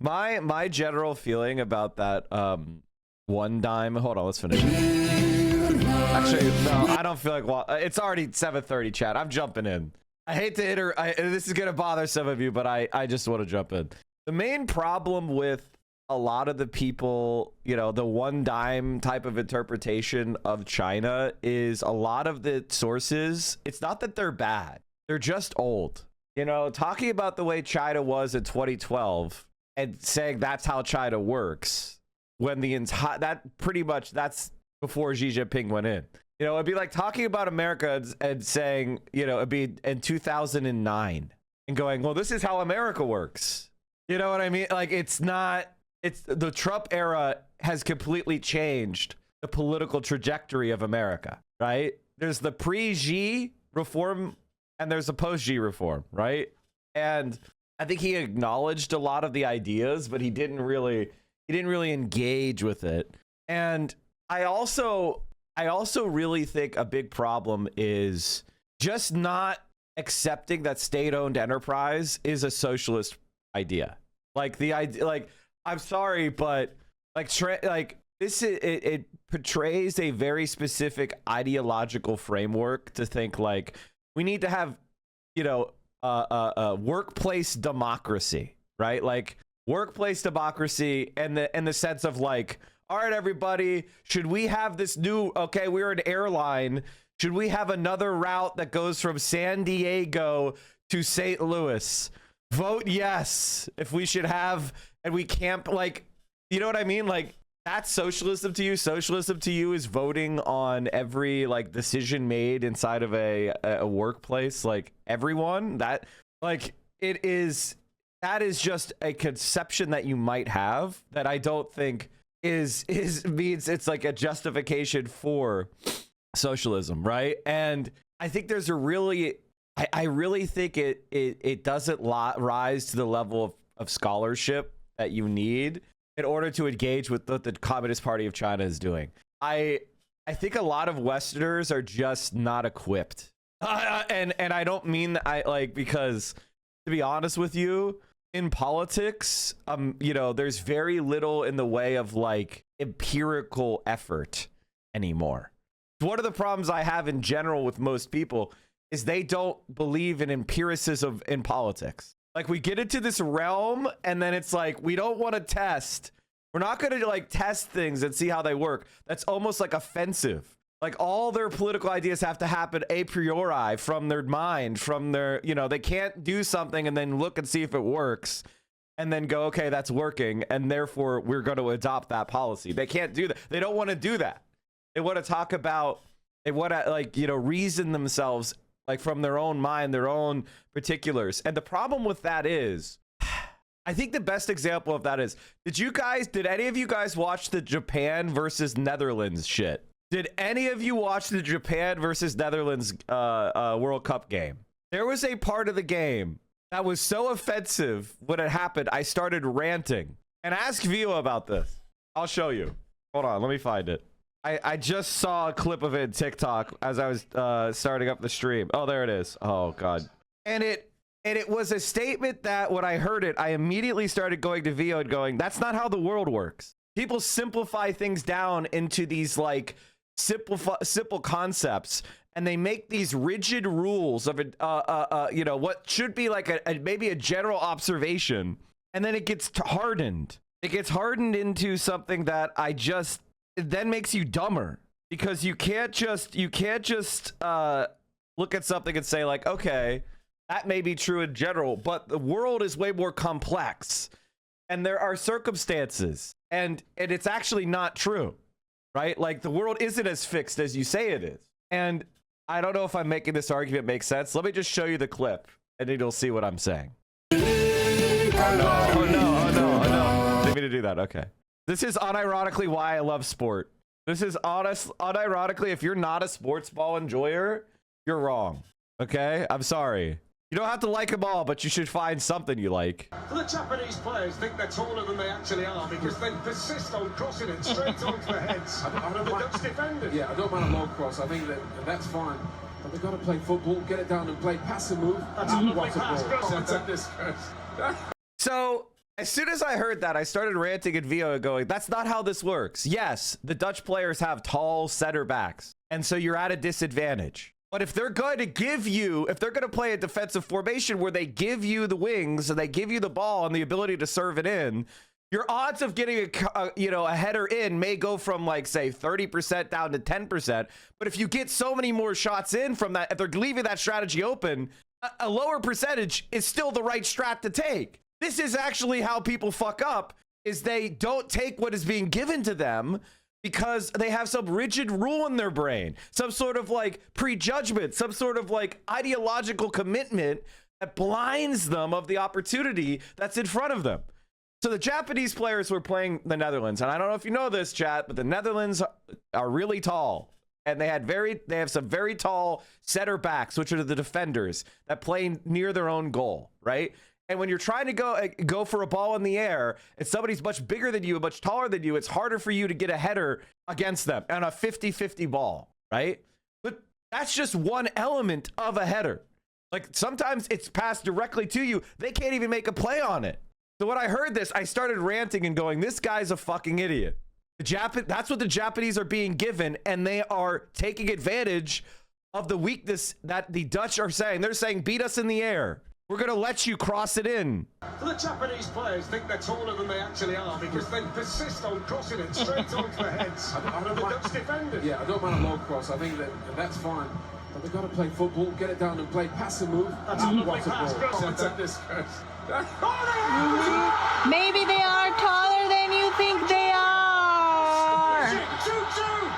my general feeling about that one dime. Hold on, let's finish. Actually, no, I don't feel like it's already 7:30. Chat, I'm jumping in. I hate to this is gonna bother some of you, but I just want to jump in. The main problem with a lot of the people, you know, the one dime type of interpretation of China is a lot of the sources. It's not that they're bad; they're just old. You know, talking about the way China was in 2012 and saying that's how China works when the entire that's before Xi Jinping went in. You know, it'd be like talking about America and saying, you know, it'd be in 2009 and going, well, this is how America works. You know what I mean? Like, it's not, it's the Trump era has completely changed the political trajectory of America, right? There's the pre-Xi reform and there's the post-Xi reform, right? And I think he acknowledged a lot of the ideas, but he didn't really engage with it. And I also really think a big problem is just not accepting that state-owned enterprise is a socialist idea. Like the idea, like, I'm sorry, but like this it portrays a very specific ideological framework to think like we need to have, you know, workplace democracy, right? Like workplace democracy and the sense of like, all right, everybody, should we have this new, okay, we're an airline. Should we have another route that goes from San Diego to St. Louis? Vote yes if we should have, and we can't, like, you know what I mean? Like, that's socialism to you. Socialism to you is voting on every, like, decision made inside of a workplace. Like, everyone, that, like, that is just a conception that you might have that I don't think means it's like a justification for socialism, right? And I think there's a really, I really think it doesn't rise to the level of scholarship that you need in order to engage with what the Communist Party of China is doing. I think a lot of Westerners are just not equipped, and I don't mean because, to be honest with you, in politics, you know, there's very little in the way of like empirical effort anymore. One of the problems I have in general with most people is they don't believe in empiricism in politics. Like, we get into this realm and then it's like, we don't want to test. We're not going to like test things and see how they work. That's almost like offensive. Like, all their political ideas have to happen a priori from their mind, from their, you know, they can't do something and then look and see if it works and then go, okay, that's working, and therefore we're going to adopt that policy. They can't do that. They don't want to do that. They want to talk about, they want to, like, you know, reason themselves like from their own mind, their own particulars. And the problem with that is, I think the best example of that is, did any of you guys watch the Japan versus Netherlands shit? Did any of you watch the Japan versus Netherlands World Cup game? There was a part of the game that was so offensive when it happened, I started ranting. And ask Vio about this. I'll show you. Hold on, let me find it. I just saw a clip of it in TikTok as I was starting up the stream. Oh, there it is. Oh, God. And it was a statement that when I heard it, I immediately started going to Vio and going, that's not how the world works. People simplify things down into these like simple concepts, and they make these rigid rules of you know, what should be like maybe a general observation, and then it gets hardened. It gets hardened into something that it then makes you dumber, because you can't just look at something and say like, okay, that may be true in general, but the world is way more complex, and there are circumstances, and it's actually not true. Right? Like, the world isn't as fixed as you say it is. And I don't know if I'm making this argument make sense. Let me just show you the clip, and then you'll see what I'm saying. Oh no. Didn't mean to do that. Okay. This is unironically why I love sport. This is unironically, if you're not a sports ball enjoyer, you're wrong. Okay? I'm sorry. You don't have to like them all, but you should find something you like. The Japanese players think they're taller than they actually are because they persist on crossing it straight onto the heads of the Dutch defenders. Yeah, I don't mind a low cross. I think that's fine. But they've got to play football, get it down and play pass and move. That's a lovely pass. That's Chris. So As soon as I heard that, I started ranting in VO going, that's not how this works. Yes, the Dutch players have tall center backs, and so you're at a disadvantage. But if they're going to give you, if they're going to play a defensive formation where they give you the wings and they give you the ball and the ability to serve it in, your odds of getting a header in may go from like, say, 30% down to 10%. But if you get so many more shots in from that, if they're leaving that strategy open, a lower percentage is still the right strat to take. This is actually how people fuck up, is they don't take what is being given to them because they have some rigid rule in their brain, some sort of like prejudgment, some sort of like ideological commitment that blinds them of the opportunity that's in front of them. So the Japanese players were playing the Netherlands, and I don't know if you know this, chat, but the Netherlands are really tall. And they have some very tall center backs, which are the defenders that play near their own goal, right? And when you're trying to go for a ball in the air, and somebody's much bigger than you, much taller than you, it's harder for you to get a header against them on a 50-50 ball, right? But that's just one element of a header. Like sometimes it's passed directly to you. They can't even make a play on it. So when I heard this, I started ranting and going, this guy's a fucking idiot. That's what the Japanese are being given, and they are taking advantage of the weakness that the Dutch are saying. They're saying, beat us in the air. We're going to let you cross it in. The Japanese players think they're taller than they actually are because they persist on crossing it straight onto the heads of the Dutch defenders. Yeah, I don't mind a low cross. I think that's fine. But they've got to play football, get it down and play, pass and move. That's a lovely pass. Maybe they are taller than you think they are. 2-2.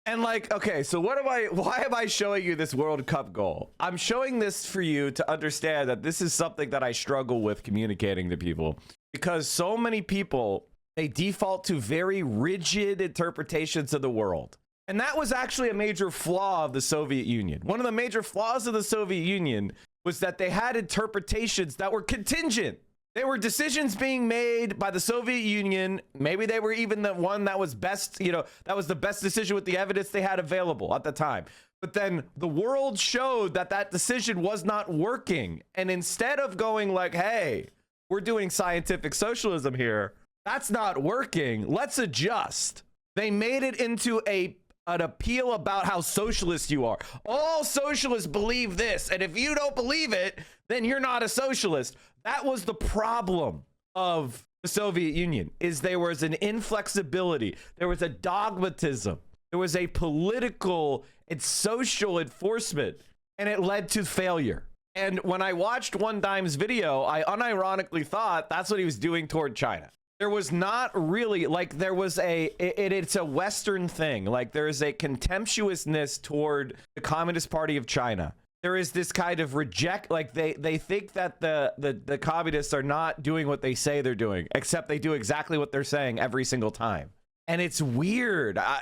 And like, okay, so why am I showing you this World Cup goal? I'm showing this for you to understand that this is something that I struggle with communicating to people, because so many people, they default to very rigid interpretations of the world. And that was actually a major flaw of the Soviet Union. One of the major flaws of the Soviet Union was that they had interpretations that were contingent. There were decisions being made by the Soviet Union. Maybe they were even the one that was best, that was the best decision with the evidence they had available at the time. But then the world showed that that decision was not working. And instead of going like, hey, we're doing scientific socialism here, that's not working, let's adjust. They made it into an appeal about how socialist you are. All socialists believe this, and if you don't believe it, then you're not a socialist. That was the problem of the Soviet Union, is there was an inflexibility, there was a dogmatism, there was a political and social enforcement, and it led to failure. And when I watched One Dime's video, I unironically thought that's what he was doing toward China. There was not really, like, there was it's a Western thing. Like, there is a contemptuousness toward the Communist Party of China. There is this kind of like they think that the communists are not doing what they say they're doing, except they do exactly what they're saying every single time. And it's weird. I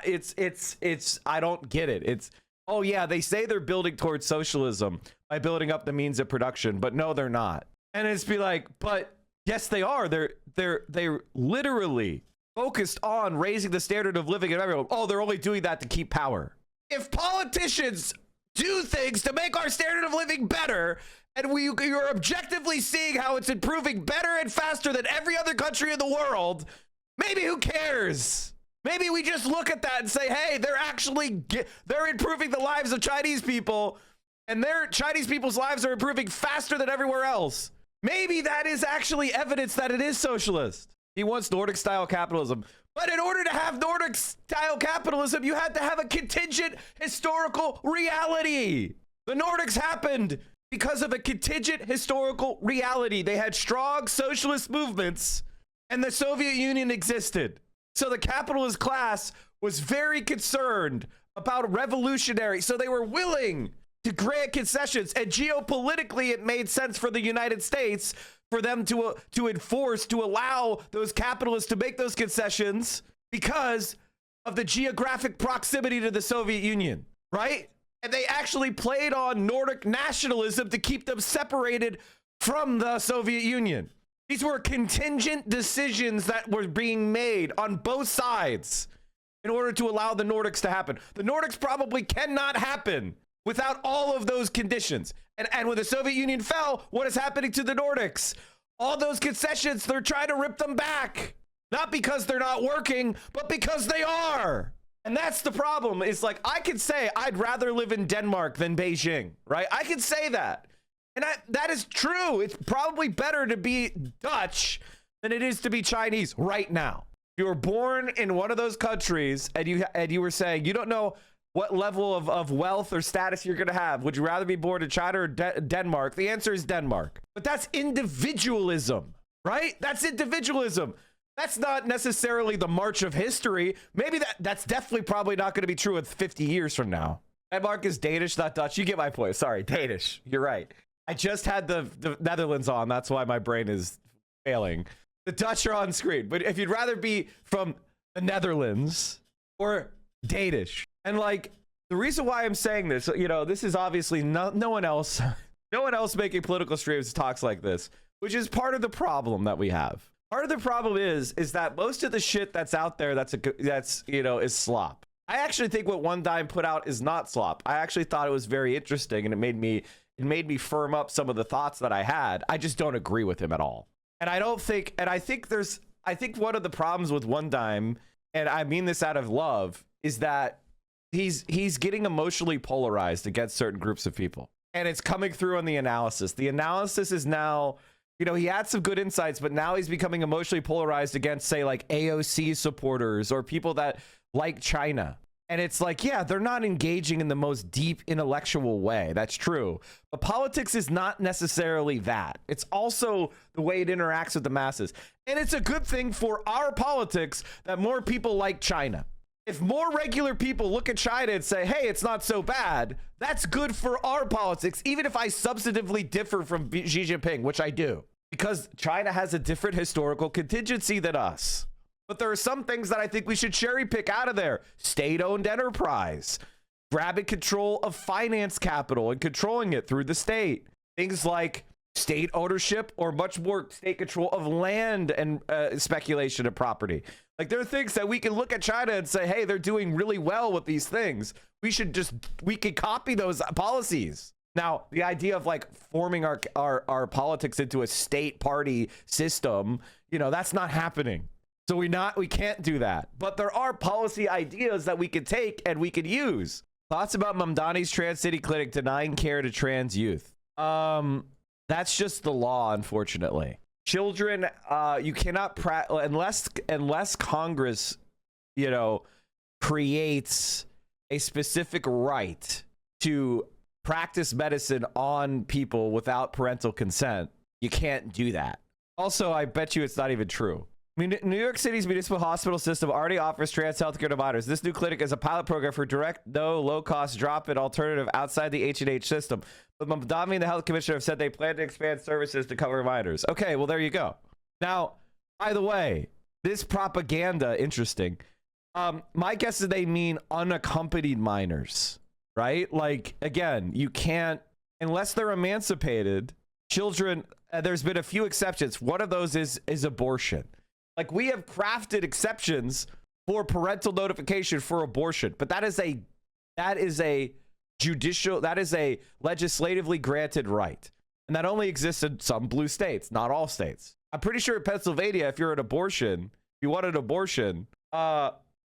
don't get it. It's, oh yeah, they say they're building towards socialism by building up the means of production, but no, they're not. And it's be like, but yes, they are. They're literally focused on raising the standard of living of everyone. Oh, they're only doing that to keep power. If politicians do things to make our standard of living better, and you're objectively seeing how it's improving better and faster than every other country in the world, maybe who cares? Maybe we just look at that and say, hey, they're improving the lives of Chinese people, and their Chinese people's lives are improving faster than everywhere else. Maybe that is actually evidence that it is socialist. He wants Nordic-style capitalism. But in order to have Nordic-style capitalism, you had to have a contingent historical reality. The Nordics happened because of a contingent historical reality. They had strong socialist movements, and the Soviet Union existed. So the capitalist class was very concerned about revolutionary. So they were willing to grant concessions, and geopolitically, it made sense for the United States for them to allow those capitalists to make those concessions because of the geographic proximity to the Soviet Union, right? And they actually played on Nordic nationalism to keep them separated from the Soviet Union. These were contingent decisions that were being made on both sides in order to allow the Nordics to happen. The Nordics probably cannot happen without all of those conditions. And when the Soviet Union fell, what is happening to the Nordics? All those concessions, they're trying to rip them back. Not because they're not working, but because they are. And that's the problem. It's like, I could say I'd rather live in Denmark than Beijing, right? I could say that. And that is true. It's probably better to be Dutch than it is to be Chinese right now. You were born in one of those countries and you were saying you don't know what level of wealth or status you're going to have. Would you rather be born in China or Denmark? The answer is Denmark. But that's individualism, right? That's individualism. That's not necessarily the march of history. Maybe that's definitely probably not going to be true in 50 years from now. Denmark is Danish, not Dutch. You get my point. Sorry, Danish. You're right. I just had the Netherlands on. That's why my brain is failing. The Dutch are on screen. But if you'd rather be from the Netherlands or Danish, and like the reason why I'm saying this, you know, this is obviously no one else making political streams talks like this, which is part of the problem that we have. Part of the problem is that most of the shit that's out there that's you know, is slop. I actually think what One Dime put out is not slop. I actually thought it was very interesting, and it made me firm up some of the thoughts that I had. I just don't agree with him at all. And I think one of the problems with One Dime, and I mean this out of love, is that he's getting emotionally polarized against certain groups of people. And it's coming through on the analysis. The analysis is now, you know, he had some good insights, but now he's becoming emotionally polarized against, say, like AOC supporters or people that like China. And it's like, yeah, they're not engaging in the most deep intellectual way. That's true. But politics is not necessarily that. It's also the way it interacts with the masses. And it's a good thing for our politics that more people like China. If more regular people look at China and say, hey, it's not so bad, that's good for our politics, even if I substantively differ from Xi Jinping, which I do, because China has a different historical contingency than us. But there are some things that I think we should cherry pick out of there. State-owned enterprise, grabbing control of finance capital and controlling it through the state. Things like state ownership or much more state control of land and speculation of property. Like, there are things that we can look at China and say, hey, they're doing really well with these things. We could copy those policies. Now, the idea of like forming our politics into a state party system, you know, that's not happening. So we can't do that. But there are policy ideas that we could take and we could use. Thoughts about Mamdani's Trans City Clinic denying care to trans youth. That's just the law, unfortunately. Children, you cannot unless Congress, you know, creates a specific right to practice medicine on people without parental consent. You can't do that. Also, I bet you it's not even true. I mean, New York City's municipal hospital system already offers trans healthcare providers. This new clinic is a pilot program for direct, low-cost drop-in alternative outside the H&H system. But Mamdani and the health commissioner have said they plan to expand services to cover minors. Okay, well, there you go. Now, by the way, this propaganda, interesting. My guess is they mean unaccompanied minors, right? Like, again, you can't, unless they're emancipated, children, there's been a few exceptions. One of those is abortion. Like, we have crafted exceptions for parental notification for abortion, but that is a legislatively granted right. And that only exists in some blue states, not all states. I'm pretty sure in Pennsylvania, if you want an abortion,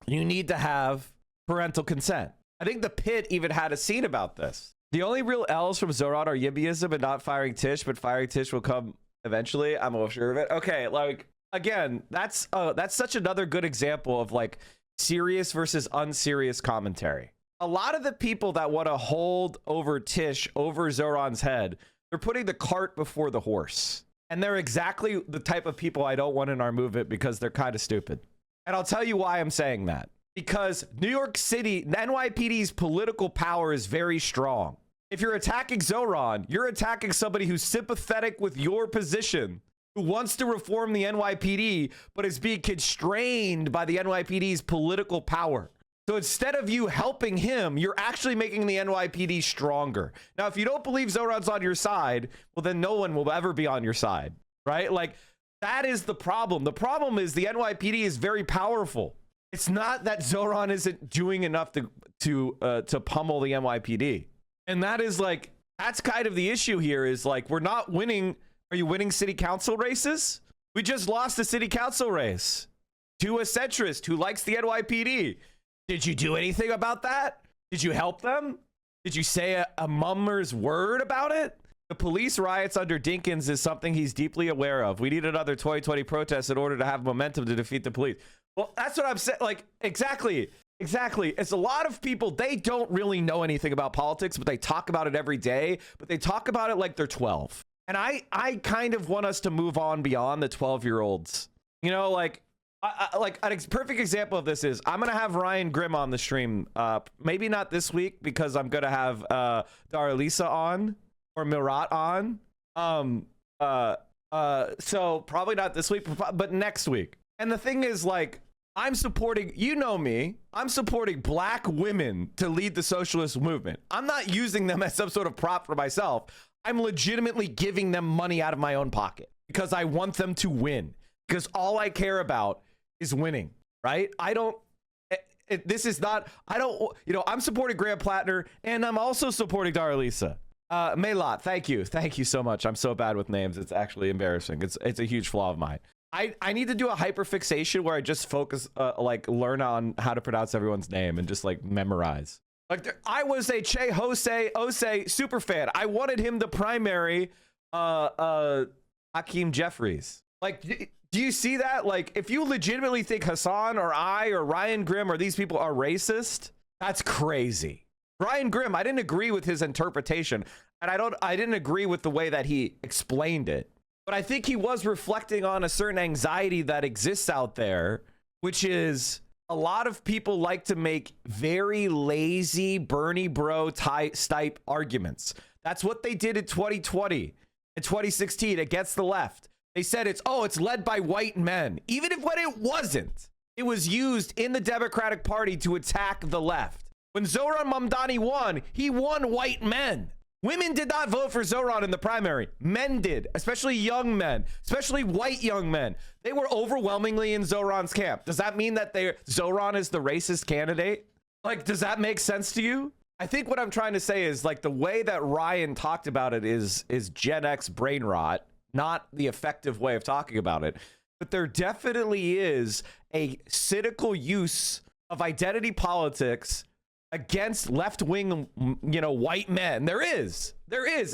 you need to have parental consent. I think the Pit even had a scene about this. The only real L's from Zoran are yimbism and not firing Tish, but firing Tish will come eventually. I'm all sure of it. Okay, like, again, that's such another good example of like serious versus unserious commentary. A lot of the people that want to hold over Tish over Zoran's head, they're putting the cart before the horse. And they're exactly the type of people I don't want in our movement because they're kind of stupid. And I'll tell you why I'm saying that. Because New York City, the NYPD's political power is very strong. If you're attacking Zoran, you're attacking somebody who's sympathetic with your position, who wants to reform the NYPD, but is being constrained by the NYPD's political power. So instead of you helping him, you're actually making the NYPD stronger. Now, if you don't believe Zoran's on your side, well, then no one will ever be on your side, right? Like, that is the problem. The problem is the NYPD is very powerful. It's not that Zoran isn't doing enough to pummel the NYPD. And that is like, that's kind of the issue here is like, we're not winning. Are you winning city council races? We just lost a city council race to a centrist who likes the NYPD. Did you do anything about that? Did you help them? Did you say a mummer's word about it? The police riots under Dinkins is something he's deeply aware of. We need another 2020 protest in order to have momentum to defeat the police. Well, that's what I'm saying. Like, exactly. It's a lot of people, they don't really know anything about politics, but they talk about it every day, but they talk about it like they're 12. And I kind of want us to move on beyond the 12-year-olds. You know, like, like a perfect example of this is I'm going to have Ryan Grimm on the stream. Maybe not this week because I'm going to have Darlisa on or Mirat on. So probably not this week, but next week. And the thing is, like, I'm supporting, you know me, I'm supporting black women to lead the socialist movement. I'm not using them as some sort of prop for myself. I'm legitimately giving them money out of my own pocket because I want them to win. Because all I care about is winning, right? I don't, this is not, I don't, you know, I'm supporting Graham Plattner and I'm also supporting Darlisa. Melat, thank you. Thank you so much. I'm so bad with names. It's actually embarrassing. It's a huge flaw of mine. I need to do a hyperfixation where I just focus, like learn on how to pronounce everyone's name and just like memorize. Like I was a Che Ose super fan. I wanted him to primary Hakeem Jeffries. Like, do you see that? Like, if you legitimately think Hassan or I or Ryan Grimm or these people are racist, that's crazy. Ryan Grimm, I didn't agree with his interpretation, and I didn't agree with the way that he explained it. But I think he was reflecting on a certain anxiety that exists out there, which is a lot of people like to make very lazy Bernie bro type arguments. That's what they did in 2020 and 2016 against the left. They said it's led by white men, even if when it wasn't. It was used in the Democratic Party to attack the left. When Zoran Mamdani won, he won white men. Women did not vote for Zoran in the primary. Men did, especially young men, especially white young men. They were overwhelmingly in Zoran's camp. Does that mean that Zoran is the racist candidate? Like, does that make sense to you? I think what I'm trying to say is like the way that Ryan talked about it is Gen X brain rot, not the effective way of talking about it. But there definitely is a cynical use of identity politics against left-wing, you know, white men. There is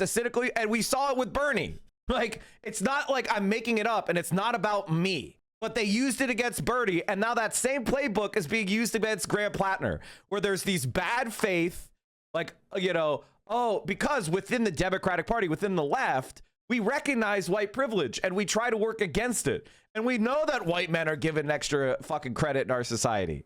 a cynical, and we saw it with Bernie. Like, it's not like I'm making it up and it's not about me, but they used it against Bernie. And now that same playbook is being used against Graham Plattner, where there's these bad faith, like, you know, because within the Democratic Party, within the left, we recognize white privilege and we try to work against it. And we know that white men are given extra fucking credit in our society.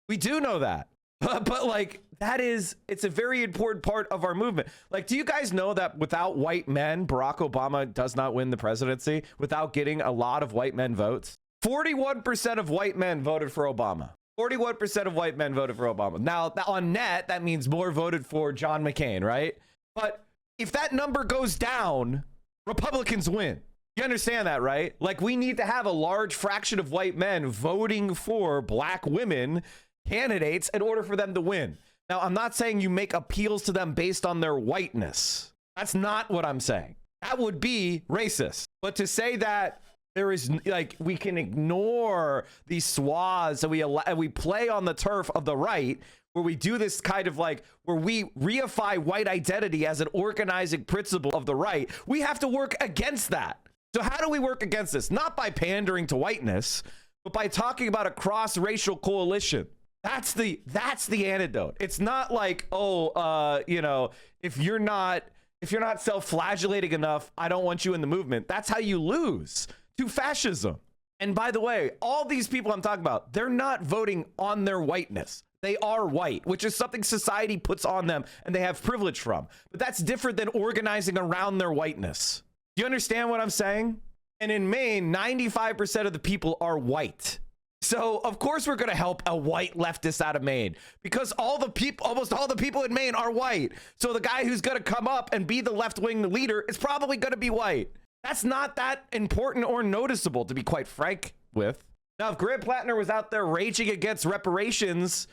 We do know that. But like, it's a very important part of our movement. Like, do you guys know that without white men, Barack Obama does not win the presidency without getting a lot of white men votes? 41% of white men voted for Obama. 41% of white men voted for Obama. Now, on net, that means more voted for John McCain, right? But if that number goes down, Republicans win. You understand that, right? Like, we need to have a large fraction of white men voting for black women candidates in order for them to win. Now, I'm not saying you make appeals to them based on their whiteness. That's not what I'm saying. That would be racist. But to say that there is, like, we can ignore these swaths and we play on the turf of the right, where we do this kind of like, where we reify white identity as an organizing principle of the right, we have to work against that. So how do we work against this? Not by pandering to whiteness, but by talking about a cross-racial coalition. That's the antidote. It's not like, you know, if you're not self-flagellating enough, I don't want you in the movement. That's how you lose to fascism. And by the way, all these people I'm talking about, they're not voting on their whiteness. They are white, which is something society puts on them and they have privilege from. But that's different than organizing around their whiteness. Do you understand what I'm saying? And in Maine, 95% of the people are white. So of course we're going to help a white leftist out of Maine, because almost all the people in Maine are white. So the guy who's going to come up and be the left-wing leader is probably going to be white. That's not that important or noticeable, to be quite frank with. Now, if Grant Plattner was out there raging against reparations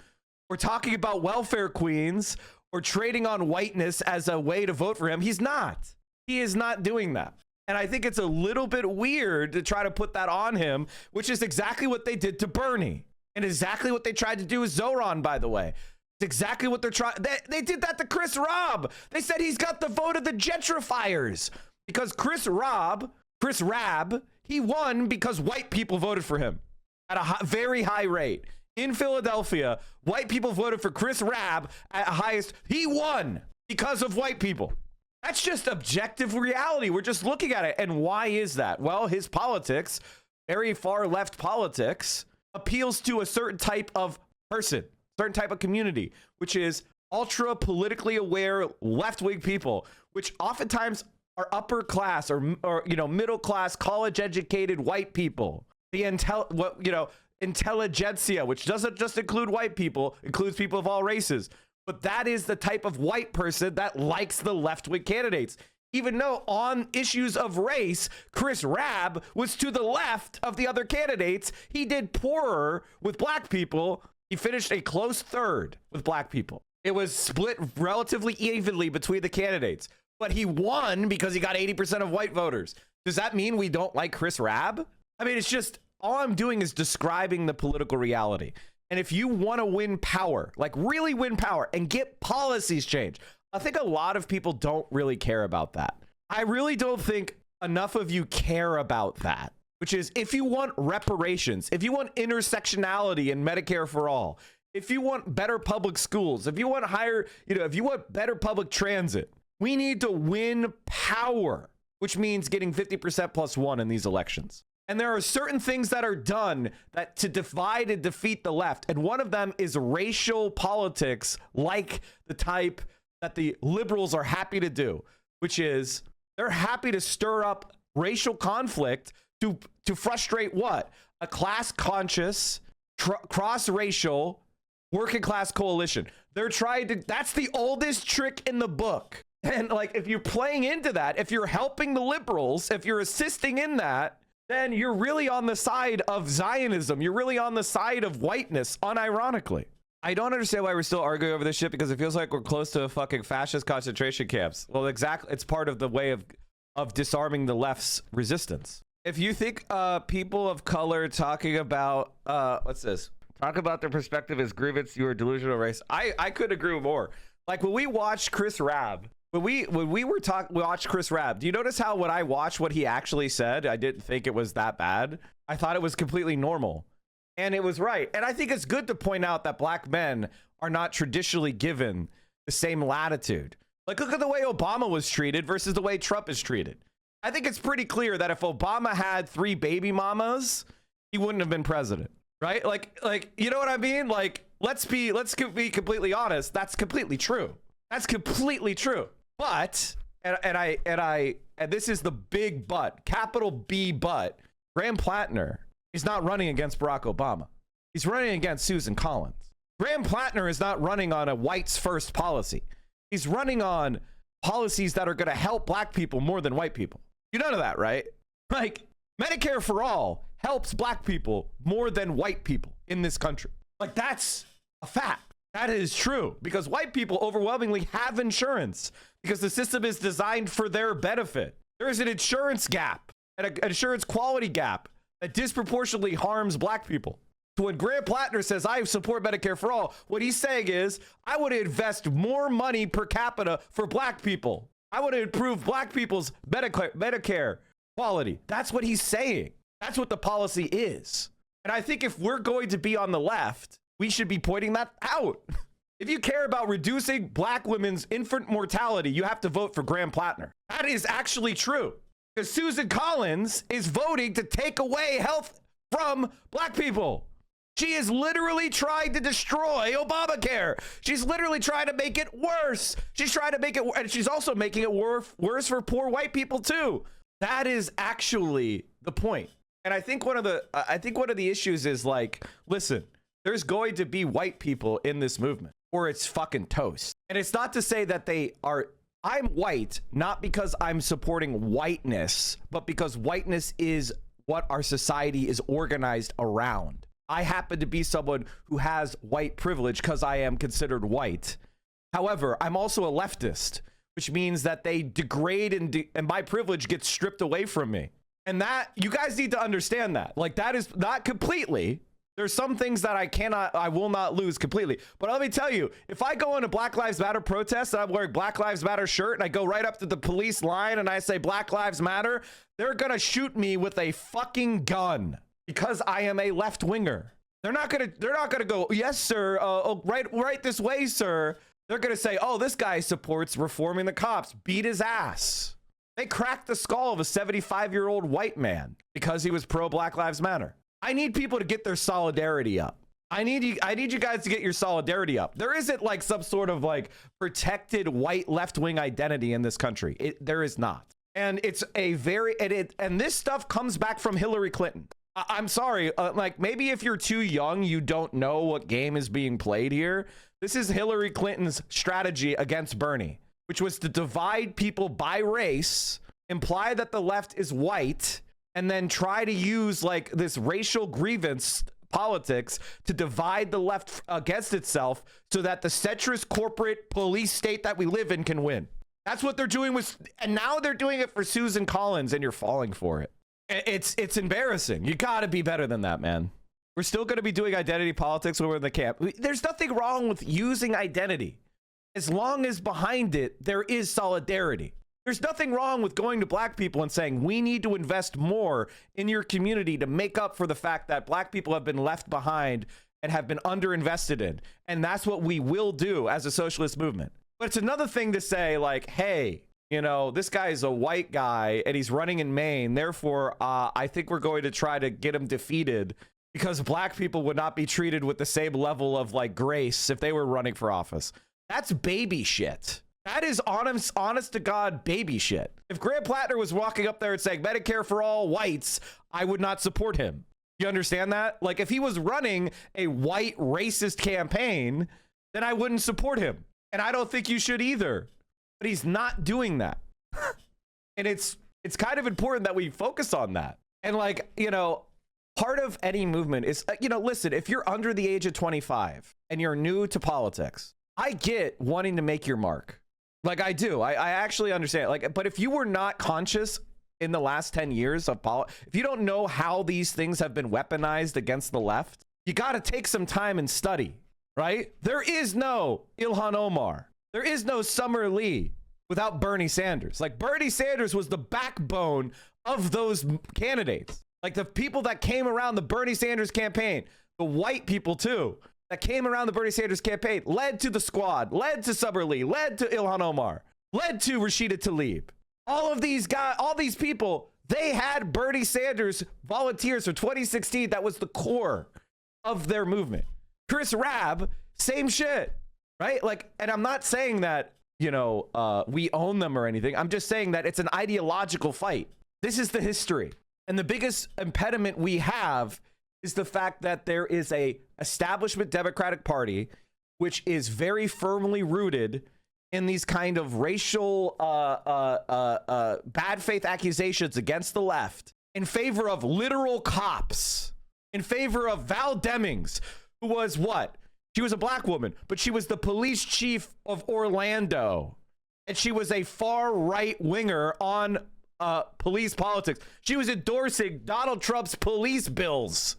or talking about welfare queens or trading on whiteness as a way to vote for him, he's not. He is not doing that. And I think it's a little bit weird to try to put that on him, which is exactly what they did to Bernie and exactly what they tried to do with Zoran, by the way. It's exactly what they're trying. They did that to Chris Rabb. They said he's got the vote of the gentrifiers because Chris Rabb, he won because white people voted for him at a very high rate. In Philadelphia, white people voted for Chris Rabb at highest. He won because of white people. That's just objective reality. We're just looking at it. And why is that? Well, his politics, very far left politics, appeals to a certain type of person, certain type of community, which is ultra politically aware left-wing people, which oftentimes are upper class or middle class, college educated white people. The intelligentsia, which doesn't just include white people, includes people of all races. But that is the type of white person that likes the left-wing candidates. Even though on issues of race, Chris Rabb was to the left of the other candidates, he did poorer with black people. He finished a close third with black people. It was split relatively evenly between the candidates. But he won because he got 80% of white voters. Does that mean we don't like Chris Rabb? I mean, it's just, all I'm doing is describing the political reality. And if you want to win power, like really win power and get policies changed, I think a lot of people don't really care about that. I really don't think enough of you care about that, which is if you want reparations, if you want intersectionality in Medicare for all, if you want better public schools, if you want higher, if you want better public transit, we need to win power, which means getting 50% plus one in these elections. And there are certain things that are done that to divide and defeat the left. And one of them is racial politics, like the type that the liberals are happy to do, which is they're happy to stir up racial conflict to frustrate what? A class conscious, cross-racial, working class coalition. They're trying to, that's the oldest trick in the book. And like, if you're playing into that, if you're helping the liberals, if you're assisting in that, then you're really on the side of Zionism. You're really on the side of whiteness, unironically. I don't understand why we're still arguing over this shit because it feels like we're close to fucking fascist concentration camps. Well, exactly. It's part of the way of disarming the left's resistance. If you think people of color talking about, what's this? Talk about their perspective as grievance, you are delusional race. I could agree more. Like when we watched Chris Rabb, when we watched Chris Rabb, do you notice how when I watched what he actually said, I didn't think it was that bad? I thought it was completely normal. And it was right. And I think it's good to point out that black men are not traditionally given the same latitude. Like, look at the way Obama was treated versus the way Trump is treated. I think it's pretty clear that if Obama had 3 baby mamas, he wouldn't have been president, right? Like, you know what I mean? Like, let's be completely honest. That's completely true. That's completely true. But, and this is the big but, capital B but, Graham Plattner is not running against Barack Obama. He's running against Susan Collins. Graham Plattner is not running on a whites first policy. He's running on policies that are going to help black people more than white people. You know that, right? Like, Medicare for all helps black people more than white people in this country. Like, that's a fact. That is true because white people overwhelmingly have insurance because the system is designed for their benefit. There is an insurance gap and an insurance quality gap that disproportionately harms black people. So when Graham Plattner says, I support Medicare for all, what he's saying is, I want to invest more money per capita for black people. I want to improve black people's Medicare quality. That's what he's saying. That's what the policy is. And I think if we're going to be on the left, we should be pointing that out. If you care about reducing black women's infant mortality, you have to vote for Graham Plattner. That is actually true. Because Susan Collins is voting to take away health from black people. She is literally trying to destroy Obamacare. She's literally trying to make it worse. She's trying to make it, and she's also making it worse for poor white people too. That is actually the point. And I think one of the issues is like, listen, there's going to be white people in this movement, or it's fucking toast. And it's not to say that they are. I'm white, not because I'm supporting whiteness, but because whiteness is what our society is organized around. I happen to be someone who has white privilege because I am considered white. However, I'm also a leftist, which means that they degrade and my privilege gets stripped away from me. And that, you guys need to understand that. Like, that is not completely. There's some things that I will not lose completely. But let me tell you, if I go in a Black Lives Matter protest and I'm wearing Black Lives Matter shirt and I go right up to the police line and I say Black Lives Matter, they're gonna shoot me with a fucking gun because I am a left winger. They're not gonna go, yes, sir, right this way, sir. They're gonna say, oh, this guy supports reforming the cops, beat his ass. They cracked the skull of a 75-year-old white man because he was pro Black Lives Matter. I need people to get their solidarity up. I need you guys to get your solidarity up. There isn't like some sort of like protected white left-wing identity in this country. There is not. And it's a very, and this stuff comes back from Hillary Clinton. I'm sorry, like maybe if you're too young, you don't know what game is being played here. This is Hillary Clinton's strategy against Bernie, which was to divide people by race, imply that the left is white, and then try to use like this racial grievance politics to divide the left against itself so that the centrist corporate police state that we live in can win. That's what they're doing with, and now they're doing it for Susan Collins, and you're falling for it. It's embarrassing. You gotta be better than that, man. We're still gonna be doing identity politics when we're in the camp. There's nothing wrong with using identity, as long as behind it, there is solidarity. There's nothing wrong with going to black people and saying, we need to invest more in your community to make up for the fact that black people have been left behind and have been underinvested in. And that's what we will do as a socialist movement. But it's another thing to say like, hey, you know, this guy is a white guy and he's running in Maine. Therefore, I think we're going to try to get him defeated because black people would not be treated with the same level of like grace if they were running for office. That's baby shit. That is honest to God baby shit. If Graham Plattner was walking up there and saying Medicare for all whites, I would not support him. You understand that? Like if he was running a white racist campaign, then I wouldn't support him. And I don't think you should either. But he's not doing that. And it's kind of important that we focus on that. And like, you know, part of any movement is, you know, listen, if you're under the age of 25 and you're new to politics, I get wanting to make your mark. Like I do. I actually understand. Like, but if you were not conscious in the last 10 years of if you don't know how these things have been weaponized against the left, you got to take some time and study, right? There is no Ilhan Omar. There is no Summer Lee without Bernie Sanders. Like Bernie Sanders was the backbone of those candidates. Like the people that came around the Bernie Sanders campaign, the white people too, that came around the Bernie Sanders campaign, led to the squad, led to Summer Lee, led to Ilhan Omar, led to Rashida Tlaib. All of these guys, all these people, they had Bernie Sanders volunteers for 2016. That was the core of their movement. Chris Rabb, same shit, right? Like, and I'm not saying that, you know, we own them or anything. I'm just saying that it's an ideological fight. This is the history. And the biggest impediment we have is the fact that there is a establishment Democratic Party, which is very firmly rooted in these kind of racial bad faith accusations against the left in favor of literal cops, in favor of Val Demings, who was what? She was a black woman, but she was the police chief of Orlando. And she was a far right winger on police politics. She was endorsing Donald Trump's police bills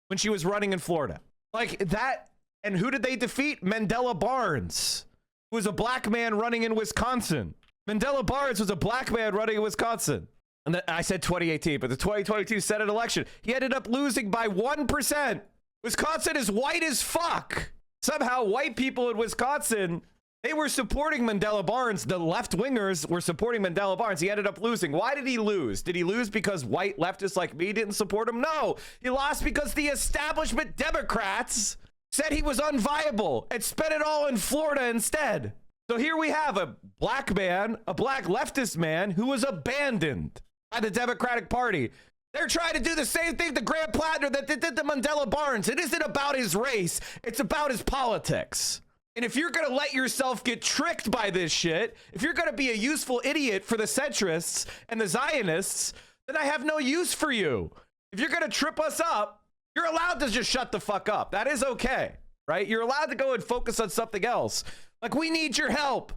when she was running in Florida. Like that. And who did they defeat? Mandela Barnes, who was a black man running in Wisconsin. Mandela Barnes was a black man running in Wisconsin. And I said 2018, but the 2022 Senate election, he ended up losing by 1%. Wisconsin is white as fuck. Somehow white people in Wisconsin, they were supporting Mandela Barnes. The left wingers were supporting Mandela Barnes. He ended up losing. Why did he lose? Did he lose because white leftists like me didn't support him? No, he lost because the establishment Democrats said he was unviable and spent it all in Florida instead. So here we have a black man, a black leftist man who was abandoned by the Democratic Party. They're trying to do the same thing to Graham Plattner that they did to Mandela Barnes. It isn't about his race. It's about his politics. And if you're going to let yourself get tricked by this shit, if you're going to be a useful idiot for the centrists and the Zionists, then I have no use for you. If you're going to trip us up, you're allowed to just shut the fuck up. That is okay, right? You're allowed to go and focus on something else. Like, we need your help.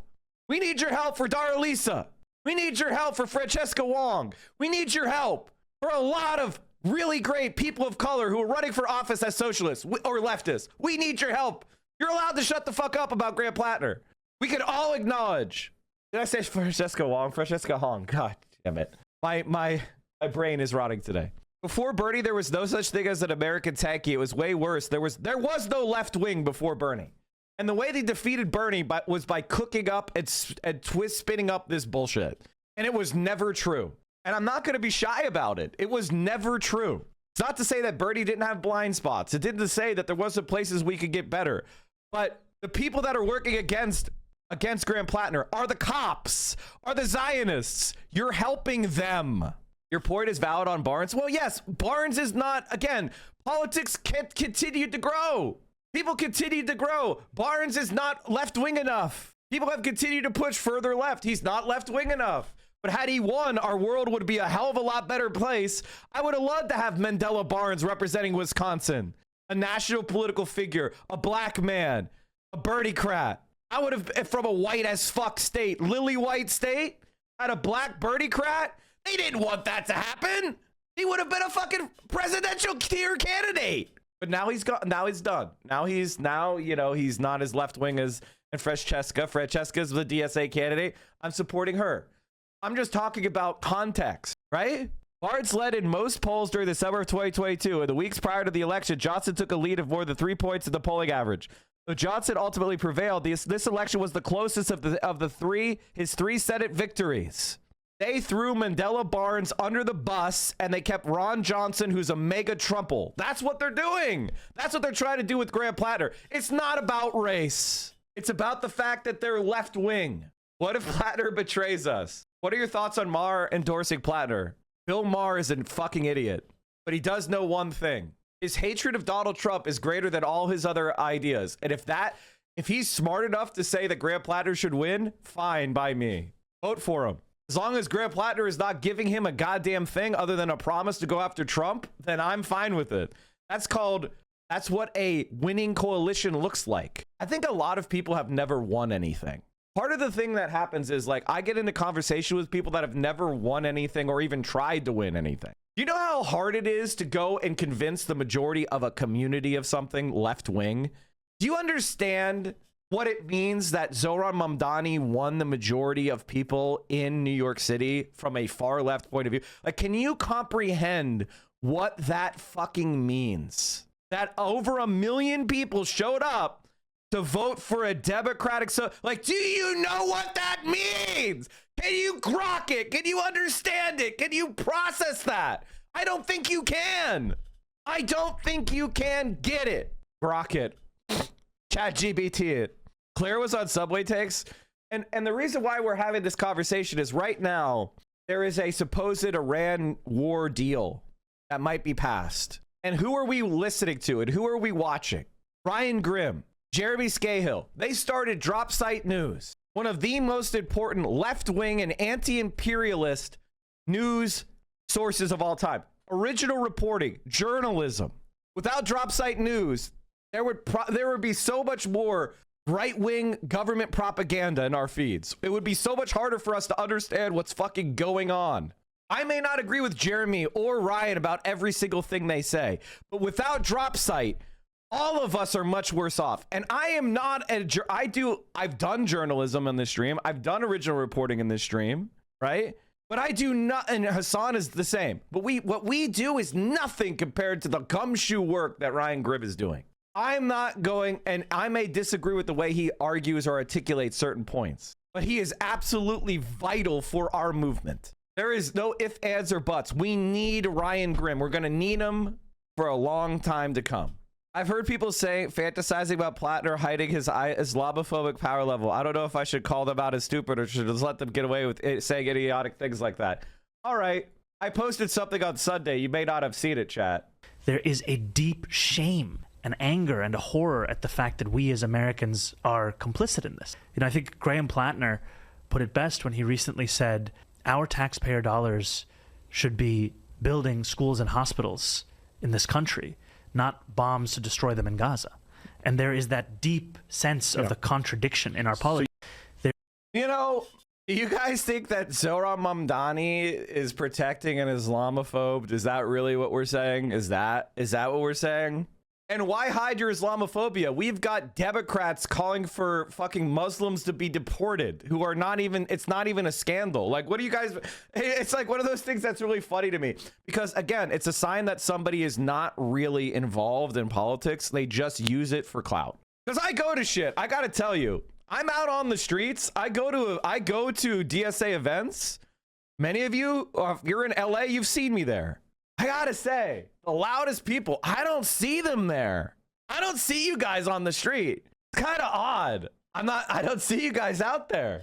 We need your help for Darlisa. We need your help for Francesca Wong. We need your help for a lot of really great people of color who are running for office as socialists or leftists. We need your help. You're allowed to shut the fuck up about Grant Plattner. We can all acknowledge. Did I say Francesca Wong? Francesca Hong. God damn it. My brain is rotting today. Before Bernie, there was no such thing as an American tanky. It was way worse. There was no left wing before Bernie. And the way they defeated Bernie was by cooking up and spinning up this bullshit. And it was never true. And I'm not going to be shy about it. It was never true. It's not to say that Bernie didn't have blind spots. It didn't say that there wasn't places we could get better. But the people that are working against Grant Plattner are the cops, are the Zionists. You're helping them. Your point is valid on Barnes. Well, yes, Barnes is not, again, politics continued to grow. People continued to grow. Barnes is not left-wing enough. People have continued to push further left. He's not left-wing enough. But had he won, our world would be a hell of a lot better place. I would have loved to have Mandela Barnes representing Wisconsin. A national political figure, a black man, a Bernie-crat. I would have, from a white-as-fuck state, lily-white state, had a black Bernie-crat. They didn't want that to happen. He would have been a fucking presidential tier candidate. But now he's gone. Now he's done. Now he's not as left wing as Francesca. Francesca's the DSA candidate. I'm supporting her. I'm just talking about context, right? Barnes led in most polls during the summer of 2022. In the weeks prior to the election, Johnson took a lead of more than 3 points in the polling average. Though Johnson ultimately prevailed, this election was the closest of his three Senate victories. They threw Mandela Barnes under the bus, and they kept Ron Johnson, who's a mega Trumple. That's what they're doing. That's what they're trying to do with Grant Plattner. It's not about race. It's about the fact that they're left-wing. What if Plattner betrays us? What are your thoughts on Maher endorsing Plattner? Bill Maher is a fucking idiot, but he does know one thing. His hatred of Donald Trump is greater than all his other ideas. And if he's smart enough to say that Grant Plattner should win, fine by me. Vote for him. As long as Grant Plattner is not giving him a goddamn thing other than a promise to go after Trump, then I'm fine with it. That's what a winning coalition looks like. I think a lot of people have never won anything. Part of the thing that happens is, like, I get into conversation with people that have never won anything or even tried to win anything. Do you know how hard it is to go and convince the majority of a community of something left wing? Do you understand what it means that Zohran Mamdani won the majority of people in New York City from a far left point of view? Like, can you comprehend what that fucking means? That over 1 million people showed up to vote for a Democratic. So, like, do you know what that means? Can you grok it? Can you understand it? Can you process that? I don't think you can. I don't think you can get it. Grok it. ChatGPT it. Claire was on Subway Takes. And the reason why we're having this conversation is right now, there is a supposed Iran war deal that might be passed. And who are we listening to? And who are we watching? Ryan Grimm, Jeremy Scahill. They started Drop Site News, one of the most important left-wing and anti-imperialist news sources of all time. Original reporting, journalism. Without Drop Site News, there would be so much more right-wing government propaganda in our feeds. It would be so much harder for us to understand what's fucking going on. I may not agree with Jeremy or Ryan about every single thing they say, but without Drop Site, all of us are much worse off. And I am not I've done journalism in this stream. I've done original reporting in this stream, right? But I do not, and Hassan is the same. But what we do is nothing compared to the gumshoe work that Ryan Grimm is doing. I'm not going, and I may disagree with the way he argues or articulates certain points, but he is absolutely vital for our movement. There is no ifs, ands, or buts. We need Ryan Grimm. We're going to need him for a long time to come. I've heard people fantasizing about Plattner hiding his Islamophobic power level. I don't know if I should call them out as stupid or should just let them get away with saying idiotic things like that. All right. I posted something on Sunday. You may not have seen it, chat. There is a deep shame and anger and a horror at the fact that we as Americans are complicit in this. You know, I think Graham Plattner put it best when he recently said, our taxpayer dollars should be building schools and hospitals in this country, not bombs to destroy them in Gaza. And there is that deep sense of the contradiction in our politics. You know, you guys think that Zohran Mamdani is protecting an Islamophobe? Is that really what we're saying? Is that what we're saying? And why hide your Islamophobia? We've got Democrats calling for fucking Muslims to be deported who are not even, it's not even a scandal. Like, what do you guys, it's like one of those things that's really funny to me because again, it's a sign that somebody is not really involved in politics. They just use it for clout. Because I go to shit, I gotta tell you, I'm out on the streets. I go to DSA events. Many of you, if you're in LA, you've seen me there. I gotta say, the loudest people, I don't see them there. I don't see you guys on the street. It's kind of odd. I don't see you guys out there.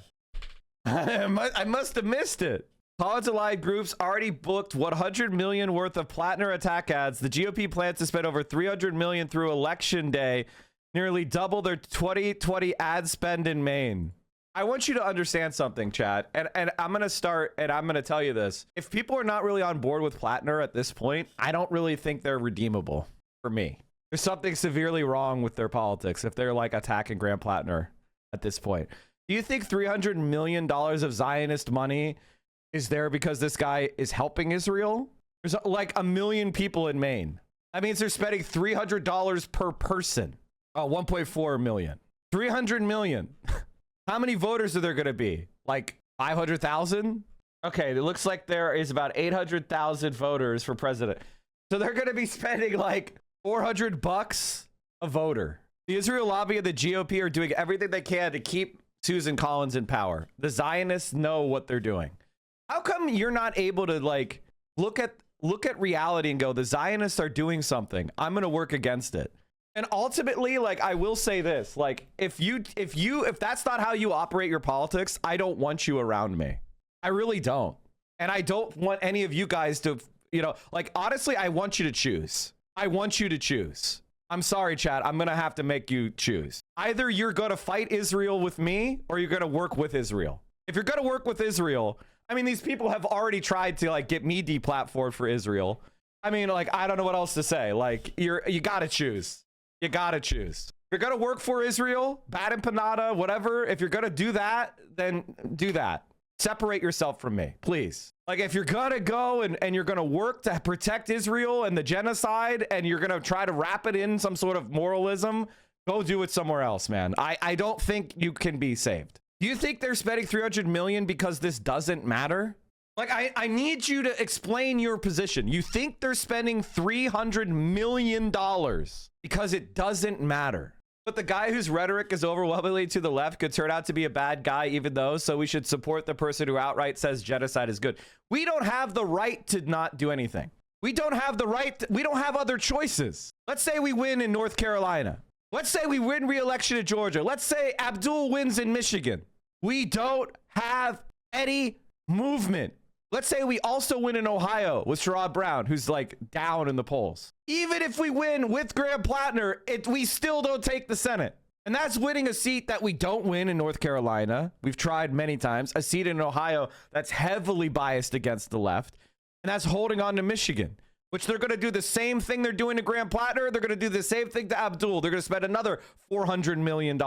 I must have missed it. College allied groups already booked 100 million worth of Plattner attack ads. The GOP plans to spend over 300 million through election day, nearly double their 2020 ad spend in Maine. I want you to understand something, Chad, and I'm going to start, and I'm going to tell you this. If people are not really on board with Plattner at this point, I don't really think they're redeemable for me. There's something severely wrong with their politics if they're like attacking Graham Plattner at this point. Do you think $300 million of Zionist money is there because this guy is helping Israel? There's like 1 million people in Maine. That means they're spending $300 per person. Oh, 1.4 million. 300 million. How many voters are there going to be? Like 500,000? Okay, it looks like there is about 800,000 voters for president. So they're going to be spending like $400 a voter. The Israel lobby and the GOP are doing everything they can to keep Susan Collins in power. The Zionists know what they're doing. How come you're not able to like look at reality and go, the Zionists are doing something. I'm going to work against it. And ultimately, like, I will say this, like, if that's not how you operate your politics, I don't want you around me. I really don't. And I don't want any of you guys to, you know, like, honestly, I want you to choose. I want you to choose. I'm sorry, Chad. I'm going to have to make you choose. Either you're going to fight Israel with me or you're going to work with Israel. If you're going to work with Israel, I mean, these people have already tried to, like, get me deplatformed for Israel. I mean, like, I don't know what else to say. Like, you got to choose. You gotta choose. If you're gonna work for Israel, bat and panada, whatever. If you're gonna do that, then do that. Separate yourself from me, please. Like, if you're gonna go and you're gonna work to protect Israel and the genocide, and you're gonna try to wrap it in some sort of moralism, go do it somewhere else, man. I don't think you can be saved. Do you think they're spending 300 million because this doesn't matter? Like, I need you to explain your position. You think they're spending $300 million because it doesn't matter. But the guy whose rhetoric is overwhelmingly to the left could turn out to be a bad guy even though, so we should support the person who outright says genocide is good. We don't have the right to not do anything. We don't have the right, we don't have other choices. Let's say we win in North Carolina. Let's say we win re-election in Georgia. Let's say Abdul wins in Michigan. We don't have any movement. Let's say we also win in Ohio with Sherrod Brown, who's like down in the polls. Even if we win with Graham Plattner, we still don't take the Senate. And that's winning a seat that we don't win in North Carolina. We've tried many times. A seat in Ohio that's heavily biased against the left. And that's holding on to Michigan, which they're going to do the same thing they're doing to Graham Plattner. They're going to do the same thing to Abdul. They're going to spend another $400 million.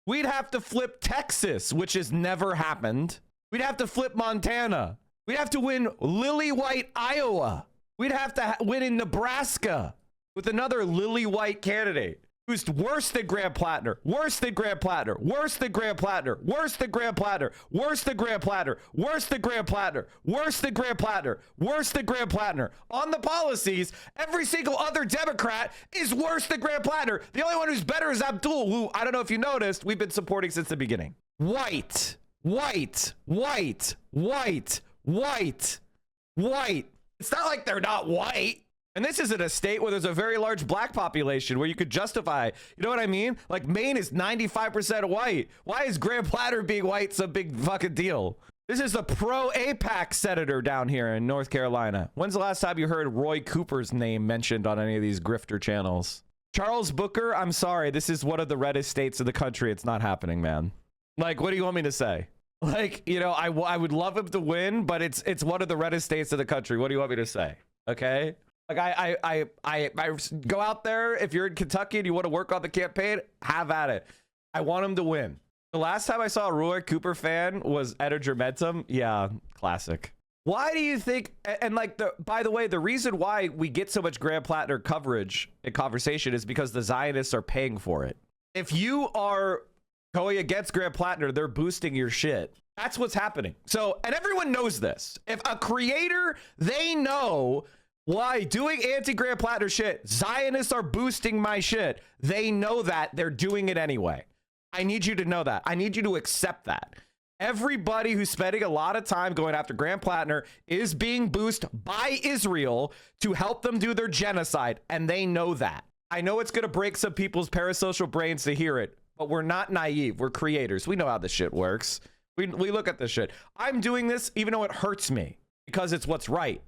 We'd have to flip Texas, which has never happened. We'd have to flip Montana. We'd have to win lily white Iowa. We'd have to win in Nebraska with another lily white candidate who's worse than Graham Plattner, worse than Graham Plattner, worse than Graham Plattner, worse than Graham Plattner, worse than Graham Plattner, worse than Graham Plattner, worse than Graham Plattner, worse than Graham Plattner. On the policies, every single other Democrat is worse than Graham Plattner. The only one who's better is Abdul, who, I don't know if you noticed, we've been supporting since the beginning. White, white, white, white, white, white. It's not like they're not white. And this isn't a state where there's a very large black population where you could justify, you know what I mean? Like Maine is 95% white. Why is Graham Plattner being white some big fucking deal? This is the pro-APAC senator down here in North Carolina. When's the last time you heard Roy Cooper's name mentioned on any of these grifter channels? Charles Booker, I'm sorry. This is one of the reddest states in the country. It's not happening, man. Like, what do you want me to say? Like, you know, I would love him to win, but it's one of the reddest states of the country. What do you want me to say? Okay. Like I go out there. If you're in Kentucky and you want to work on the campaign, have at it. I want him to win. The last time I saw a Roy Cooper fan was Edgermentum. Yeah, classic. Why do you think, and like, by the way, the reason why we get so much Graham Plattner coverage and conversation is because the Zionists are paying for it. If you are going against Graham Plattner, they're boosting your shit. That's what's happening. So, and everyone knows this. If a creator, they know why doing anti-Graham Plattner shit, Zionists are boosting my shit. They know that. They're doing it anyway. I need you to know that. I need you to accept that. Everybody who's spending a lot of time going after Graham Plattner is being boosted by Israel to help them do their genocide, and they know that. I know it's going to break some people's parasocial brains to hear it, but we're not naive. We're creators. We know how this shit works. We look at this shit. I'm doing this even though it hurts me because it's what's right.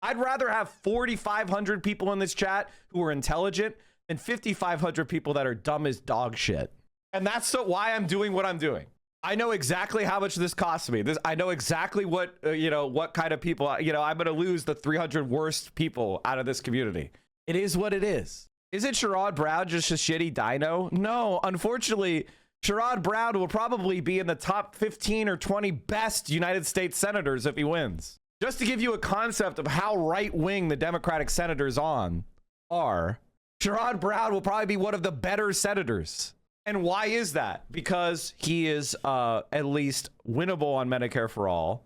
I'd rather have 4,500 people in this chat who are intelligent than 5,500 people that are dumb as dog shit. And that's why I'm doing what I'm doing. I know exactly how much this costs me. I know exactly what, what kind of people, I'm going to lose the 300 worst people out of this community. It is what it is. Isn't Sherrod Brown just a shitty dino? No, unfortunately, Sherrod Brown will probably be in the top 15 or 20 best United States senators if he wins. Just to give you a concept of how right-wing the Democratic senators are, Sherrod Brown will probably be one of the better senators. And why is that? Because he is at least winnable on Medicare for All.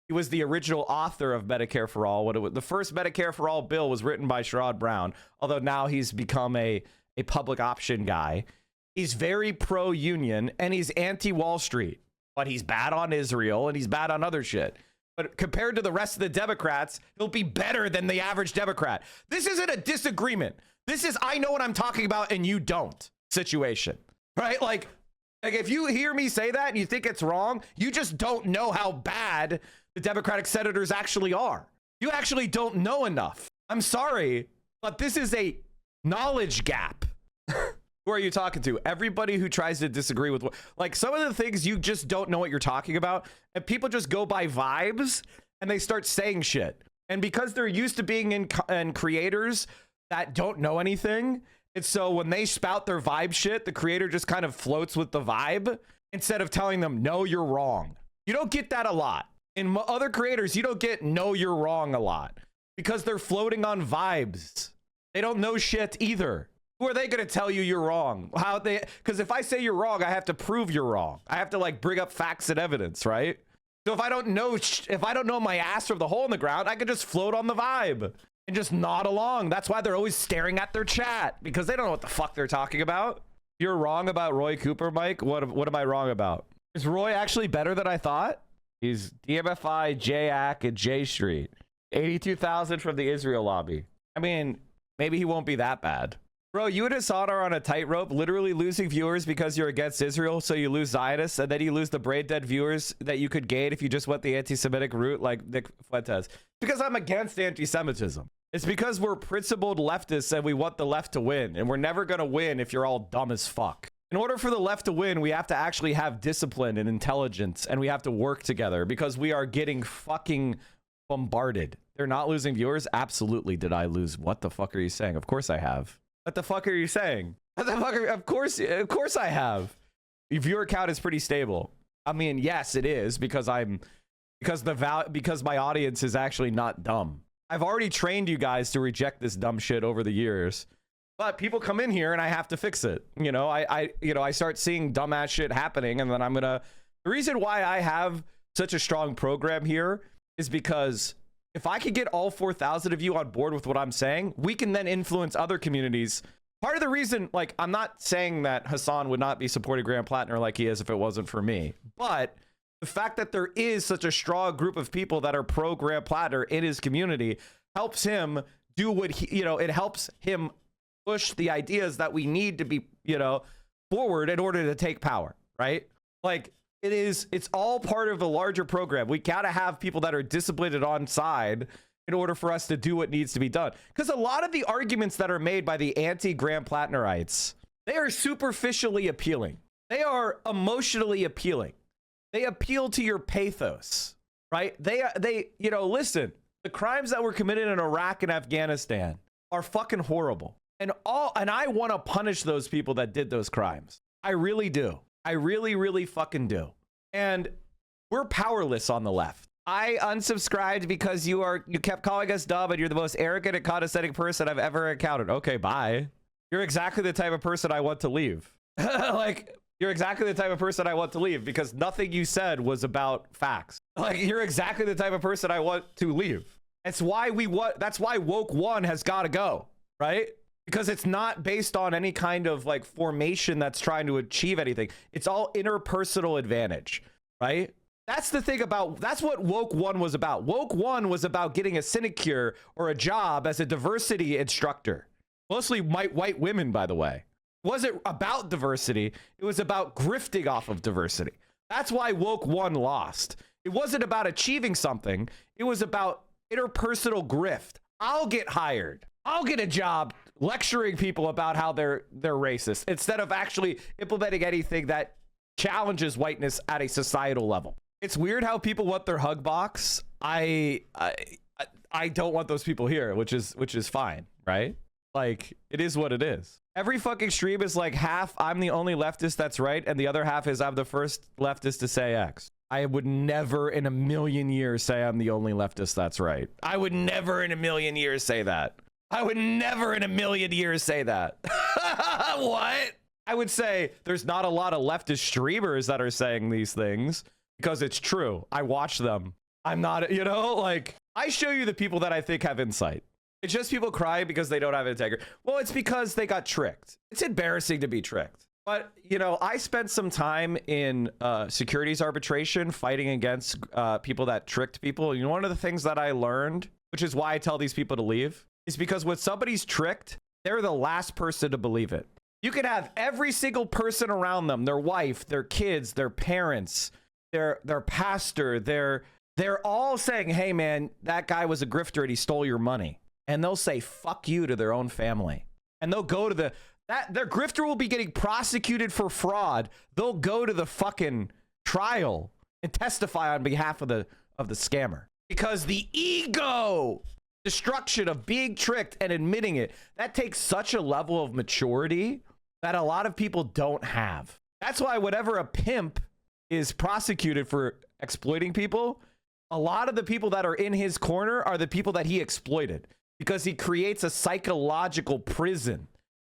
He was the original author of Medicare for All. The first Medicare for All bill was written by Sherrod Brown, although now he's become a public option guy. He's very pro-union, and he's anti-Wall Street. But he's bad on Israel, and he's bad on other shit. But compared to the rest of the Democrats, he'll be better than the average Democrat. This isn't a disagreement. This is, I know what I'm talking about, and you don't situation. Right? Like if you hear me say that and you think it's wrong, you just don't know how bad the Democratic senators actually are. You actually don't know enough. I'm sorry, but this is a knowledge gap. Who are you talking to? Everybody who tries to disagree with, like, some of the things you just don't know what you're talking about, and people just go by vibes and they start saying shit. And because they're used to being in creators that don't know anything, and so when they spout their vibe shit, the creator just kind of floats with the vibe instead of telling them, no, you're wrong. You don't get that a lot. In other creators, you don't get no, you're wrong a lot because they're floating on vibes. They don't know shit either. Who are they going to tell you you're wrong? Because if I say you're wrong, I have to prove you're wrong. I have to like bring up facts and evidence, right? So if I don't know my ass from the hole in the ground, I could just float on the vibe and just nod along. That's why they're always staring at their chat, because they don't know what the fuck they're talking about. You're wrong about Roy Cooper, Mike. What am I wrong about? Is Roy actually better than I thought? He's DMFI, JAC, and J Street. 82,000 from the Israel lobby. I mean, maybe he won't be that bad. Bro, you and Hassan are on a tightrope, literally losing viewers because you're against Israel, so you lose Zionists, and then you lose the brain dead viewers that you could gain if you just went the anti-Semitic route like Nick Fuentes. Because I'm against anti-Semitism. It's because we're principled leftists and we want the left to win, and we're never going to win if you're all dumb as fuck. In order for the left to win, we have to actually have discipline and intelligence, and we have to work together because we are getting fucking bombarded. They're not losing viewers? Absolutely. Did I lose? What the fuck are you saying? Of course I have. What the fuck are you saying? What the fuck of course I have. Your viewer count is pretty stable. I mean, yes, it is because my audience is actually not dumb. I've already trained you guys to reject this dumb shit over the years. But people come in here and I have to fix it. I start seeing dumbass shit happening, and then the reason why I have such a strong program here is because if I could get all 4,000 of you on board with what I'm saying, we can then influence other communities. Part of the reason, like, I'm not saying that Hassan would not be supporting Graham Plattner like he is if it wasn't for me, but the fact that there is such a strong group of people that are pro Graham Plattner in his community helps him do what it helps him push the ideas that we need to be, forward in order to take power, right? Like, it's all part of a larger program. We gotta have people that are disciplined and on side in order for us to do what needs to be done. Because a lot of the arguments that are made by the anti-Graham Plattnerites, they are superficially appealing. They are emotionally appealing. They appeal to your pathos, right? They, you know, listen, the crimes that were committed in Iraq and Afghanistan are fucking horrible. And I want to punish those people that did those crimes. I really do. I really, really fucking do. And we're powerless on the left. I unsubscribed because you kept calling us dumb and you're the most arrogant and condescending person I've ever encountered. Okay, bye. You're exactly the type of person I want to leave. Like, you're exactly the type of person I want to leave because nothing you said was about facts. Like, you're exactly the type of person I want to leave. That's why woke one has got to go, right? Because it's not based on any kind of like formation that's trying to achieve anything. It's all interpersonal advantage, right? That's what woke one was about. Woke one was about getting a sinecure or a job as a diversity instructor. Mostly white women, by the way. It wasn't about diversity. It was about grifting off of diversity. That's why woke one lost. It wasn't about achieving something. It was about interpersonal grift. I'll get hired. I'll get a job lecturing people about how they're racist instead of actually implementing anything that challenges whiteness at a societal level. It's weird how people want their hug box. I don't want those people here, which is fine, right? Like, it is what it is. Every fucking stream is like half I'm the only leftist that's right, and the other half is I'm the first leftist to say X. I would never in a million years say I'm the only leftist that's right. I would never in a million years say that. I would never in a million years say that. What? I would say there's not a lot of leftist streamers that are saying these things because it's true. I watch them. I'm not, you know, like, I show you the people that I think have insight. It's just people crying because they don't have integrity. Well, it's because they got tricked. It's embarrassing to be tricked. But, you know, I spent some time in securities arbitration fighting against people that tricked people. You know, one of the things that I learned, which is why I tell these people to leave, is because when somebody's tricked, they're the last person to believe it. You could have every single person around them, their wife, their kids, their parents, their pastor, they're all saying, hey, man, that guy was a grifter and he stole your money. And they'll say, fuck you to their own family. And they'll go to their grifter will be getting prosecuted for fraud. They'll go to the fucking trial and testify on behalf of the scammer. Because the ego destruction of being tricked and admitting it, that takes such a level of maturity that a lot of people don't have. That's why whenever a pimp is prosecuted for exploiting people, a lot of the people that are in his corner are the people that he exploited. Because he creates a psychological prison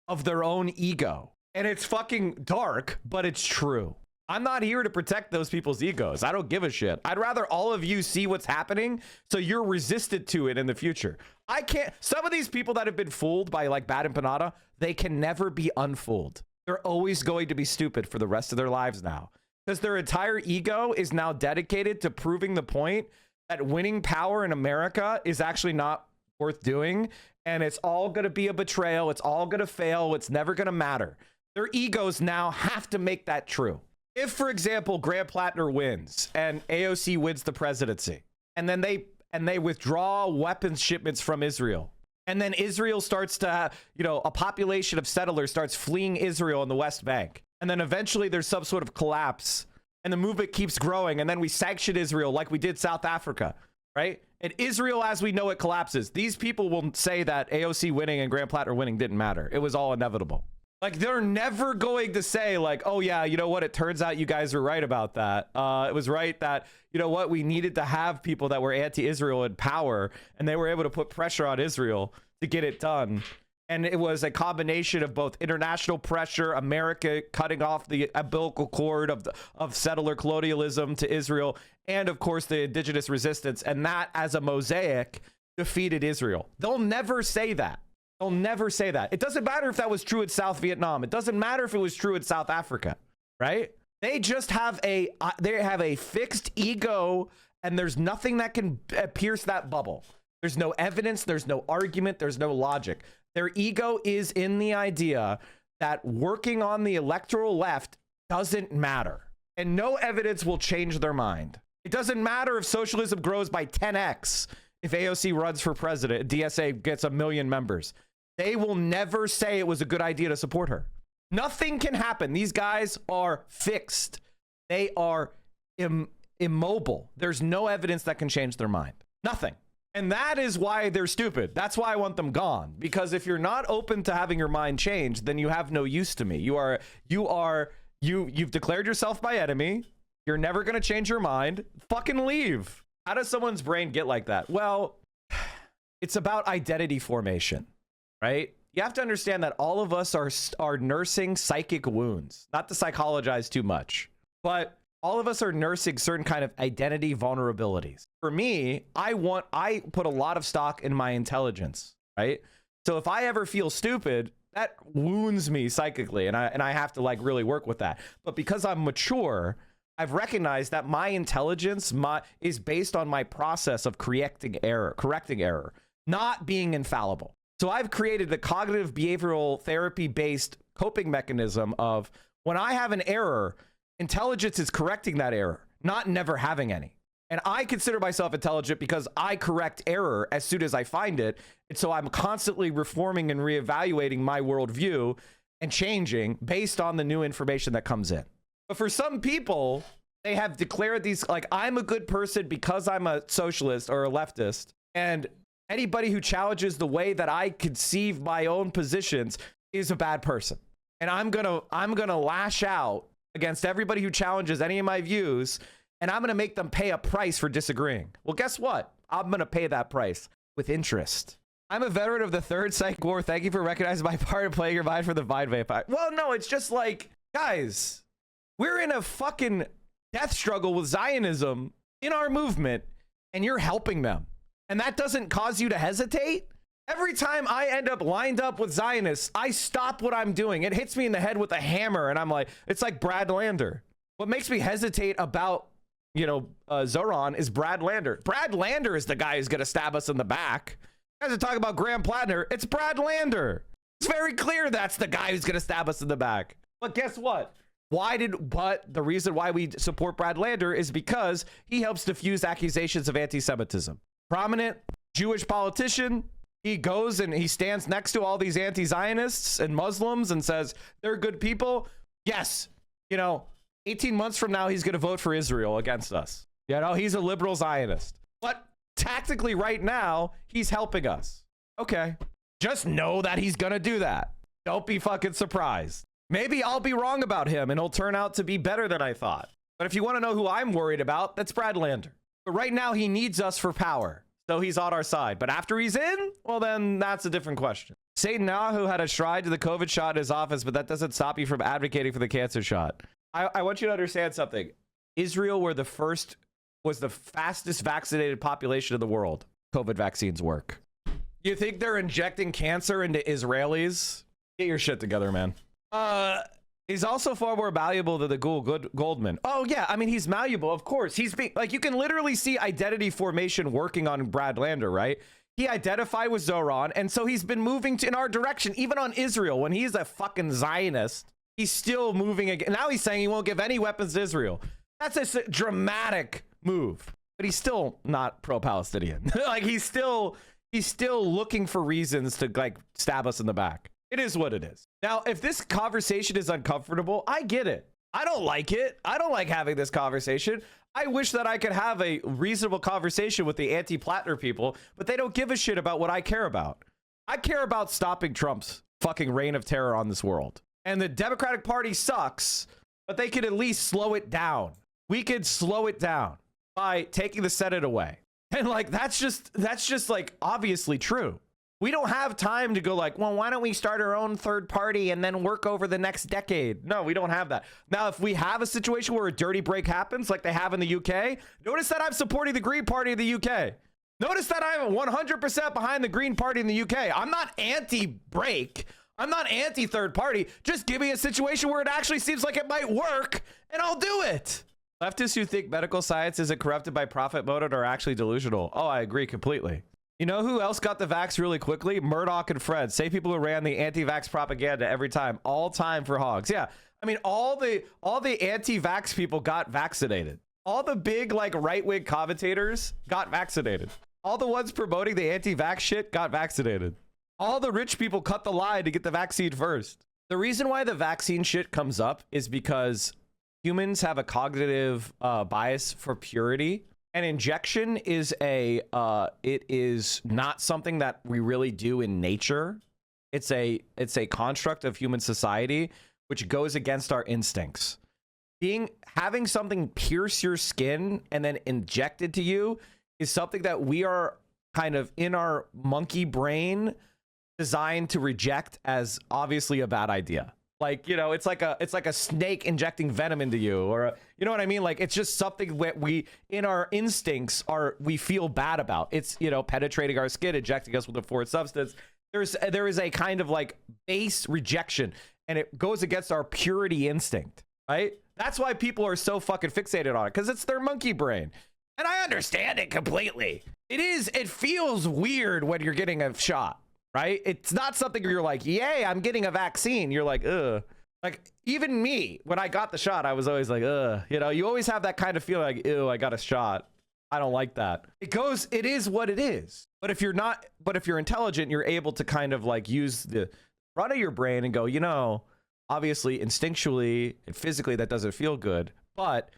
of their own ego. And it's fucking dark, but it's true. I'm not here to protect those people's egos. I don't give a shit. I'd rather all of you see what's happening so you're resistant to it in the future. I can't. Some of these people that have been fooled by like Bad Empanada, they can never be unfooled. They're always going to be stupid for the rest of their lives now. Because their entire ego is now dedicated to proving the point that winning power in America is actually not worth doing, and it's all going to be a betrayal. It's all going to fail. It's never going to matter. Their egos now have to make that true. If, for example, Graham Plattner wins and AOC wins the presidency, and then they withdraw weapons shipments from Israel, and then Israel starts to have, you know, a population of settlers starts fleeing Israel in the West Bank, and then eventually there's some sort of collapse, and the movement keeps growing, and then we sanction Israel like we did South Africa, right? And Israel, as we know it, collapses. These people will say that AOC winning and Graham Plattner winning didn't matter. It was all inevitable. Like, they're never going to say, like, oh, yeah, you know what? It turns out you guys were right about that. It was right that, you know what? We needed to have people that were anti-Israel in power, and they were able to put pressure on Israel to get it done. And it was a combination of both international pressure, America cutting off the umbilical cord of settler colonialism to Israel, and of course the indigenous resistance. And that, as a mosaic, defeated Israel. They'll never say that. They'll never say that. It doesn't matter if that was true in South Vietnam. It doesn't matter if it was true in South Africa, right? They just have a fixed ego, and there's nothing that can pierce that bubble. There's no evidence. There's no argument. There's no logic. Their ego is in the idea that working on the electoral left doesn't matter, and no evidence will change their mind. It doesn't matter if socialism grows by 10x if AOC runs for president, DSA gets 1 million members. They will never say it was a good idea to support her. Nothing can happen. These guys are fixed. They are immobile. There's no evidence that can change their mind. Nothing. And that is why they're stupid. That's why I want them gone. Because if you're not open to having your mind changed, then you have no use to me. You've declared yourself my enemy. You're never going to change your mind. Fucking leave. How does someone's brain get like that? Well, it's about identity formation, right? You have to understand that all of us are nursing psychic wounds. Not to psychologize too much, but all of us are nursing certain kind of identity vulnerabilities. For me, I put a lot of stock in my intelligence, right? So if I ever feel stupid, that wounds me psychically, and I have to like really work with that. But because I'm mature, I've recognized that my intelligence is based on my process of correcting error, not being infallible. So I've created a cognitive behavioral therapy-based coping mechanism of when I have an error, intelligence is correcting that error, not never having any. And I consider myself intelligent because I correct error as soon as I find it. And so I'm constantly reforming and reevaluating my worldview and changing based on the new information that comes in. But for some people, they have declared these, like, I'm a good person because I'm a socialist or a leftist. And anybody who challenges the way that I conceive my own positions is a bad person. And I'm gonna lash out against everybody who challenges any of my views, and I'm gonna make them pay a price for disagreeing. Well, guess what? I'm gonna pay that price with interest. I'm a veteran of the Third Psych War. Thank you for recognizing my part in playing your mind for the Vine Vampire. Well, no, it's just like, guys, we're in a fucking death struggle with Zionism in our movement, and you're helping them. And that doesn't cause you to hesitate? Every time I end up lined up with Zionists, I stop what I'm doing. It hits me in the head with a hammer, and I'm like, it's like Brad Lander. What makes me hesitate about, Zoran is Brad Lander. Brad Lander is the guy who's going to stab us in the back. You guys are talking about Graham Plattner. It's Brad Lander. It's very clear that's the guy who's going to stab us in the back. But guess what? But the reason why we support Brad Lander is because he helps diffuse accusations of anti-Semitism. Prominent Jewish politician. He goes and he stands next to all these anti-Zionists and Muslims and says they're good people. Yes, 18 months from now, he's going to vote for Israel against us. He's a liberal Zionist. But tactically right now, he's helping us. Okay. Just know that he's going to do that. Don't be fucking surprised. Maybe I'll be wrong about him and he'll turn out to be better than I thought. But if you want to know who I'm worried about, that's Brad Lander. But right now, he needs us for power. So he's on our side. But after he's in, well, then that's a different question. Satan Nahu had a shrine to the COVID shot in his office, but that doesn't stop you from advocating for the cancer shot. I want you to understand something. Israel was the fastest vaccinated population in the world. COVID vaccines work. You think they're injecting cancer into Israelis? Get your shit together, man. He's also far more malleable than the Goldman. Oh, yeah. I mean, he's malleable, of course. He's being like, you can literally see identity formation working on Brad Lander, right? He identified with Zoran, and so he's been moving in our direction, even on Israel. When he's a fucking Zionist, he's still moving again. Now he's saying he won't give any weapons to Israel. That's a dramatic move, but he's still not pro-Palestinian. Like he's still looking for reasons to like stab us in the back. It is what it is. Now, if this conversation is uncomfortable, I get it. I don't like it. I don't like having this conversation. I wish that I could have a reasonable conversation with the anti-Plattner people, but they don't give a shit about what I care about. I care about stopping Trump's fucking reign of terror on this world. And the Democratic Party sucks, but they could at least slow it down. We could slow it down by taking the Senate away. And like, that's just like obviously true. We don't have time to go like, well, why don't we start our own third party and then work over the next decade? No, we don't have that. Now, if we have a situation where a dirty break happens like they have in the UK, notice that I'm supporting the Green Party in the UK. Notice that I'm 100% behind the Green Party in the UK. I'm not anti-break. I'm not anti-third party. Just give me a situation where it actually seems like it might work and I'll do it. Leftists who think medical science isn't corrupted by profit motive are actually delusional. Oh, I agree completely. You know who else got the vax really quickly? Murdoch and Fred. Same people who ran the anti-vax propaganda every time. All time for hogs. Yeah. I mean, all the anti-vax people got vaccinated. All the big like right-wing commentators got vaccinated. All the ones promoting the anti-vax shit got vaccinated. All the rich people cut the line to get the vaccine first. The reason why the vaccine shit comes up is because humans have a cognitive bias for purity, and injection is a it is not something that we really do in nature. It's a construct of human society which goes against our instincts. Having something pierce your skin and then injected to you is something that we are kind of in our monkey brain designed to reject as obviously a bad idea. Like, you know, it's like a snake injecting venom into you, or you know what I mean? Like, it's just something that we, in our instincts, we feel bad about. It's, you know, penetrating our skin, injecting us with a foreign substance. There is a kind of like base rejection, and it goes against our purity instinct, right? That's why people are so fucking fixated on it, because it's their monkey brain. And I understand it completely. It feels weird when you're getting a shot. Right? It's not something where you're like, yay, I'm getting a vaccine. You're like, ugh. Like, even me, when I got the shot, I was always like, ugh. You know, you always have that kind of feeling like, ew, I got a shot. I don't like that. It is what it is. But if you're intelligent, you're able to kind of like use the front of your brain and go, you know, obviously, instinctually and physically, that doesn't feel good. But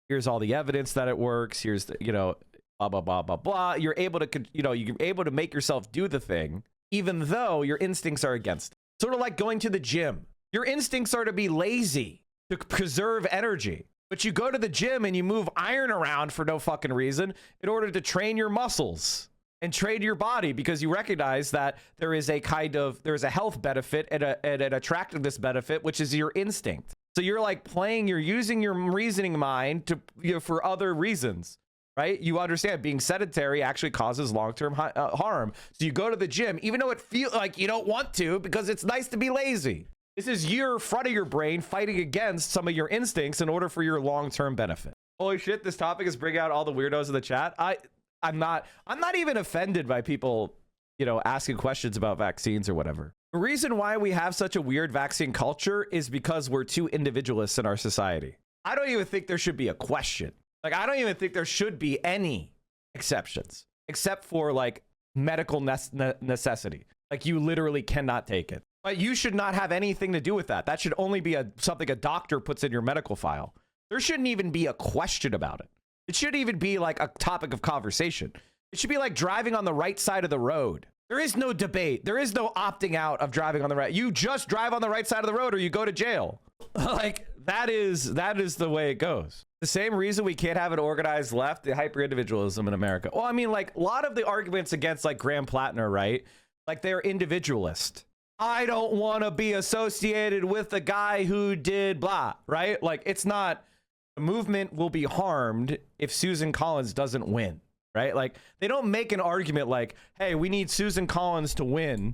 here's all the evidence that it works. Here's the, you know, blah, blah, blah, blah, blah. You're able to make yourself do the thing, even though your instincts are against it. Sort of like going to the gym. Your instincts are to be lazy, to preserve energy. But you go to the gym and you move iron around for no fucking reason in order to train your muscles and train your body, because you recognize that there is a health benefit and an attractiveness benefit, which is your instinct. So you're like you're using your reasoning mind to, you know, for other reasons. Right? You understand being sedentary actually causes long-term harm. So you go to the gym, even though it feels like you don't want to, because it's nice to be lazy. This is your front of your brain fighting against some of your instincts in order for your long-term benefit. Holy shit, this topic is bringing out all the weirdos in the chat. I'm not even offended by people, you know, asking questions about vaccines or whatever. The reason why we have such a weird vaccine culture is because we're too individualists in our society. I don't even think there should be a question. Like, I don't even think there should be any exceptions, except for like medical necessity. Like, you literally cannot take it. But you should not have anything to do with that. That should only be something a doctor puts in your medical file. There shouldn't even be a question about it. It shouldn't even be like a topic of conversation. It should be like driving on the right side of the road. There is no debate. There is no opting out of driving on the right. You just drive on the right side of the road or you go to jail. Like, that is the way it goes. The same reason we can't have an organized left, the hyper-individualism in America. Well, I mean, like, a lot of the arguments against, like, Graham Plattner, right? Like, they're individualist. I don't want to be associated with the guy who did blah, right? Like, it's not, the movement will be harmed if Susan Collins doesn't win, right? Like, they don't make an argument like, hey, we need Susan Collins to win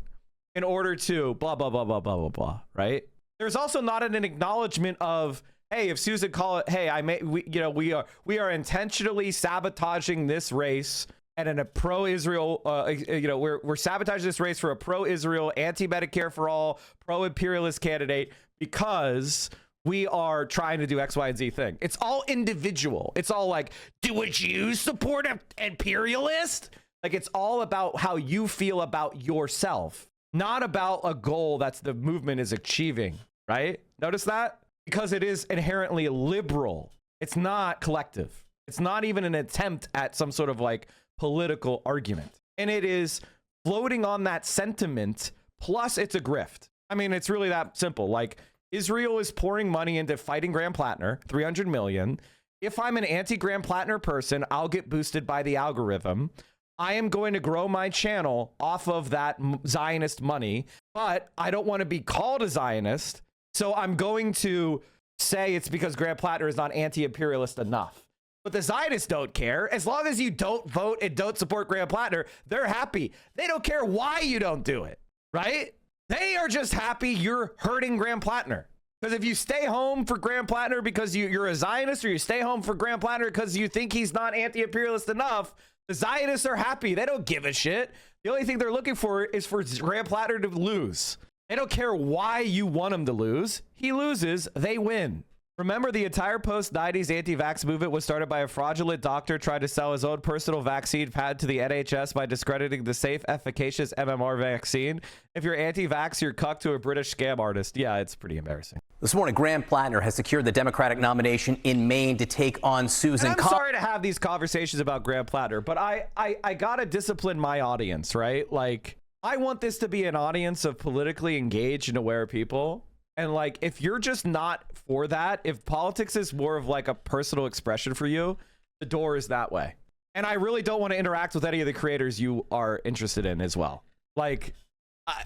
in order to blah, blah, blah, blah, blah, blah, blah, right? There's also not an acknowledgement of, hey, if Susan Collins, hey, we are intentionally sabotaging this race and in a pro-Israel, we're sabotaging this race for a pro-Israel, anti-Medicare for all, pro-imperialist candidate because we are trying to do X, Y, and Z thing. It's all individual. It's all like, would you support an imperialist? Like, it's all about how you feel about yourself, not about a goal that's the movement is achieving, right? Notice that? Because it is inherently liberal. It's not collective. It's not even an attempt at some sort of like political argument. And it is floating on that sentiment, plus it's a grift. I mean, it's really that simple. Like, Israel is pouring money into fighting Graham Plattner, 300 million. If I'm an anti-Graham Plattner person, I'll get boosted by the algorithm. I am going to grow my channel off of that Zionist money, but I don't want to be called a Zionist. So I'm going to say it's because Graham Plattner is not anti-imperialist enough. But the Zionists don't care. As long as you don't vote and don't support Graham Plattner, they're happy. They don't care why you don't do it, right? They are just happy you're hurting Graham Plattner. Because if you stay home for Graham Plattner because you're a Zionist, or you stay home for Graham Plattner because you think he's not anti-imperialist enough, the Zionists are happy. They don't give a shit. The only thing they're looking for is for Graham Plattner to lose. They don't care why you want him to lose. He loses, they win. Remember, the entire post-90s anti-vax movement was started by a fraudulent doctor trying to sell his own personal vaccine patent to the NHS by discrediting the safe, efficacious MMR vaccine. If you're anti-vax, you're cucked to a British scam artist. Yeah, it's pretty embarrassing. This morning, Graham Plattner has secured the Democratic nomination in Maine to take on Susan. And I'm sorry to have these conversations about Graham Plattner, but I gotta discipline my audience, right? Like, I want this to be an audience of politically engaged and aware people. And like, if you're just not for that, if politics is more of like a personal expression for you, the door is that way. And I really don't want to interact with any of the creators you are interested in as well. Like,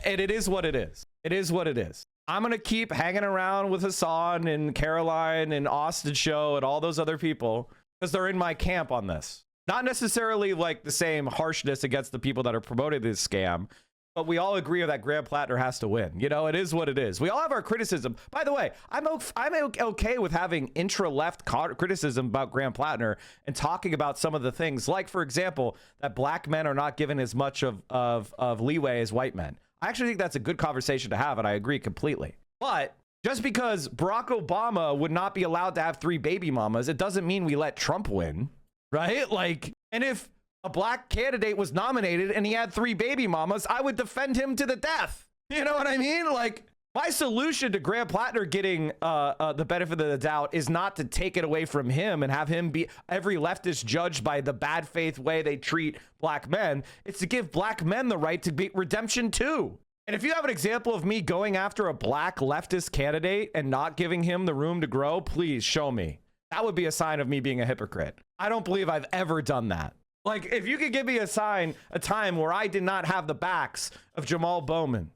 and it is what it is. It is what it is. I'm going to keep hanging around with Hassan and Caroline and Austin Show and all those other people because they're in my camp on this. Not necessarily like the same harshness against the people that are promoting this scam, but we all agree that Graham Plattner has to win. You know, it is what it is. We all have our criticism. By the way, I'm okay with having intra-left criticism about Graham Plattner and talking about some of the things, like, for example, that black men are not given as much of leeway as white men. I actually think that's a good conversation to have, and I agree completely. But just because Barack Obama would not be allowed to have 3 baby mamas, it doesn't mean we let Trump win, right? Like, and if a black candidate was nominated and he had 3 baby mamas, I would defend him to the death. You know what I mean? Like, my solution to Graham Plattner getting the benefit of the doubt is not to take it away from him and have him be every leftist judged by the bad faith way they treat black men. It's to give black men the right to be redemption too. And if you have an example of me going after a black leftist candidate and not giving him the room to grow, please show me. That would be a sign of me being a hypocrite. I don't believe I've ever done that. Like, if you could give me a time where I did not have the backs of Jamal Bowman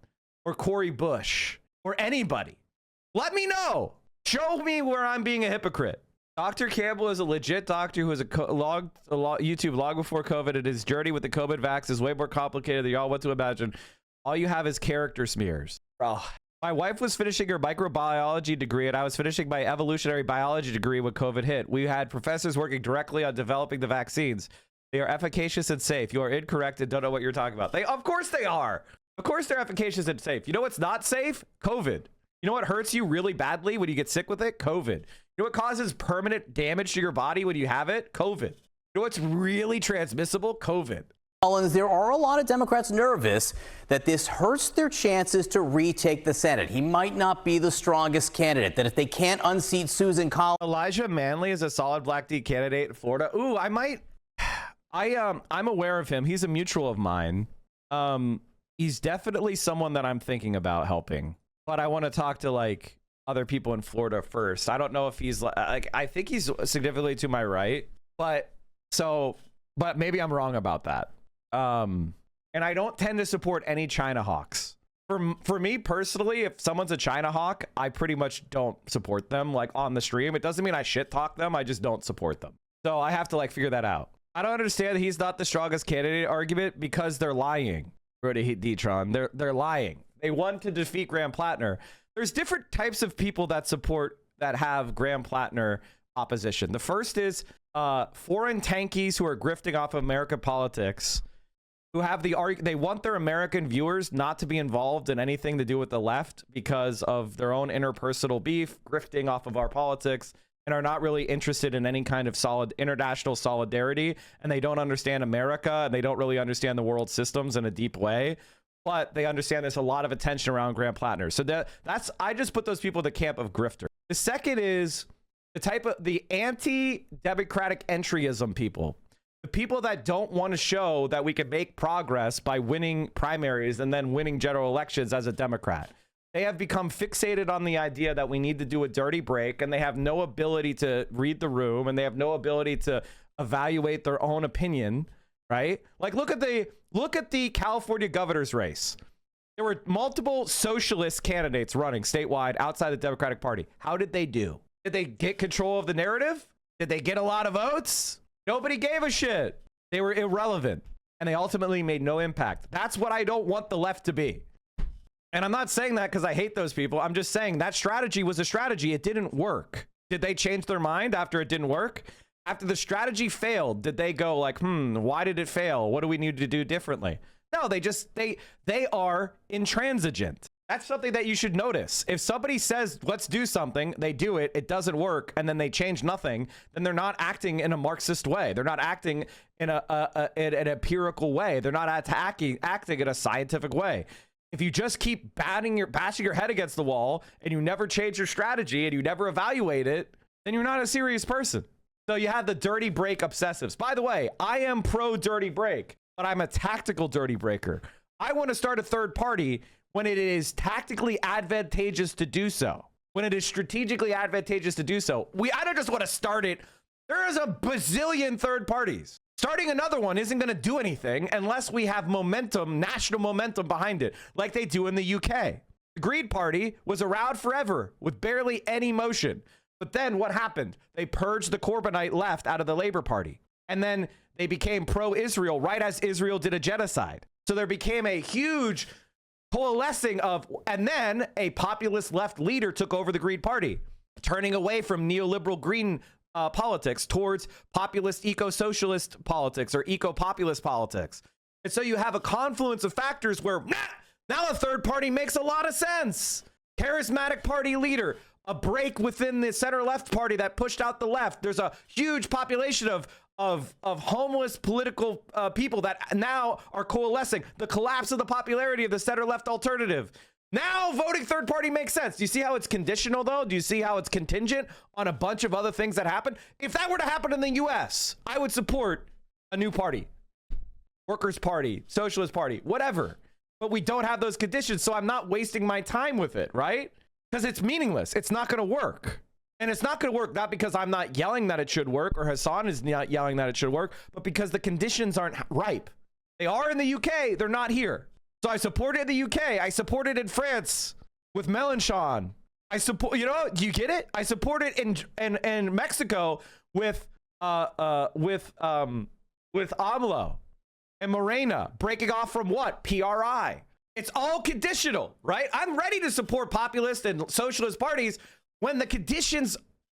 or Corey Bush or anybody, let me know. Show me where I'm being a hypocrite. Dr. Campbell is a legit doctor who has a YouTube log before COVID, and his journey with the COVID vax is way more complicated than y'all want to imagine. All you have is character smears. Bro, my wife was finishing her microbiology degree, and I was finishing my evolutionary biology degree when COVID hit. We had professors working directly on developing the vaccines. They are efficacious and safe. You are incorrect and don't know what you're talking about. Of course they are. Of course they're efficacious and safe. You know what's not safe? COVID. You know what hurts you really badly when you get sick with it? COVID. You know what causes permanent damage to your body when you have it? COVID. You know what's really transmissible? COVID. Collins, there are a lot of Democrats nervous that this hurts their chances to retake the Senate. He might not be the strongest candidate, that if they can't unseat Susan Collins. Elijah Manley is a solid Black D candidate in Florida. Ooh, I'm aware of him. He's a mutual of mine. He's definitely someone that I'm thinking about helping, but I want to talk to like other people in Florida first. I don't know if he's like, I think he's significantly to my right, but maybe I'm wrong about that. And I don't tend to support any China hawks. For me personally, if someone's a China hawk, I pretty much don't support them like on the stream. It doesn't mean I shit talk them. I just don't support them. So I have to like figure that out. I don't understand he's not the strongest candidate argument because they're lying. Brody D-Tron, they're lying. They want to defeat Graham Plattner. There's different types of people that have Graham Plattner opposition. The first is foreign tankies who are grifting off of American politics, who have they want their American viewers not to be involved in anything to do with the left because of their own interpersonal beef, grifting off of our politics, and are not really interested in any kind of solid international solidarity, and they don't understand America, and they don't really understand the world systems in a deep way, but they understand there's a lot of attention around Graham Plattner. So I just put those people in the camp of grifter. The second is the anti-democratic entryism people. The people that don't want to show that we can make progress by winning primaries and then winning general elections as a Democrat. They have become fixated on the idea that we need to do a dirty break, and they have no ability to read the room, and they have no ability to evaluate their own opinion, right? Like, look at the California governor's race. There were multiple socialist candidates running statewide outside the Democratic Party. How did they do? Did they get control of the narrative? Did they get a lot of votes? Nobody gave a shit. They were irrelevant, and they ultimately made no impact. That's what I don't want the left to be. And I'm not saying that because I hate those people. I'm just saying that strategy was a strategy. It didn't work. Did they change their mind after it didn't work? After the strategy failed, did they go like, why did it fail? What do we need to do differently? No, they are intransigent. That's something that you should notice. If somebody says, let's do something, they do it, it doesn't work, and then they change nothing, then they're not acting in a Marxist way. They're not acting in an empirical way. They're not acting in a scientific way. If you just keep bashing your head against the wall and you never change your strategy and you never evaluate it, then you're not a serious person. So you have the dirty break obsessives. By the way, I am pro dirty break, but I'm a tactical dirty breaker. I want to start a third party when it is tactically advantageous to do so, when it is strategically advantageous to do so. I don't just want to start it. There is a bazillion third parties. Starting another one isn't going to do anything unless we have momentum, national momentum behind it, like they do in the UK. The Green Party was around forever with barely any motion. But then what happened? They purged the Corbynite left out of the Labour Party. And then they became pro-Israel right as Israel did a genocide. So there became a huge coalescing of, and then a populist left leader took over the Green Party, turning away from neoliberal green politics towards populist eco-socialist politics or eco-populist politics. And so you have a confluence of factors where now a third party makes a lot of sense. Charismatic party leader, a break within the center left party that pushed out the left. There's a huge population of homeless political people that now are coalescing. The collapse of the popularity of the center left alternative. Now voting third party makes sense. Do you see how it's conditional though? Do you see how it's contingent on a bunch of other things that happen? If that were to happen in the US, I would support a new party, Workers' Party, Socialist Party, whatever. But we don't have those conditions, so I'm not wasting my time with it, right? Because it's meaningless. It's not going to work. And it's not going to work, not because I'm not yelling that it should work or Hassan is not yelling that it should work, but because the conditions aren't ripe. They are in the UK. They're not here. So I support it in the UK. I support it in France with Mélenchon. I support, you know, do you get it? I support it in Mexico with AMLO and Morena breaking off from what? PRI. It's all conditional, right? I'm ready to support populist and socialist parties when the conditions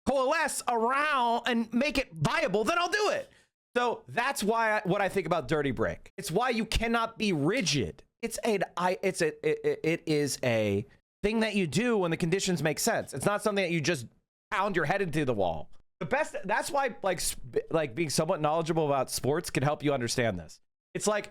coalesce around and make it viable, then I'll do it. So that's why what I think about dirty break. It's why you cannot be rigid. It is a thing that you do when the conditions make sense. It's not something that you just pound your head into the wall. That's why like being somewhat knowledgeable about sports can help you understand this. It's like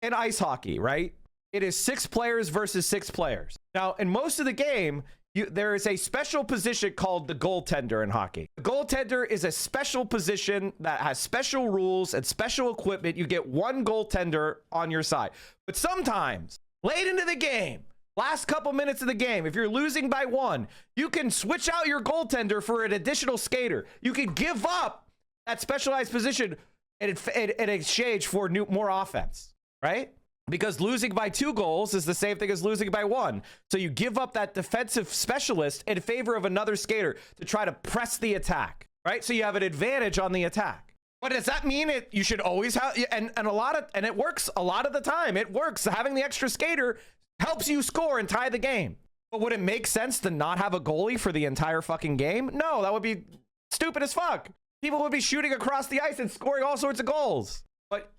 in ice hockey, right? It is 6 players versus 6 players. Now, in most of the game, there is a special position called the goaltender in hockey. The goaltender is a special position that has special rules and special equipment. You get one goaltender on your side. But sometimes, late into the game, last couple minutes of the game, if you're losing by 1, you can switch out your goaltender for an additional skater. You can give up that specialized position in exchange for more offense, right? Because losing by 2 goals is the same thing as losing by 1. So you give up that defensive specialist in favor of another skater to try to press the attack, right? So you have an advantage on the attack. But does that mean you should always have, and it works a lot of the time. It works. Having the extra skater helps you score and tie the game. But would it make sense to not have a goalie for the entire fucking game? No, that would be stupid as fuck. People would be shooting across the ice and scoring all sorts of goals. But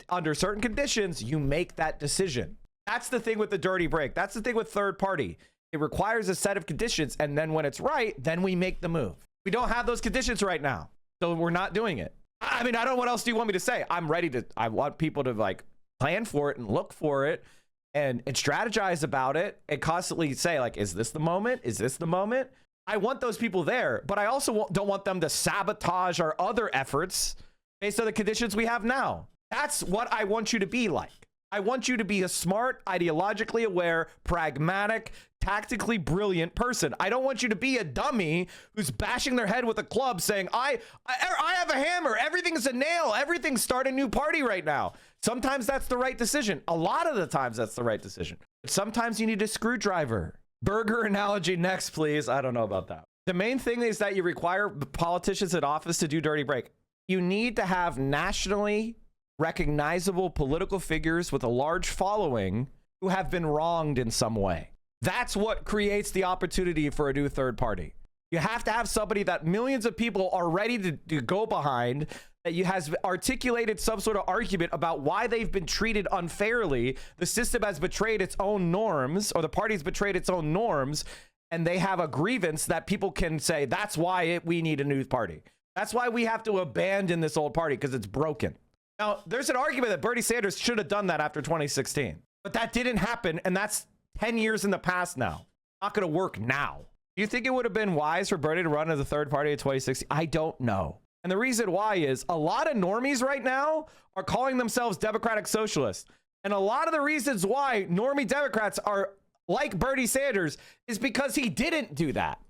under certain conditions, you make that decision. That's the thing with the dirty break. That's the thing with third party. It requires a set of conditions. And then when it's right, then we make the move. We don't have those conditions right now. So we're not doing it. I mean, I don't know what else do you want me to say? I want people to like plan for it and look for it and strategize about it and constantly say like, is this the moment? Is this the moment? I want those people there, but I also don't want them to sabotage our other efforts based on the conditions we have now. That's what I want you to be like. I want you to be a smart, ideologically aware, pragmatic, tactically brilliant person. I don't want you to be a dummy who's bashing their head with a club saying, I have a hammer, everything's a nail, everything's start a new party right now. Sometimes that's the right decision. A lot of the times that's the right decision. But sometimes you need a screwdriver. Burger analogy next, please. I don't know about that. The main thing is that you require politicians in office to do dirty break. You need to have nationally recognizable political figures with a large following who have been wronged in some way. That's what creates the opportunity for a new third party. You have to have somebody that millions of people are ready to go behind that you has articulated some sort of argument about why they've been treated unfairly, the system has betrayed its own norms, or the party's betrayed its own norms, and they have a grievance that people can say, that's why we need a new party. That's why we have to abandon this old party, because it's broken. Now, there's an argument that Bernie Sanders should have done that after 2016, but that didn't happen, and that's 10 years in the past now. Not going to work now. Do you think it would have been wise for Bernie to run as a third party in 2016? I don't know. And the reason why is a lot of normies right now are calling themselves Democratic Socialists. And a lot of the reasons why normie Democrats are like Bernie Sanders is because he didn't do that.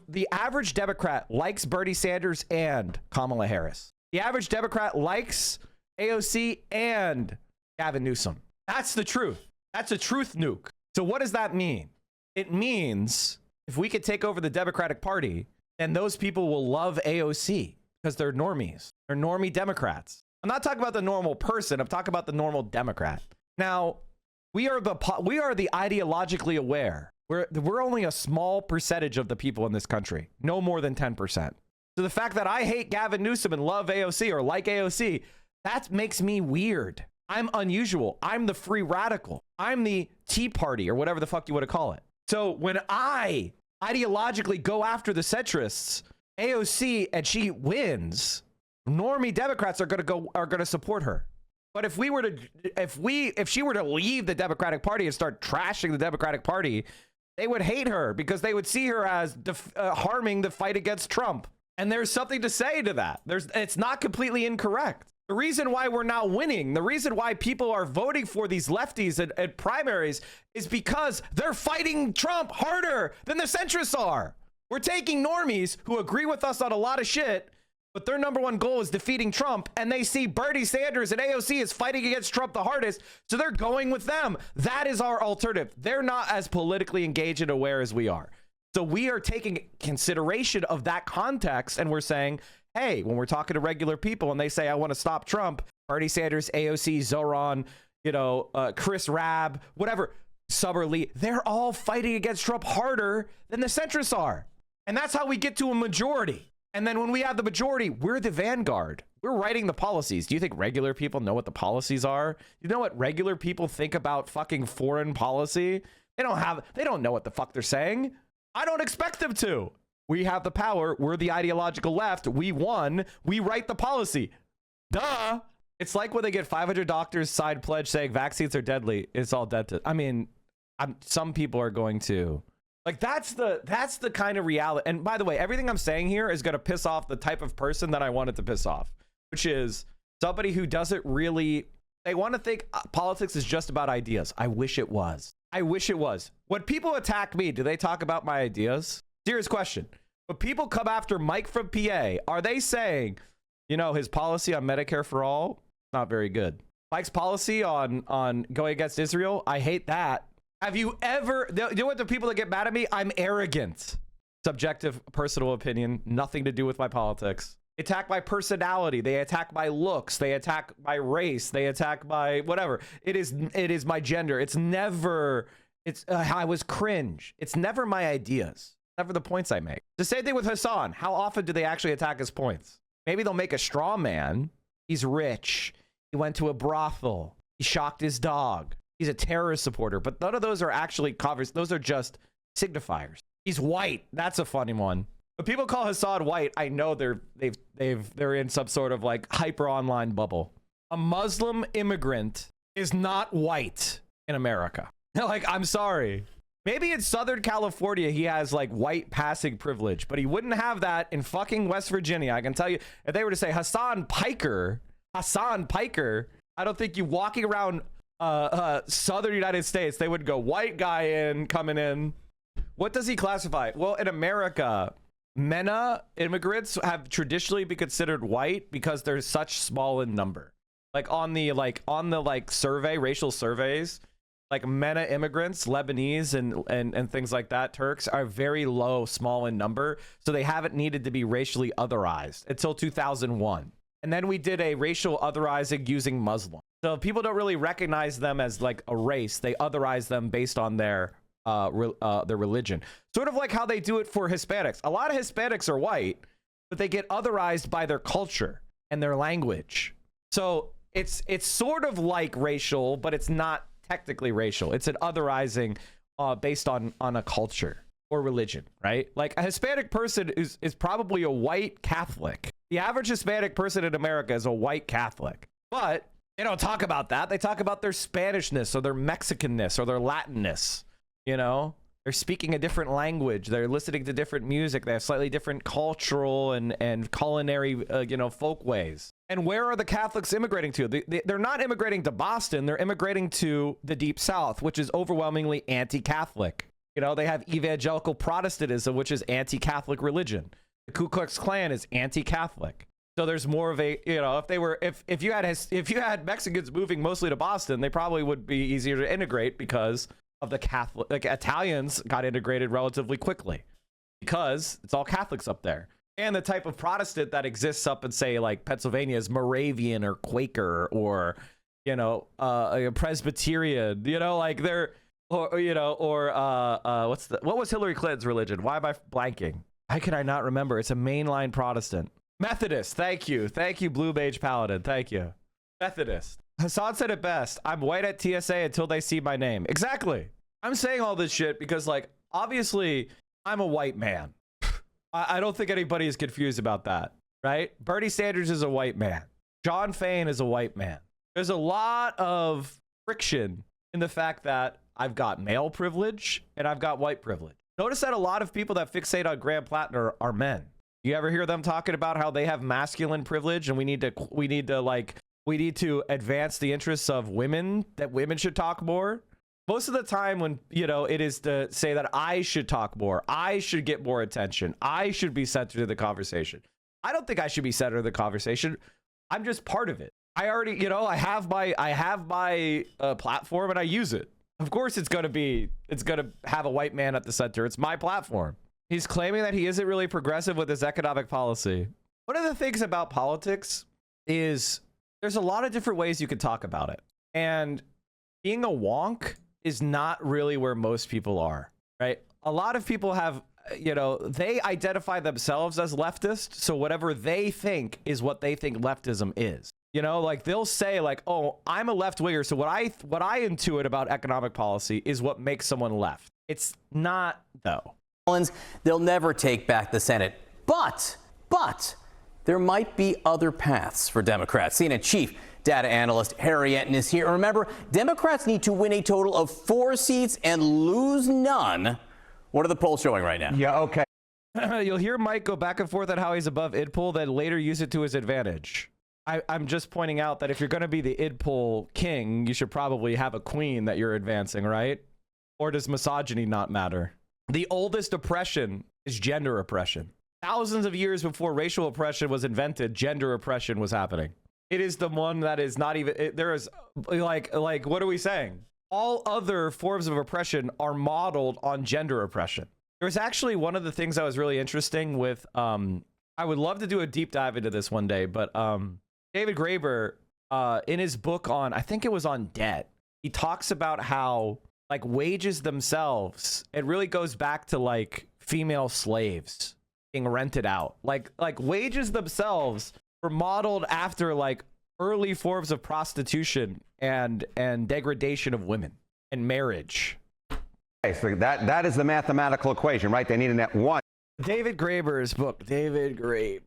The average Democrat likes Bernie Sanders and Kamala Harris. The average Democrat likes AOC and Gavin Newsom. That's the truth. That's a truth nuke. So what does that mean? It means if we could take over the Democratic Party, then those people will love AOC because they're normies. They're normie Democrats. I'm not talking about the normal person. I'm talking about the normal Democrat. Now, we are the ideologically aware. We're only a small percentage of the people in this country, no more than 10%. So the fact that I hate Gavin Newsom and love AOC or like AOC, that makes me weird. I'm unusual. I'm the free radical. I'm the Tea Party or whatever the fuck you want to call it. So when I ideologically go after the centrists, AOC, and she wins, normie Democrats are going to support her. But if she were to leave the Democratic Party and start trashing the Democratic Party, they would hate her because they would see her as harming the fight against Trump. And there's something to say to that. It's not completely incorrect. The reason why we're not winning, the reason why people are voting for these lefties at primaries is because they're fighting Trump harder than the centrists are. We're taking normies who agree with us on a lot of shit, but their number one goal is defeating Trump, and they see Bernie Sanders and AOC is fighting against Trump the hardest, so they're going with them. That is our alternative. They're not as politically engaged and aware as we are. So we are taking consideration of that context, and we're saying, hey, when we're talking to regular people and they say, I want to stop Trump, Bernie Sanders, AOC, Zoran, Chris Rabb, whatever, Summer Lee, they're all fighting against Trump harder than the centrists are. And that's how we get to a majority. And then when we have the majority, we're the vanguard. We're writing the policies. Do you think regular people know what the policies are? You know what regular people think about fucking foreign policy? They don't know what the fuck they're saying. I don't expect them to. We have the power. We're the ideological left. We won. We write the policy. Duh. It's like when they get 500 doctors side pledge saying vaccines are deadly. It's all dead to, some people are going to. Like, that's the kind of reality. And by the way, everything I'm saying here is going to piss off the type of person that I wanted to piss off, which is somebody who doesn't really, they want to think politics is just about ideas. I wish it was. I wish it was. When people attack me, do they talk about my ideas? Serious question. When people come after Mike from PA, are they saying, his policy on Medicare for all, not very good. Mike's policy on going against Israel, I hate that. Have you ever, you know what the people that get mad at me? I'm arrogant. Subjective personal opinion, nothing to do with my politics. They attack my personality. They attack my looks. They attack my race. They attack my whatever. It is my gender. I was cringe. It's never my ideas. Never the points I make. The same thing with Hassan. How often do they actually attack his points? Maybe they'll make a straw man. He's rich. He went to a brothel. He shocked his dog. He's a terrorist supporter, but none of those are actually covers. Those are just signifiers. He's white. That's a funny one. But people call Hassan white. I know they're in some sort of like hyper online bubble. A Muslim immigrant is not white in America. Like, I'm sorry. Maybe in Southern California he has like white passing privilege, but he wouldn't have that in fucking West Virginia. I can tell you, if they were to say Hassan Piker, I don't think you walking around Southern United States, they would go white guy coming in. What does he classify? Well, in America, MENA immigrants have traditionally been considered white because they're such small in number. Like on the survey, racial surveys, like MENA immigrants, Lebanese and things like that, Turks, are very low, small in number. So they haven't needed to be racially otherized until 2001. And then we did a racial otherizing using Muslim. So people don't really recognize them as like a race. They otherize them based on their religion. Sort of like how they do it for Hispanics. A lot of Hispanics are white, but they get otherized by their culture. and their language. So it's sort of like racial, but it's not technically racial. It's an otherizing based on a culture or religion, right? Like a Hispanic person is probably a white Catholic. The average Hispanic person in America is a white Catholic, but they don't talk about that. They talk about their Spanishness or their Mexicanness or their Latinness. You know, they're speaking a different language. They're listening to different music. They have slightly different cultural and culinary, folk ways. And where are the Catholics immigrating to? They're not immigrating to Boston. They're immigrating to the Deep South, which is overwhelmingly anti-Catholic. You know, they have evangelical Protestantism, which is anti-Catholic religion. The Ku Klux Klan is anti-Catholic. So there's more of a, if you had Mexicans moving mostly to Boston, they probably would be easier to integrate because of the Catholic. Like Italians got integrated relatively quickly because it's all Catholics up there. And the type of Protestant that exists up in, say, like Pennsylvania is Moravian or Quaker or, Presbyterian. Like they're, what was Hillary Clinton's religion? Why am I blanking? How can I not remember? It's a mainline Protestant. Methodist. Thank you, Blue Mage Paladin. Thank you. Methodist. Hassan said it best. I'm white at TSA until they see my name. Exactly. I'm saying all this shit because, like, obviously I'm a white man. I don't think anybody is confused about that, right? Bernie Sanders is a white man. John Fain is a white man. There's a lot of friction in the fact that I've got male privilege and I've got white privilege. Notice that a lot of people that fixate on Graham Plattner are men. You ever hear them talking about how they have masculine privilege and we need to advance the interests of women, that women should talk more? Most of the time when, it is to say that I should talk more, I should get more attention, I should be center of the conversation. I don't think I should be center of the conversation. I'm just part of it. I already, I have my platform and I use it. Of course it's going to have a white man at the center. It's my platform. He's claiming that he isn't really progressive with his economic policy. One of the things about politics is there's a lot of different ways you can talk about it. And being a wonk is not really where most people are, right? A lot of people have, they identify themselves as leftist. So whatever they think is what they think leftism is. Like they'll say like, oh, I'm a left winger. So what I intuit about economic policy is what makes someone left. It's not, though. They'll never take back the Senate. But there might be other paths for Democrats. CNN chief data analyst Harry Enton is here. Remember, Democrats need to win a total of 4 seats and lose none. What are the polls showing right now? Yeah, okay. You'll hear Mike go back and forth on how he's above id poll, then later use it to his advantage. I'm just pointing out that if you're going to be the id poll king, you should probably have a queen that you're advancing, right? Or does misogyny not matter? The oldest oppression is gender oppression. Thousands of years before racial oppression was invented, gender oppression was happening. It is the one that is not even, there is like, what are we saying? All other forms of oppression are modeled on gender oppression. There was actually one of the things that was really interesting with, I would love to do a deep dive into this one day, but David Graeber, in his book on, I think it was on debt, he talks about how like wages themselves, it really goes back to like female slaves being rented out. Like wages themselves were modeled after like early forms of prostitution and degradation of women and marriage. Okay, so that is the mathematical equation, right? They need a net one. David Graeber's book, David Graeber.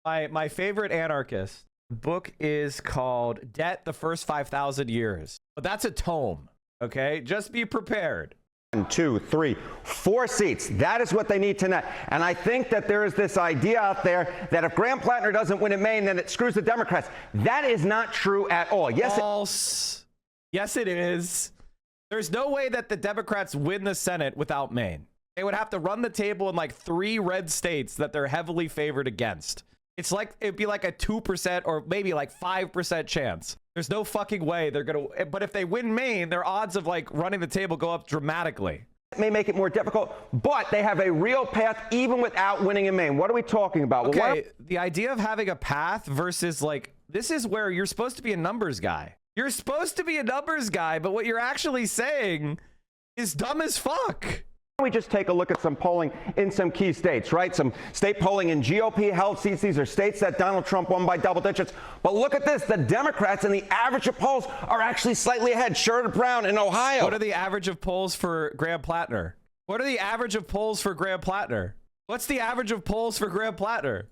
My favorite anarchist book is called Debt, the First 5,000 Years. But that's a tome, okay? Just be prepared. 1, 2, 3, 4 seats. That is what they need tonight. And I think that there is this idea out there that if Graham Plattner doesn't win in Maine, then it screws the Democrats. That is not true at all. Yes, false. Yes, it is. There's no way that the Democrats win the Senate without Maine. They would have to run the table in like 3 red states that they're heavily favored against. It's like, it'd be like a 2% or maybe like 5% chance. There's no fucking way they're going to, but if they win Maine, their odds of like running the table go up dramatically. It may make it more difficult, but they have a real path even without winning in Maine. What are we talking about? Okay, well, the idea of having a path versus like, this is where you're supposed to be a numbers guy. You're supposed to be a numbers guy, but what you're actually saying is dumb as fuck. We just take a look at some polling in some key states, right? Some state polling in GOP-held seats. These are states that Donald Trump won by double digits. But look at this. The Democrats in the average of polls are actually slightly ahead. Sherrod Brown in Ohio. What are the average of polls for Graham Plattner? What are the average of polls for Graham Plattner? What's the average of polls for Graham Plattner?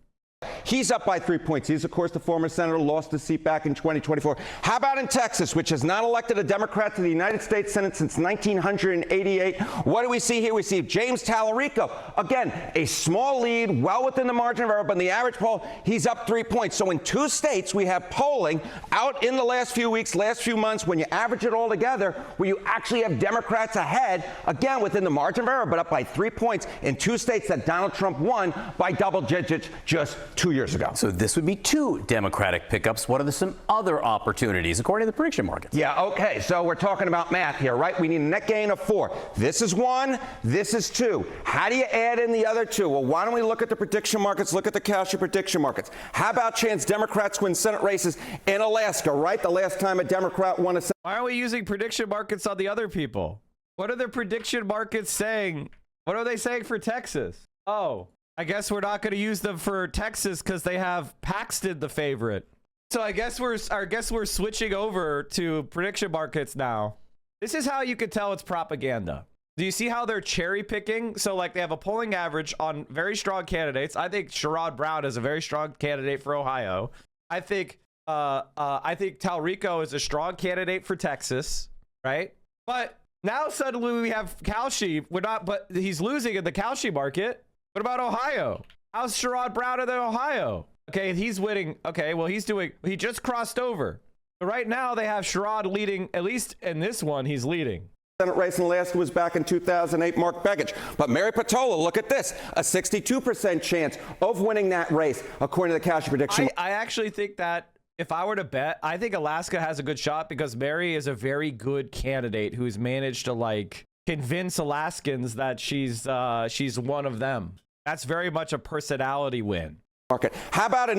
He's up by 3 points. He's, of course, the former senator, lost his seat back in 2024. How about in Texas, which has not elected a Democrat to the United States Senate since 1988? What do we see here? We see James Tallarico. Again, a small lead, well within the margin of error, but in the average poll, he's up 3 points. So in 2 states, we have polling out in the last few weeks, last few months, when you average it all together, where you actually have Democrats ahead, again, within the margin of error, but up by 3 points in 2 states that Donald Trump won by double digits just 2 years ago. So this would be 2 Democratic pickups. What are some other opportunities, according to the prediction markets? Yeah, okay, so we're talking about math here, right? We need a net gain of 4. This is 1, this is 2. How do you add in the other 2? Well, why don't we look at the prediction markets, look at the Kalshi prediction markets. How about chance Democrats win Senate races in Alaska, right? The last time a Democrat won a Senate. Why are we using prediction markets on the other people? What are the prediction markets saying? What are they saying for Texas? Oh, I guess we're not going to use them for Texas because they have Paxton the favorite. So I guess we're switching over to prediction markets now. This is how you could tell it's propaganda. Do you see how they're cherry picking? So like they have a polling average on very strong candidates. I think Sherrod Brown is a very strong candidate for Ohio. I think Tallarico is a strong candidate for Texas, right? But now suddenly we have Kalshi. But he's losing in the Kalshi market. What about Ohio? How's Sherrod Brown in Ohio? Okay, he's winning. Okay, well, he just crossed over. But right now, they have Sherrod leading, at least in this one, he's leading. Senate race in Alaska was back in 2008, Mark Begich. But Mary Patola, look at this, a 62% chance of winning that race, according to the Kalshi prediction. I actually think that if I were to bet, I think Alaska has a good shot because Mary is a very good candidate who's managed to, like, convince Alaskans that she's one of them. That's very much a personality win. Market. How about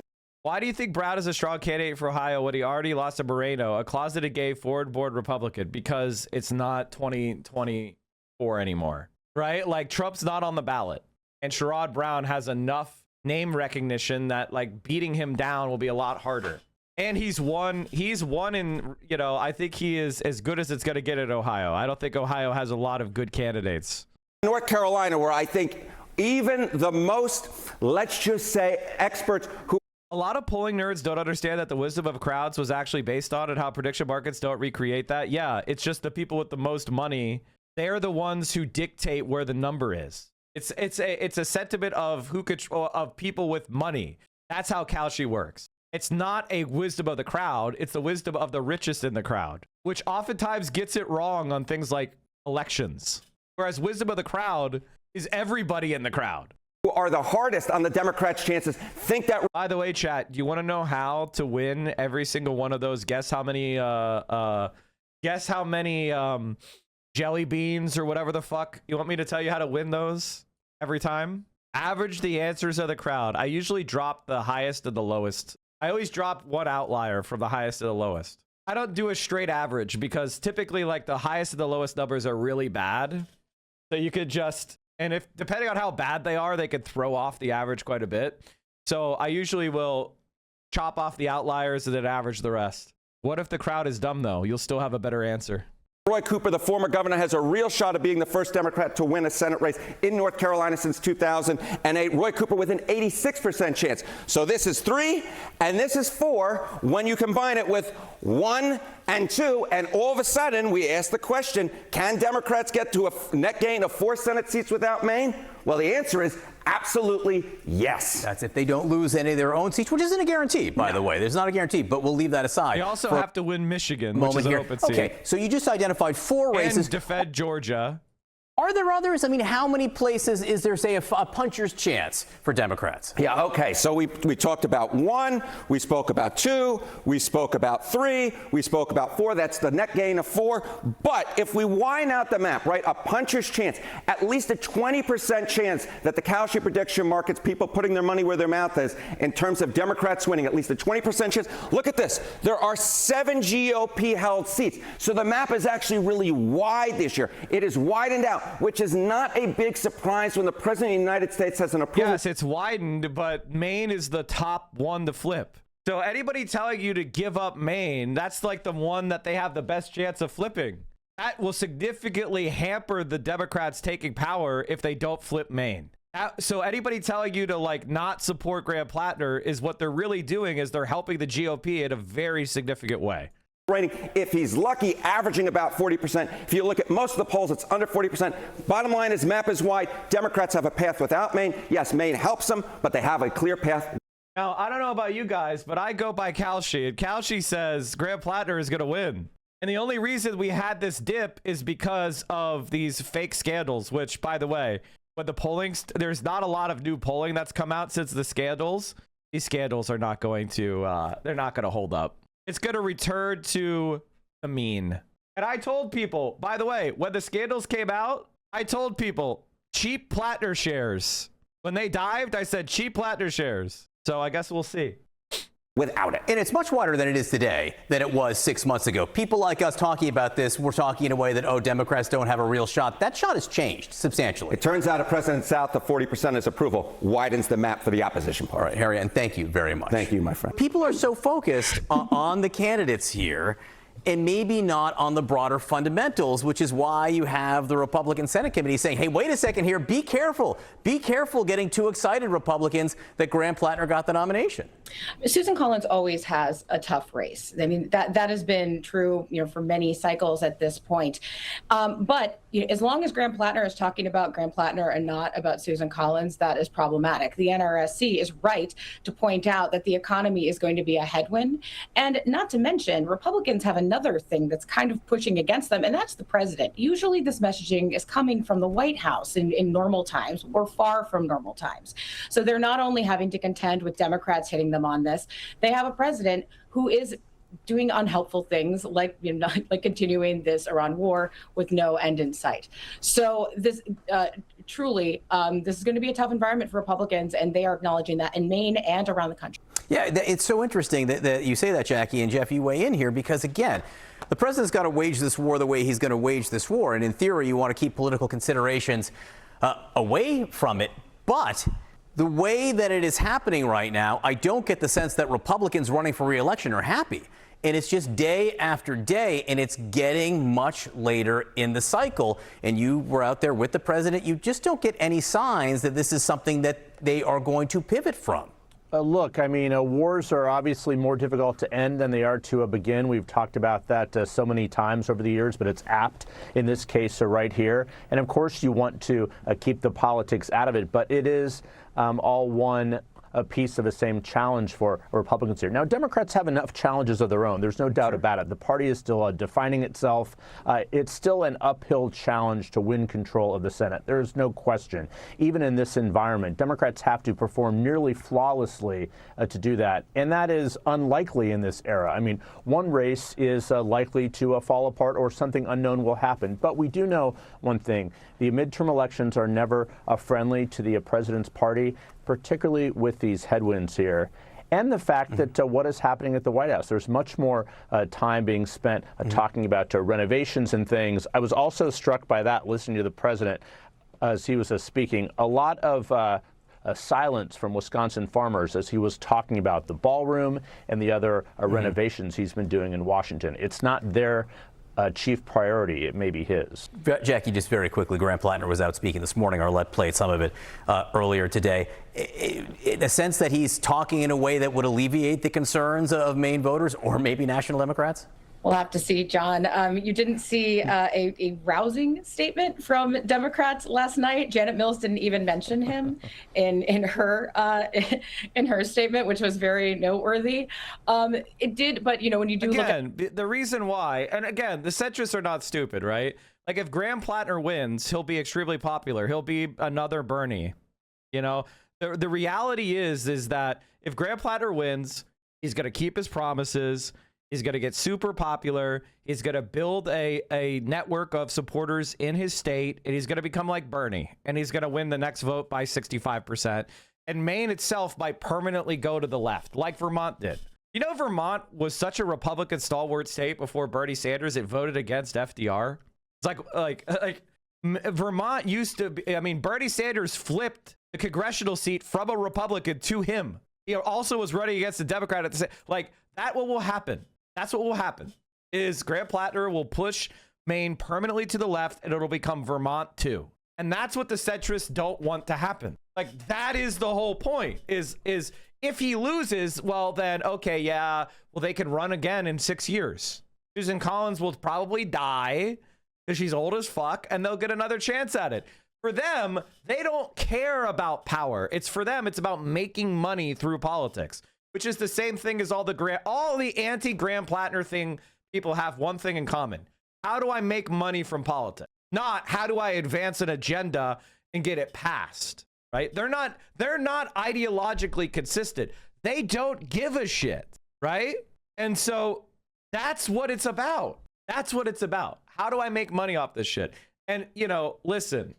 Why do you think Brown is a strong candidate for Ohio when he already lost to Moreno, a closeted gay forward-board Republican? Because it's not 2024 anymore, right? Like Trump's not on the ballot, and Sherrod Brown has enough name recognition that like beating him down will be a lot harder. And he's won in, you know, I think he is as good as it's going to get at Ohio. I don't think Ohio has a lot of good candidates. North Carolina, where I think even the most, let's just say, experts who... A lot of polling nerds don't understand that the wisdom of crowds was actually based on and how prediction markets don't recreate that. Yeah, it's just the people with the most money. They're the ones who dictate where the number is. It's a sentiment of of people with money. That's how Kalshi works. It's not a wisdom of the crowd. It's the wisdom of the richest in the crowd, which oftentimes gets it wrong on things like elections. Whereas wisdom of the crowd is everybody in the crowd. Who are the hardest on the Democrats' chances think that... By the way, chat, do you want to know how to win every single one of those? Guess how many jelly beans or whatever the fuck. You want me to tell you how to win those every time? Average the answers of the crowd. I usually drop the highest and the lowest. I always drop one outlier from the highest to the lowest. I don't do a straight average because typically like the highest and the lowest numbers are really bad. So you could just, and if depending on how bad they are, they could throw off the average quite a bit. So I usually will chop off the outliers and then average the rest. What if the crowd is dumb though? You'll still have a better answer. Roy Cooper, the former governor, has a real shot of being the first Democrat to win a Senate race in North Carolina since 2008. Roy Cooper with an 86% chance. So this is 3 and this is 4 when you combine it with 1 and 2. And all of a sudden, we ask the question, can Democrats get to a net gain of 4 Senate seats without Maine? Well, the answer is absolutely yes. That's if they don't lose any of their own seats, which isn't a guarantee, by the way. There's not a guarantee, but we'll leave that aside. They also have to win Michigan, which is an open seat. Okay, so you just identified 4 races. And defend Georgia. Are there others? I mean, how many places is there, say, a puncher's chance for Democrats? Yeah, okay. So we talked about 1, we spoke about 2, we spoke about 3, we spoke about 4. That's the net gain of 4. But if we widen out the map, right, a puncher's chance, at least a 20% chance that the Kalshi prediction markets, people putting their money where their mouth is, in terms of Democrats winning, at least a 20% chance. Look at this. There are 7 GOP-held seats. So the map is actually really wide this year. It is widened out. which is not a big surprise when the President of the United States has an approval. Yes, it's widened, but Maine is the top one to flip. So anybody telling you to give up Maine, that's like the one that they have the best chance of flipping. That will significantly hamper the Democrats taking power if they don't flip Maine. So anybody telling you to like not support Graham Plattner is what they're really doing is they're helping the GOP in a very significant way. If he's lucky, averaging about 40%. If you look at most of the polls, it's under 40%. Bottom line is map is wide. Democrats have a path without Maine. Yes, Maine helps them, but they have a clear path. Now, I don't know about you guys, but I go by Kalshi, and Kalshi says Graham Plattner is going to win. And the only reason we had this dip is because of these fake scandals, which, by the way, when the polling, there's not a lot of new polling that's come out since the scandals. These scandals are not going to, they're not going to hold up. It's going to return to the mean. And I told people, by the way, when the scandals came out, I told people cheap Plattner shares. When they dived, I said cheap Plattner shares. So I guess we'll see. Without it. And it's much wider than it is today than it was 6 months ago. People like us talking about this, we're talking in a way that, oh, Democrats don't have a real shot. That shot has changed substantially. It turns out a President south of 40% is approval widens the map for the opposition party. All right, Harry, and thank you very much. Thank you, my friend. People are so focused on the candidates here and maybe not on the broader fundamentals, which is why you have the Republican Senate Committee saying, hey, wait a second here, be careful. Be careful getting too excited, Republicans, that Graham Plattner got the nomination. Susan Collins always has a tough race. I mean, that has been true, for many cycles at this point. But as long as Graham Plattner is talking about Graham Plattner and not about Susan Collins, that is problematic. The NRSC is right to point out that the economy is going to be a headwind. And not to mention, Republicans have another thing that's kind of pushing against them, and that's the president. Usually this messaging is coming from the White House in normal times or far from normal times. So they're not only having to contend with Democrats hitting them on this, they have a president who is doing unhelpful things like like continuing this Iran war with no end in sight. So this truly, this is going to be a tough environment for Republicans, and they are acknowledging that in Maine and around the country. Yeah, it's so interesting that you say that, Jackie, and Jeff, you weigh in here because, again, the president's got to wage this war the way he's going to wage this war. And in theory, you want to keep political considerations away from it. But the way that it is happening right now, I don't get the sense that Republicans running for re-election are happy. And it's just day after day, and it's getting much later in the cycle. And you were out there with the president. You just don't get any signs that this is something that they are going to pivot from. Look, I mean, wars are obviously more difficult to end than they are to begin. We've talked about that so many times over the years, but it's apt in this case right here. And of course, you want to keep the politics out of it, but it is all one a piece of the same challenge for Republicans here. Now, Democrats have enough challenges of their own. There's no doubt about it. The party is still defining itself. It's still an uphill challenge to win control of the Senate. There's no question. Even in this environment, Democrats have to perform nearly flawlessly to do that. And that is unlikely in this era. I mean, one race is likely to fall apart or something unknown will happen. But we do know one thing. The midterm elections are never friendly to the president's party, particularly with these headwinds here. And the fact that what is happening at the White House, there's much more time being spent talking about renovations and things. I was also struck by that, listening to the president as he was speaking. A lot of silence from Wisconsin farmers as he was talking about the ballroom and the other renovations he's been doing in Washington. It's not their chief priority. It may be his. Jackie, just very quickly, Graham Plattner was out speaking this morning. Arlette played some of it earlier today. In a sense that he's talking in a way that would alleviate the concerns of Maine voters or maybe national Democrats? We'll have to see, John. You didn't see a rousing statement from Democrats last night. Janet Mills didn't even mention him in her statement, which was very noteworthy. It did, but when you do again, look at the reason why, and again, the centrists are not stupid, right? Like if Graham Plattner wins, he'll be extremely popular. He'll be another Bernie. The reality is that if Graham Plattner wins, he's going to keep his promises. He's going to get super popular. He's going to build a network of supporters in his state, and he's going to become like Bernie, and he's going to win the next vote by 65%. And Maine itself might permanently go to the left, like Vermont did. Vermont was such a Republican stalwart state before Bernie Sanders, it voted against FDR. It's like Vermont used to be, I mean, Bernie Sanders flipped the congressional seat from a Republican to him. He also was running against a Democrat at the same, like, that what will happen. That's what will happen is Graham Plattner will push Maine permanently to the left and it'll become Vermont too. And that's what the centrists don't want to happen. Like, that is the whole point is if he loses, well then, okay, yeah, well, they can run again in 6 years. Susan Collins will probably die because she's old as fuck and they'll get another chance at it. For them, they don't care about power. It's for them, it's about making money through politics, which is the same thing as all the anti-Graham Plattner thing. People have one thing in common. How do I make money from politics? Not how do I advance an agenda and get it passed, right? They're not ideologically consistent. They don't give a shit, right? And so that's what it's about. That's what it's about. How do I make money off this shit? And, you know, listen,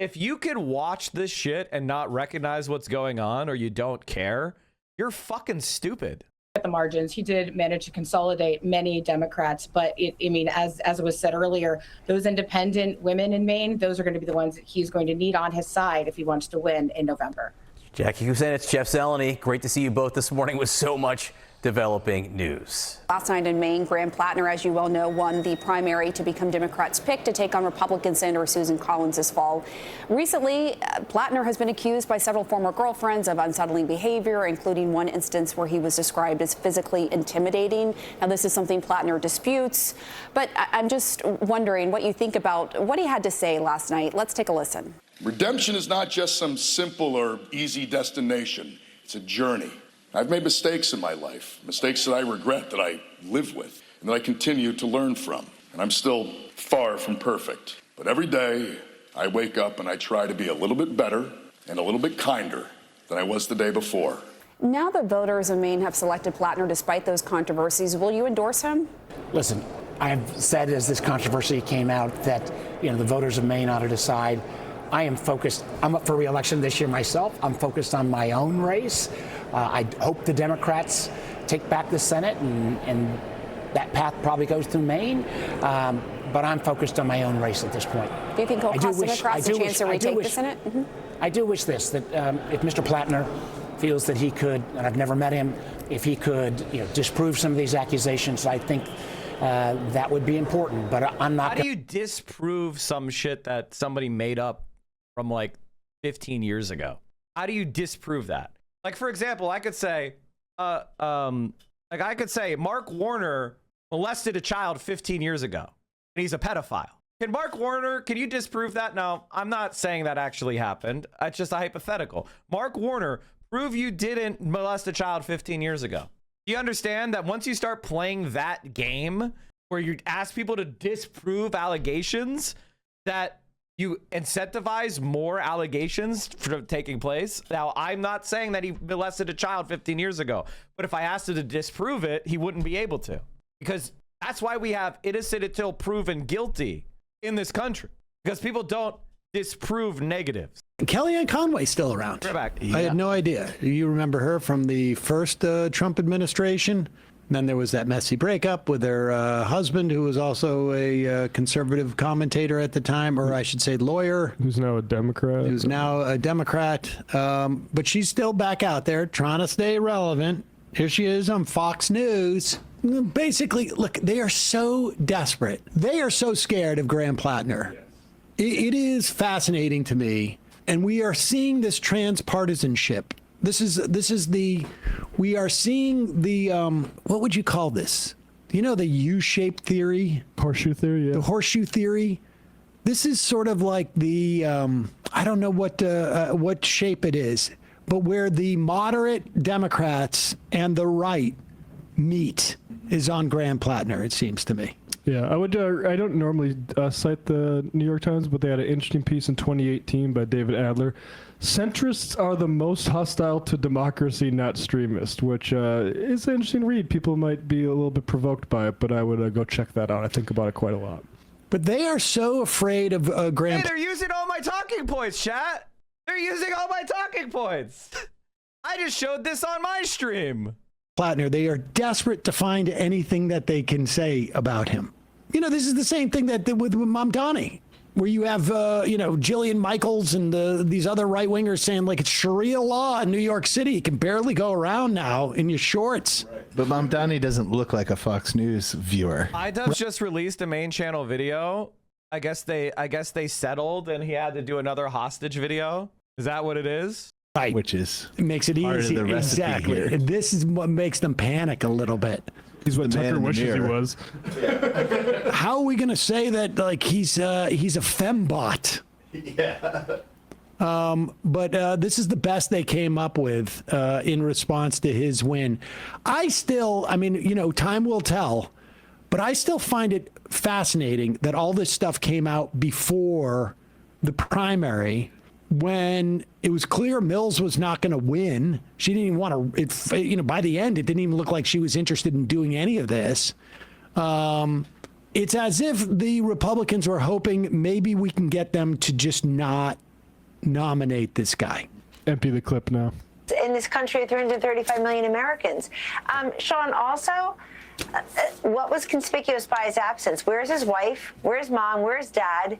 if you could watch this shit and not recognize what's going on or you don't care, you're fucking stupid. At the margins, he did manage to consolidate many Democrats, but I mean, as it was said earlier, those independent women in Maine, those are going to be the ones that he's going to need on his side if he wants to win in November. Jackie Kucinich, Jeff Zeleny, great to see you both this morning with so much developing news. Last night in Maine, Graham Plattner, as you well know, won the primary to become Democrats' pick to take on Republican Senator Susan Collins this fall. Recently, Plattner has been accused by several former girlfriends of unsettling behavior, including one instance where he was described as physically intimidating. Now, this is something Plattner disputes, but I'm just wondering what you think about what he had to say last night. Let's take a listen. Redemption is not just some simple or easy destination. It's a journey. I've made mistakes in my life, mistakes that I regret, that I live with, and that I continue to learn from. And I'm still far from perfect. But every day, I wake up and I try to be a little bit better and a little bit kinder than I was the day before. Now that voters in Maine have selected Plattner despite those controversies, will you endorse him? Listen, I've said as this controversy came out that, you know, the voters of Maine ought to decide. I am focused. I'm up for re-election this year myself. I'm focused on my own race. I hope the Democrats take back the Senate, and that path probably goes through Maine. But I'm focused on my own race at this point. Do you think he'll cost Democrats a chance to retake the Senate? Mm-hmm. I do wish this, that if Mr. Plattner feels that he could, and I've never met him, if he could, you know, disprove some of these accusations, I think that would be important. But I'm not. How do you disprove some shit that somebody made up from like 15 years ago? How do you disprove that? Like, for example, I could say, Mark Warner molested a child 15 years ago, and he's a pedophile. Can you disprove that? No, I'm not saying that actually happened. It's just a hypothetical. Mark Warner, prove you didn't molest a child 15 years ago. Do you understand that once you start playing that game where you ask people to disprove allegations, that you incentivize more allegations from taking place? Now, I'm not saying that he molested a child 15 years ago, but if I asked him to disprove it, he wouldn't be able to, because that's why we have innocent until proven guilty in this country, because people don't disprove negatives. Kellyanne Conway's still around. We're back. I had no idea. You remember her from the first Trump administration? Then there was that messy breakup with her husband, who was also a conservative commentator at the time, or I should say lawyer. Who's now a Democrat. But she's still back out there trying to stay relevant. Here she is on Fox News. Basically, look, they are so desperate. They are so scared of Graham Plattner. It is fascinating to me. And we are seeing this transpartisanship. We are seeing the, what would you call this? You know, the U-shaped theory? Horseshoe theory, yeah. The horseshoe theory. This is sort of like the, I don't know what shape it is, but where the moderate Democrats and the right meet is on Graham Plattner, it seems to me. Yeah, I don't normally cite the New York Times, but they had an interesting piece in 2018 by David Adler. Centrists are the most hostile to democracy, not extremist, which is an interesting read. People might be a little bit provoked by it, but I would go check that out. I think about it quite a lot. But they are so afraid of Graham. Hey, they're using all my talking points, chat. They're using all my talking points. I just showed this on my stream. Plattner, they are desperate to find anything that they can say about him. You know, this is the same thing that with Mamdani. where you have, Jillian Michaels and these other right wingers saying like it's Sharia law in New York City. You can barely go around now in your shorts. But Mamdani doesn't look like a Fox News viewer. IDubbbz just released a main channel video. I guess they settled and he had to do another hostage video. Is that what it is? Right. Which is it makes it easy. Exactly. Here. And this is what makes them panic a little bit. He's what Tucker wishes he was. How are we going to say that like he's a fembot? Yeah. But this is the best they came up with in response to his win. Time will tell, but I still find it fascinating that all this stuff came out before the primary when it was clear Mills was not going to win. She didn't even want to, by the end, it didn't even look like she was interested in doing any of this. It's as if the Republicans were hoping maybe we can get them to just not nominate this guy. Empty the clip now. In this country of 335 million Americans. Sean, also, what was conspicuous by his absence? Where's his wife? Where's mom? Where's dad?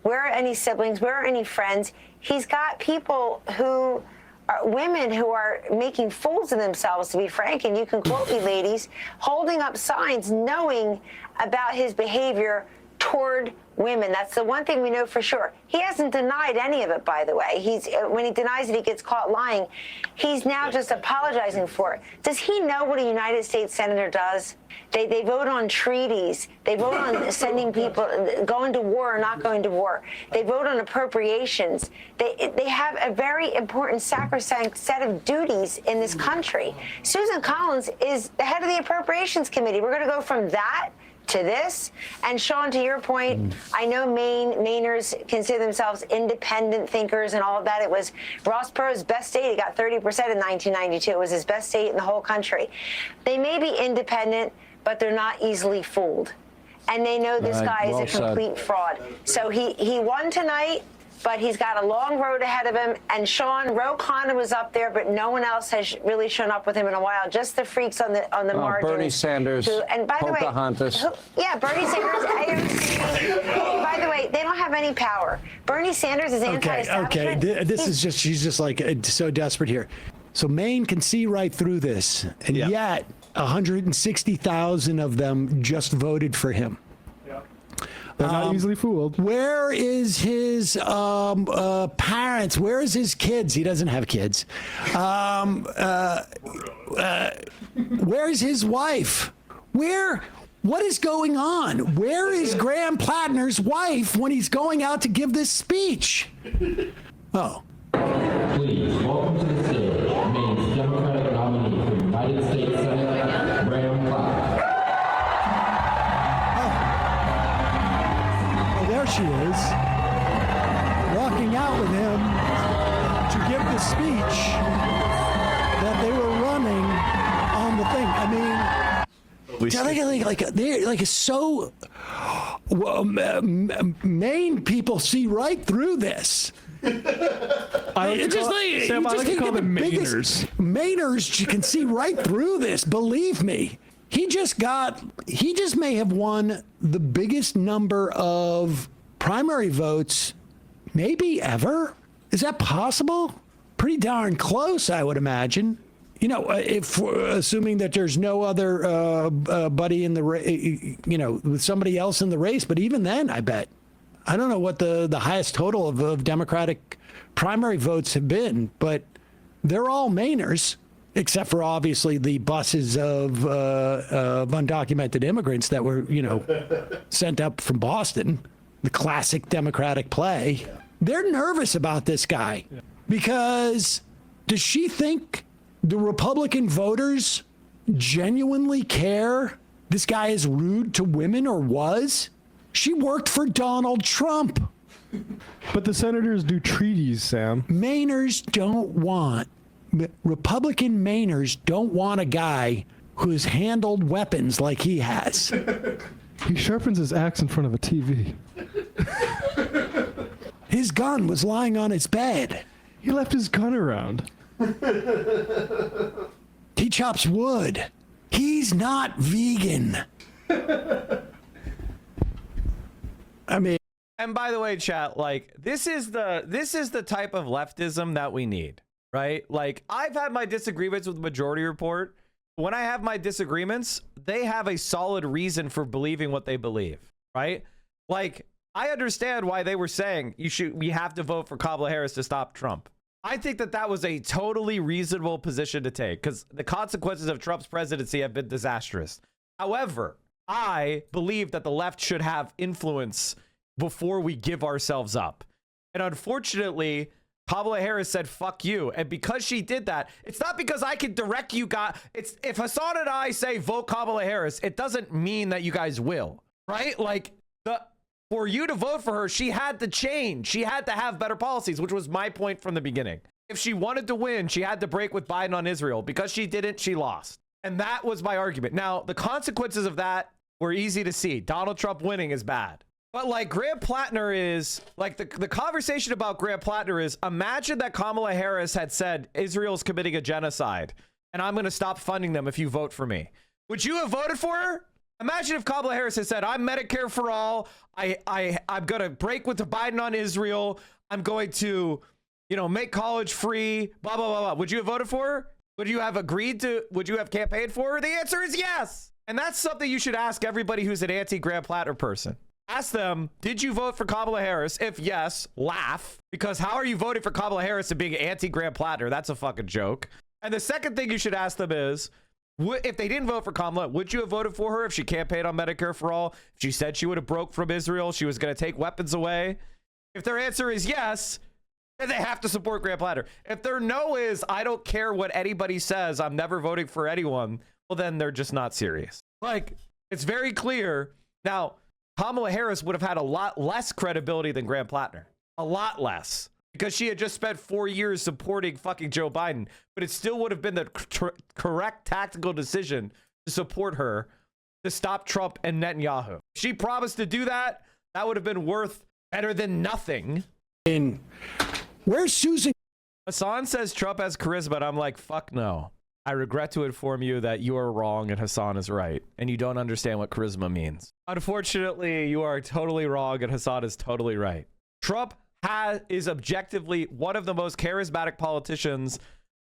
Where are any siblings? Where are any friends? He's got people who are women who are making fools of themselves, to be frank, and you can quote me, ladies, holding up signs knowing about his behavior toward women. That's the one thing we know for sure. He hasn't denied any of it, by the way. When he denies it, he gets caught lying. He's now just apologizing for it. Does he know what a United States senator does? They vote on treaties. They vote on sending people, going to war or not going to war. They vote on appropriations. They have a very important sacrosanct set of duties in this country. Susan Collins is the head of the Appropriations Committee. We're going to go from that to this. And Sean, to your point, I know Mainers consider themselves independent thinkers and all of that. It was Ross Perot's best state. He got 30% in 1992. It was his best state in the whole country. They may be independent, but they're not easily fooled. And they know this guy is a complete fraud. So he won tonight, but he's got a long road ahead of him. And Sean, Ro Khanna was up there, but no one else has really shown up with him in a while. Just the freaks on the margin. Bernie Sanders, and by Pocahontas. the way, Bernie Sanders, AOC. By the way, they don't have any power. Bernie Sanders is anti-establishment. Okay. This is just, she's just like so desperate here. So Maine can see right through this, and yet 160,000 of them just voted for him. They're not easily fooled. Where is his parents? Where is his kids? He doesn't have kids. Where is his wife? What is going on? Where is Graham Plattner's wife when he's going out to give this speech? Oh. Please, welcome to the stage, Maine's Democratic nominee for United States Senate, Graham Plattner. There she is, walking out with him to give the speech that they were running on the thing. I mean, so Maine people see right through this. Mainers can see right through this. Believe me. He just may have won the biggest number of primary votes maybe ever. Is that possible? Pretty darn close, I would imagine. If assuming that there's no other buddy in the with somebody else in the race, but even then, I bet. I don't know what the highest total of Democratic primary votes have been, but they're all Mainers. Except for obviously the buses of undocumented immigrants that were, sent up from Boston, the classic Democratic play. They're nervous about this guy because does she think the Republican voters genuinely care this guy is rude to women or was? She worked for Donald Trump. But the senators do treaties, Sam. Republican Mainers don't want a guy who's handled weapons like he has. He sharpens his axe in front of a TV. His gun was lying on his bed. He left his gun around. He chops wood. He's not vegan. I mean... And by the way, chat, like this is the type of leftism that we need, right? Like I've had my disagreements with the Majority Report. When I have my disagreements, they have a solid reason for believing what they believe, right? Like I understand why they were saying we have to vote for Kamala Harris to stop Trump. I think that was a totally reasonable position to take because the consequences of Trump's presidency have been disastrous. However, I believe that the left should have influence before we give ourselves up. And unfortunately, Kamala Harris said, fuck you. And because she did that, it's not because I can direct you guys. It's if Hassan and I say vote Kamala Harris, it doesn't mean that you guys will, right? Like for you to vote for her, she had to change. She had to have better policies, which was my point from the beginning. If she wanted to win, she had to break with Biden on Israel. Because she didn't, she lost. And that was my argument. Now, the consequences of that were easy to see. Donald Trump winning is bad. But like Graham Plattner is, like the conversation about Graham Plattner is, imagine that Kamala Harris had said, Israel's committing a genocide, and I'm going to stop funding them if you vote for me. Would you have voted for her? Imagine if Kamala Harris had said, I'm Medicare for all. I'm going to break with the Biden on Israel. I'm going to, make college free, blah, blah, blah, blah. Would you have voted for her? Would you have campaigned for her? The answer is yes. And that's something you should ask everybody who's an anti-Graham Plattner person. Ask them, did you vote for Kamala Harris? If yes, laugh. Because how are you voting for Kamala Harris and being anti-Graham Plattner? That's a fucking joke. And the second thing you should ask them is, if they didn't vote for Kamala, would you have voted for her if she campaigned on Medicare for all? If she said she would have broke from Israel, she was going to take weapons away? If their answer is yes, then they have to support Graham Plattner. If their no is, I don't care what anybody says, I'm never voting for anyone, well, then they're just not serious. Like, it's very clear. Now, Kamala Harris would have had a lot less credibility than Graham Plattner. A lot less. Because she had just spent 4 years supporting fucking Joe Biden. But it still would have been the correct tactical decision to support her to stop Trump and Netanyahu. If she promised to do that, that would have been worth better than nothing. Where's Susan? Hassan says Trump has charisma, and I'm like, fuck no. I regret to inform you that you are wrong and Hassan is right, and you don't understand what charisma means. Unfortunately, you are totally wrong and Hassan is totally right. Trump is objectively one of the most charismatic politicians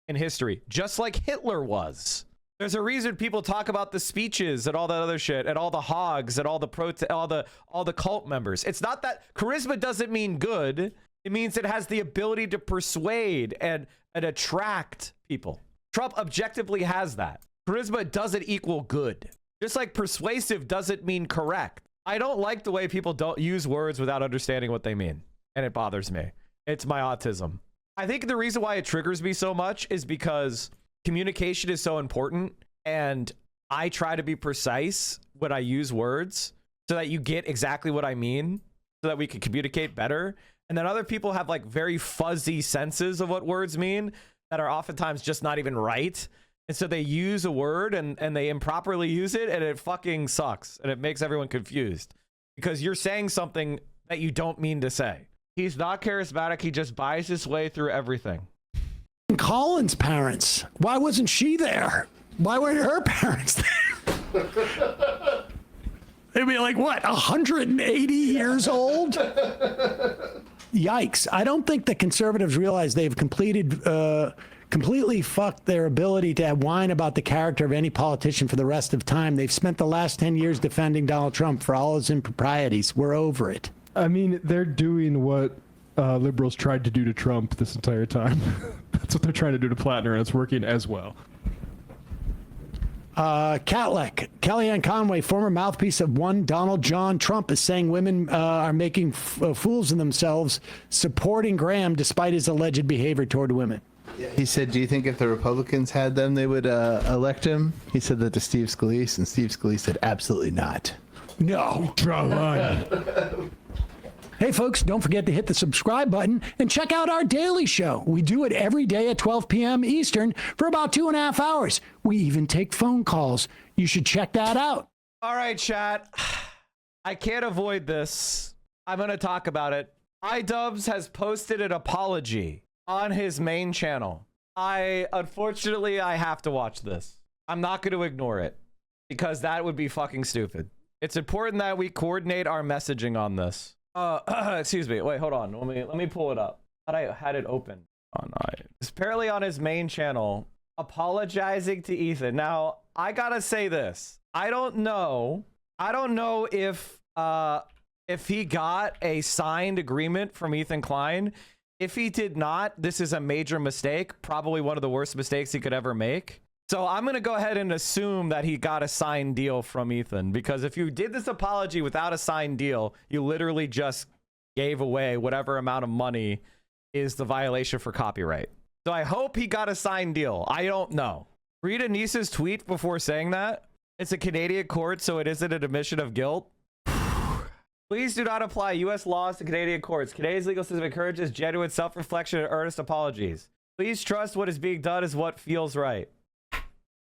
in history, just like Hitler was. There's a reason people talk about the speeches and all that other shit and all the hogs and all the cult members. It's not that charisma doesn't mean good. It means it has the ability to persuade and attract people. Trump objectively has that. Charisma doesn't equal good. Just like persuasive doesn't mean correct. I don't like the way people don't use words without understanding what they mean. And it bothers me. It's my autism. I think the reason why it triggers me so much is because communication is so important. And I try to be precise when I use words so that you get exactly what I mean so that we can communicate better. And then other people have like very fuzzy senses of what words mean that are oftentimes just not even right. And so they use a word and they improperly use it and it fucking sucks. And it makes everyone confused because you're saying something that you don't mean to say. He's not charismatic. He just buys his way through everything. Collins' parents. Why wasn't she there? Why weren't her parents there? They'd be like, what, 180 years old? Yikes. I don't think the conservatives realize they've completely fucked their ability to whine about the character of any politician for the rest of time. They've spent the last 10 years defending Donald Trump for all his improprieties. We're over it. I mean, they're doing what liberals tried to do to Trump this entire time. That's what they're trying to do to Plattner, and it's working as well. Catlek, Kellyanne Conway, former mouthpiece of one Donald John Trump, is saying women are making fools of themselves, supporting Graham despite his alleged behavior toward women. He said, do you think if the Republicans had them, they would elect him? He said that to Steve Scalise, and Steve Scalise said, absolutely not. No. Draw a line. Hey, folks, don't forget to hit the subscribe button and check out our daily show. We do it every day at 12 p.m. Eastern for about 2.5 hours. We even take phone calls. You should check that out. All right, chat. I can't avoid this. I'm going to talk about it. iDubbbz has posted an apology on his main channel. Unfortunately, I have to watch this. I'm not going to ignore it because that would be fucking stupid. It's important that we coordinate our messaging on this. Excuse me. Wait, hold on. Let me pull it up. I thought I had it open. It's apparently on his main channel, apologizing to Ethan. Now, I gotta say this. I don't know if he got a signed agreement from Ethan Klein. If he did not, this is a major mistake, probably one of the worst mistakes he could ever make. So I'm going to go ahead and assume that he got a signed deal from Ethan, because if you did this apology without a signed deal, you literally just gave away whatever amount of money is the violation for copyright. So I hope he got a signed deal. I don't know. Read Anissa's tweet before saying that. It's a Canadian court, so it isn't an admission of guilt. Please do not apply U.S. laws to Canadian courts. Canadian's legal system encourages genuine self-reflection and earnest apologies. Please trust what is being done is what feels right.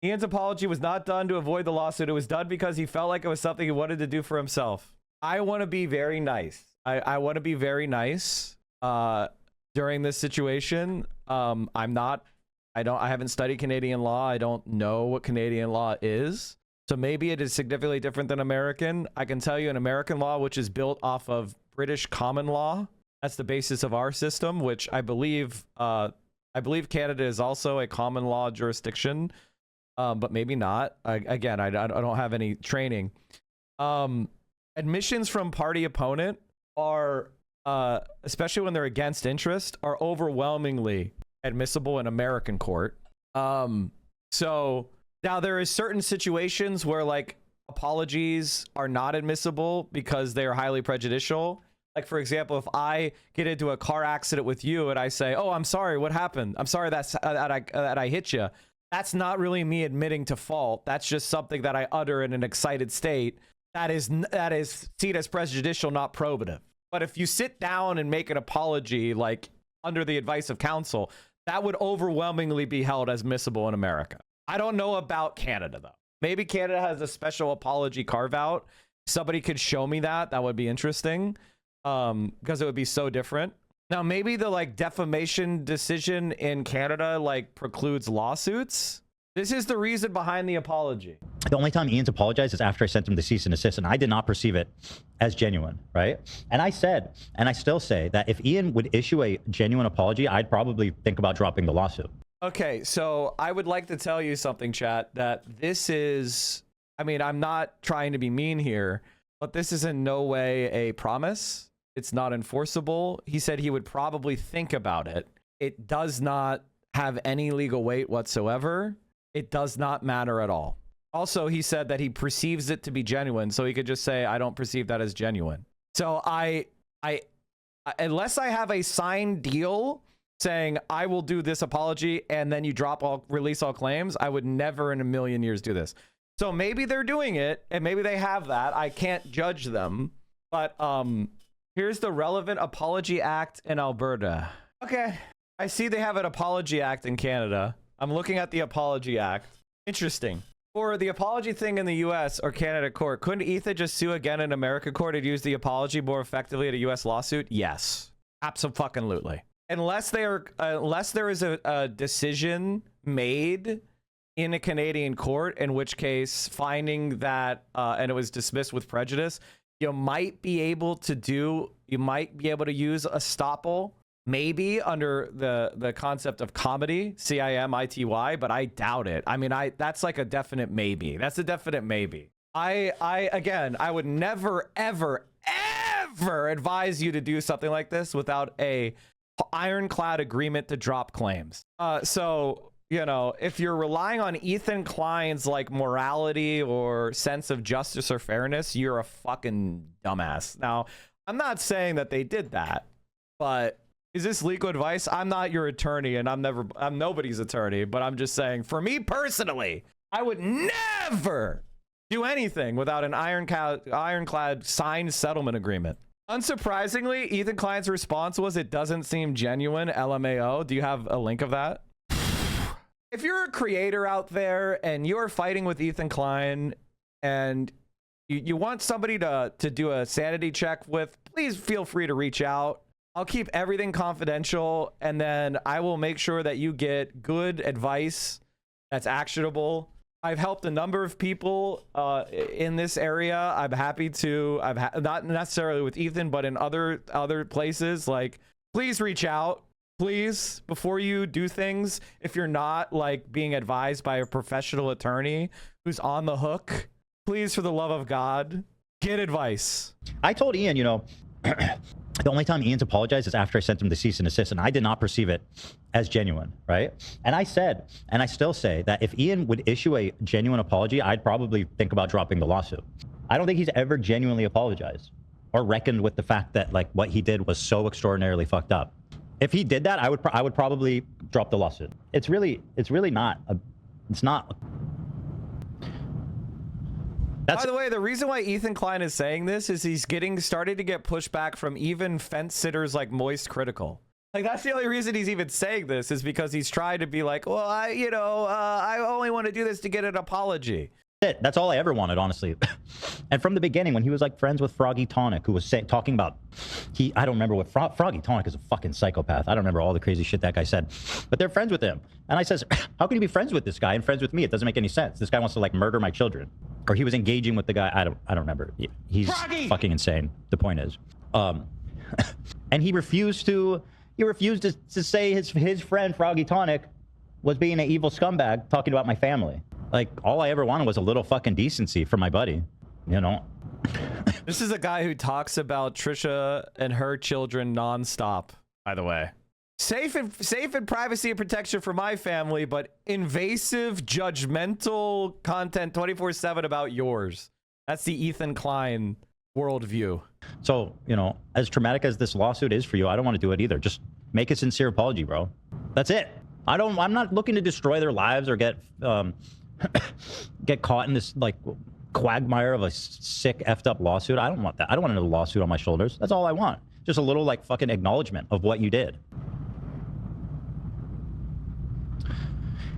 Ian's apology was not done to avoid the lawsuit. It was done because he felt like it was something he wanted to do for himself. I want to be very nice. I want to be very nice during this situation. I haven't studied Canadian law. I don't know what Canadian law is. So maybe it is significantly different than American. I can tell you in American law, which is built off of British common law, that's the basis of our system, which I believe Canada is also a common law jurisdiction, but maybe not. I don't have any training. Admissions from party opponent are, especially when they're against interest, are overwhelmingly admissible in American court. So now there is certain situations where like apologies are not admissible because they are highly prejudicial. Like, for example, if I get into a car accident with you and I say, "Oh, I'm sorry, what happened? I'm sorry that I hit you." That's not really me admitting to fault. That's just something that I utter in an excited state. That is seen as prejudicial, not probative. But if you sit down and make an apology, like under the advice of counsel, that would overwhelmingly be held as admissible in America. I don't know about Canada, though. Maybe Canada has a special apology carve-out. Somebody could show me that. That would be interesting, because it would be so different. Now, maybe the like defamation decision in Canada like precludes lawsuits. This is the reason behind the apology. The only time Ian's apologized is after I sent him the cease and desist, and I did not perceive it as genuine, right? And I said, and I still say, that if Ian would issue a genuine apology, I'd probably think about dropping the lawsuit. Okay, so I would like to tell you something, chat, that this is, I mean, I'm not trying to be mean here, but this is in no way a promise. It's not enforceable. He said he would probably think about it. It does not have any legal weight whatsoever. It does not matter at all. Also, he said that he perceives it to be genuine, so he could just say, I don't perceive that as genuine. So unless I have a signed deal saying I will do this apology and then you release all claims, I would never in a million years do this. So maybe they're doing it and maybe they have that. I can't judge them, but here's the relevant apology act in Alberta. Okay, I see they have an apology act in Canada. I'm looking at the apology act. Interesting. For the apology thing in the US or Canada court, couldn't Ethan just sue again in American court and use the apology more effectively at a US lawsuit? Yes, absolutely. Unless there is a decision made in a Canadian court, in which case finding that and it was dismissed with prejudice, you might be able to use estoppel, maybe under the concept of comedy, CIMITY, but I doubt it. I mean, that's like a definite maybe. That's a definite maybe. I would never ever advise you to do something like this without a ironclad agreement to drop claims. So, you know, if you're relying on Ethan Klein's like morality or sense of justice or fairness, you're a fucking dumbass. Now, I'm not saying that they did that, but is this legal advice? I'm not your attorney and I'm nobody's attorney, but I'm just saying, for me personally, I would never do anything without an ironclad signed settlement agreement. Unsurprisingly, Ethan Klein's response was, "It doesn't seem genuine, LMAO." Do you have a link of that? If you're a creator out there and you're fighting with Ethan Klein and you want somebody to do a sanity check with, please feel free to reach out. I'll keep everything confidential, and then I will make sure that you get good advice that's actionable. I've helped a number of people in this area. I'm happy to. Not necessarily with Ethan, but in other places. Like, please reach out, please, before you do things. If you're not like being advised by a professional attorney who's on the hook, please, for the love of God, get advice. I told Ian, you know, the only time Ian's apologized is after I sent him the cease and desist, and I did not perceive it as genuine, right? And I said, and I still say, that if Ian would issue a genuine apology, I'd probably think about dropping the lawsuit. I don't think he's ever genuinely apologized or reckoned with the fact that like what he did was so extraordinarily fucked up. If he did that, I would probably drop the lawsuit. It's really not. It's not. By the way, the reason why Ethan Klein is saying this is he's starting to get pushback from even fence sitters like Moist Critical. Like, that's the only reason he's even saying this, is because he's trying to be like, well, I only want to do this to get an apology. That's all I ever wanted, honestly. And from the beginning, when he was like friends with Froggy Tonic, who was talking about, I don't remember what, Froggy Tonic is a fucking psychopath. I don't remember all the crazy shit that guy said, but they're friends with him. And I says, how can you be friends with this guy and friends with me? It doesn't make any sense. This guy wants to like murder my children. Or he was engaging with the guy. I don't remember. He's fucking insane. The point is, and he refused to say his friend Froggy Tonic was being an evil scumbag talking about my family. Like, all I ever wanted was a little fucking decency for my buddy, you know? This is a guy who talks about Trisha and her children nonstop, by the way. Safe and privacy and protection for my family, but invasive, judgmental content 24/7 about yours. That's the Ethan Klein worldview. So, you know, as traumatic as this lawsuit is for you, I don't want to do it either. Just make a sincere apology, bro. That's it. I'm not looking to destroy their lives or get caught in this like quagmire of a sick effed up lawsuit. I don't want that. I don't want another lawsuit on my shoulders. That's all I want. Just a little like fucking acknowledgement of what you did.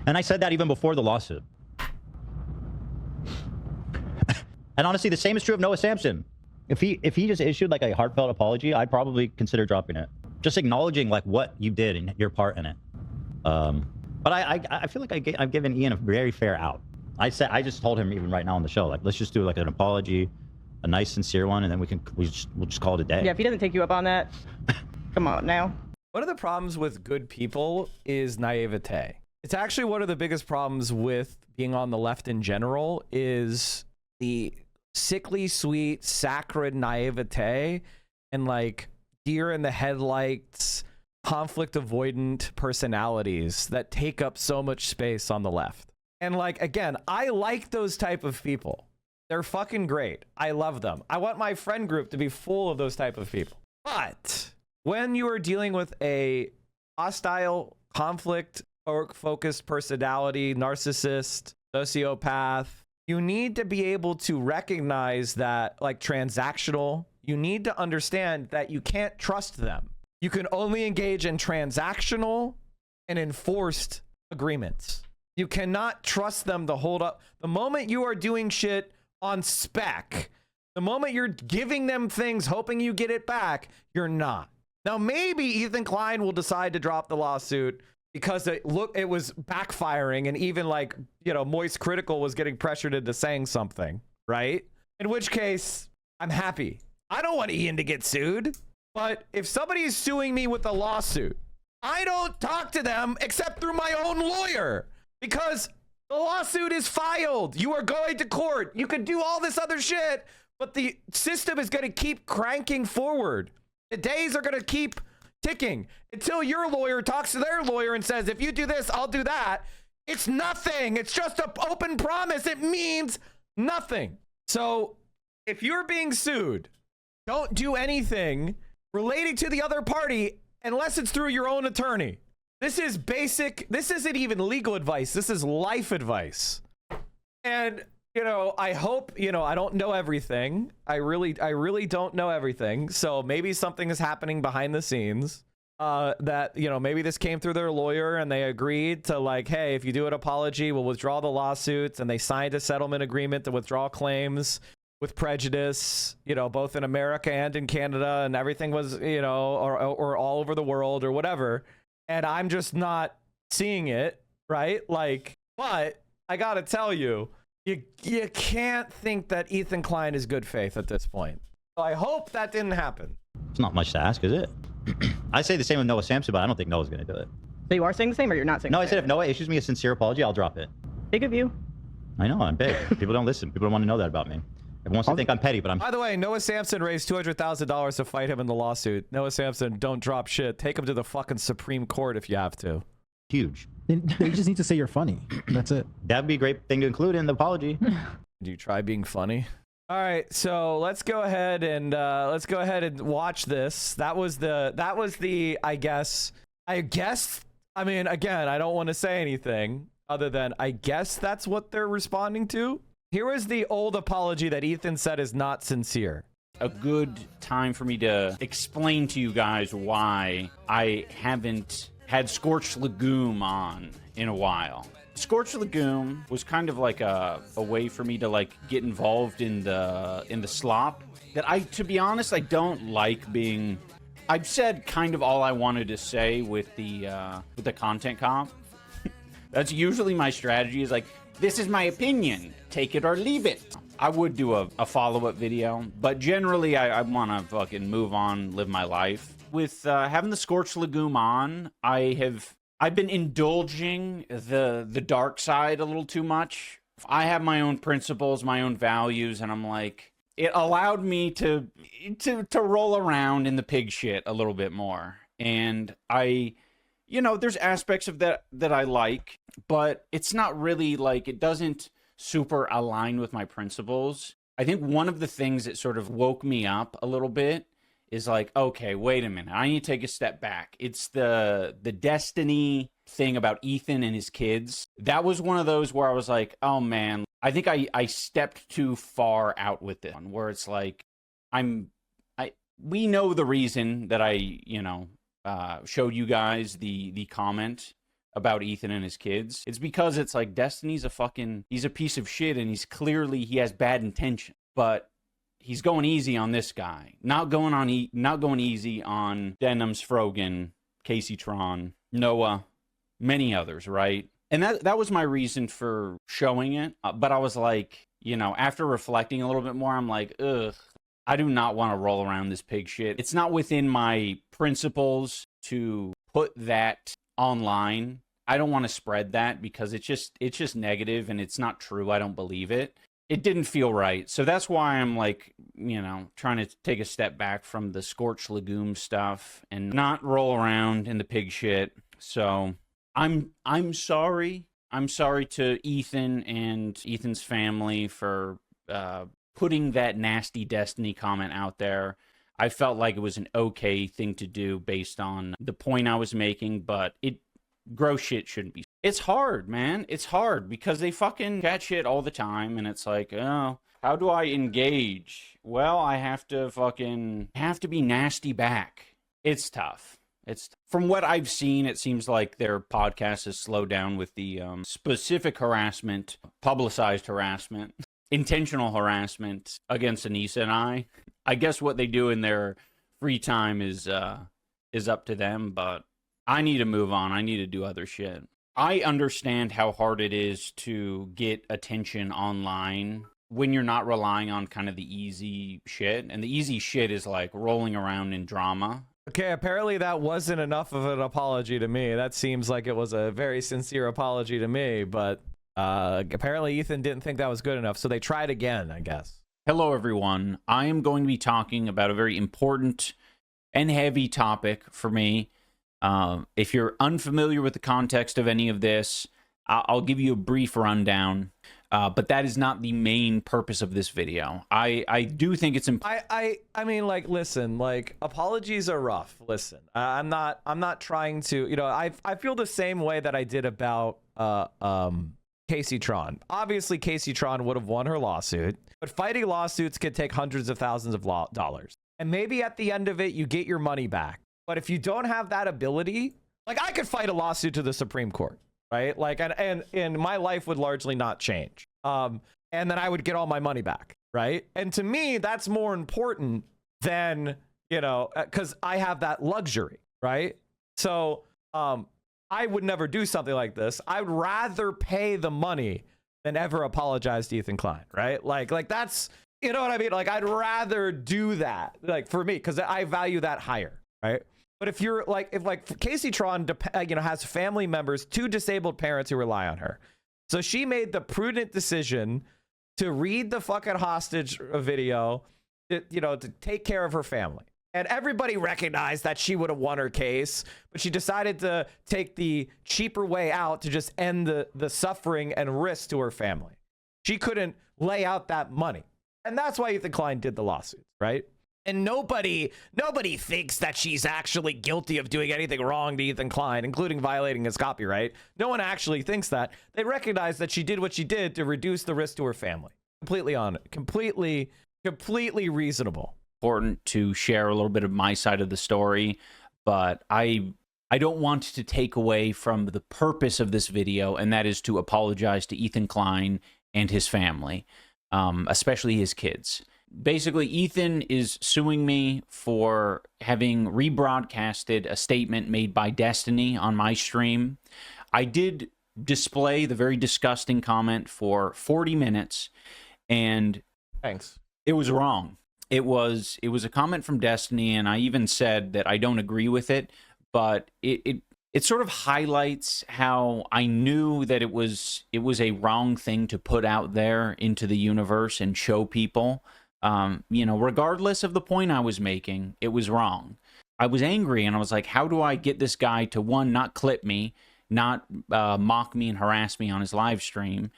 And I said that even before the lawsuit. And honestly, the same is true of Noah Sampson. If he just issued like a heartfelt apology, I'd probably consider dropping it. Just acknowledging like what you did and your part in it. But I feel like I've given Ian a very fair out. I just told him even right now on the show, like, let's just do like an apology, a nice sincere one, and then we'll just call it a day. Yeah, if he doesn't take you up on that, come on now. One of the problems with good people is naivete. It's actually one of the biggest problems with being on the left in general is the sickly sweet, saccharine naivete and like deer in the headlights, conflict avoidant personalities that take up so much space on the left. And like, again, I like those type of people. They're fucking great. I love them. I want my friend group to be full of those type of people. But when you are dealing with a hostile, conflict focused personality, narcissist, sociopath, you need to be able to recognize that, like, transactional. You need to understand that you can't trust them. You can only engage in transactional and enforced agreements. You cannot trust them to hold up. The moment you are doing shit on spec, the moment you're giving them things hoping you get it back, you're not. Now, maybe Ethan Klein will decide to drop the lawsuit because it was backfiring, and even like, you know, Moist Critical was getting pressured into saying something, right? In which case, I'm happy. I don't want Ian to get sued, but if somebody is suing me with a lawsuit, I don't talk to them except through my own lawyer, because the lawsuit is filed. You are going to court. You can do all this other shit, but the system is going to keep cranking forward. The days are going to keep ticking until your lawyer talks to their lawyer and says, if you do this, I'll do that. It's nothing. It's just an open promise. It means nothing. So if you're being sued, don't do anything relating to the other party unless it's through your own attorney. This is basic. This isn't even legal advice. This is life advice. And, you know, I hope, you know, I don't know everything. I really don't know everything. So maybe something is happening behind the scenes that, you know, maybe this came through their lawyer and they agreed to, like, hey, if you do an apology, we'll withdraw the lawsuits, and they signed a settlement agreement to withdraw claims with prejudice, you know, both in America and in Canada, and everything was, you know, or all over the world or whatever. And I'm just not seeing it, right? Like, but I gotta tell you, you can't think that Ethan Klein is good faith at this point. So I hope that didn't happen. It's not much to ask, is it? I say the same with Noah Sampson, but I don't think Noah's going to do it. So you are saying the same, or you're not saying No, the I same? said if Noah issues me a sincere apology, I'll drop it. Big of you. I know, I'm big. People don't listen. People don't want to know that about me. Everyone wants to think I'm petty, but I'm... By the way, Noah Sampson raised $200,000 to fight him in the lawsuit. Noah Sampson, don't drop shit. Take him to the fucking Supreme Court if you have to. Huge. They just need to say you're funny. That's it. That'd be a great thing to include in the apology. Do you try being funny? All right, so let's go ahead and watch this. That was the I guess. I mean, again, I don't want to say anything other than I guess that's what they're responding to. Here was the old apology that Ethan said is not sincere. A good time for me to explain to you guys why I haven't had Scorched Legume on in a while. Scorched Legume was kind of like a way for me to like get involved in the slop. That to be honest, I don't like being. I've said kind of all I wanted to say with the content comp. That's usually my strategy. Is like, this is my opinion. Take it or leave it. I would do a follow-up video, but generally I want to fucking move on, live my life. With having the Scorched Legume on, I've been indulging the dark side a little too much. I have my own principles, my own values, and I'm like, it allowed me to roll around in the pig shit a little bit more. And there's aspects of that I like, but it's not really like, it doesn't super align with my principles. I think one of the things that sort of woke me up a little bit is like, okay, wait a minute. I need to take a step back. It's the destiny thing about Ethan and his kids. That was one of those where I was like, oh man, I think I stepped too far out with it. Where it's like, we know the reason that I showed you guys the comment about Ethan and his kids. It's because it's like Destiny's he's a piece of shit, and he has bad intention, but he's going easy on this guy. Not going easy on Denims, Frogan, Casey Tron, Noah, many others, right? And that was my reason for showing it. But I was like, after reflecting a little bit more, I'm like, ugh, I do not want to roll around this pig shit. It's not within my principles to put that online. I don't want to spread that because it's just negative and it's not true. I don't believe it. It didn't feel right. So that's why I'm like, trying to take a step back from the Scorched Legume stuff and not roll around in the pig shit. So I'm sorry. I'm sorry to Ethan and Ethan's family for putting that nasty Destiny comment out there. I felt like it was an okay thing to do based on the point I was making, but gross shit shouldn't be. It's hard, man. It's hard because they fucking chat shit all the time, and it's like, oh, how do I engage? Well, I have to be nasty back. It's tough. From what I've seen, it seems like their podcast has slowed down with the specific harassment, publicized harassment, intentional harassment against Anissa and I. I guess what they do in their free time is up to them, but I need to move on. I need to do other shit. I understand how hard it is to get attention online when you're not relying on kind of the easy shit. And the easy shit is like rolling around in drama. Okay, apparently that wasn't enough of an apology to me. That seems like it was a very sincere apology to me, but apparently Ethan didn't think that was good enough, so they tried again, I guess. Hello, everyone. I am going to be talking about a very important and heavy topic for me. If you're unfamiliar with the context of any of this, I'll give you a brief rundown, but that is not the main purpose of this video. I do think it's important. I mean, like, listen, like, apologies are rough. Listen, I'm not trying to, I feel the same way that I did about Casey Tron. Obviously, Casey Tron would have won her lawsuit, but fighting lawsuits could take hundreds of thousands of dollars. And maybe at the end of it, you get your money back. But if you don't have that ability, like, I could fight a lawsuit to the Supreme Court, right? Like, and my life would largely not change. And then I would get all my money back, right? And to me, that's more important than, because I have that luxury, right? So I would never do something like this. I would rather pay the money than ever apologize to Ethan Klein, right? Like that's, you know what I mean? Like, I'd rather do that, like, for me, because I value that higher, right? But if you're like, if like Casey Tron, has family members, 2 disabled parents who rely on her. So she made the prudent decision to read the fucking hostage video, to take care of her family. And everybody recognized that she would have won her case, but she decided to take the cheaper way out to just end the suffering and risk to her family. She couldn't lay out that money. And that's why Ethan Klein did the lawsuit, right? And nobody thinks that she's actually guilty of doing anything wrong to Ethan Klein, including violating his copyright. No one actually thinks that. They recognize that she did what she did to reduce the risk to her family. Completely on it. Completely reasonable. Important to share a little bit of my side of the story, but I don't want to take away from the purpose of this video, and that is to apologize to Ethan Klein and his family, especially his kids. Basically, Ethan is suing me for having rebroadcasted a statement made by Destiny on my stream. I did display the very disgusting comment for 40 minutes, and thanks. It was wrong. It was a comment from Destiny, and I even said that I don't agree with it, but it sort of highlights how I knew that it was a wrong thing to put out there into the universe and show people. Regardless of the point I was making, it was wrong. I was angry, and I was like, how do I get this guy to, one, not clip me, not mock me and harass me on his live stream,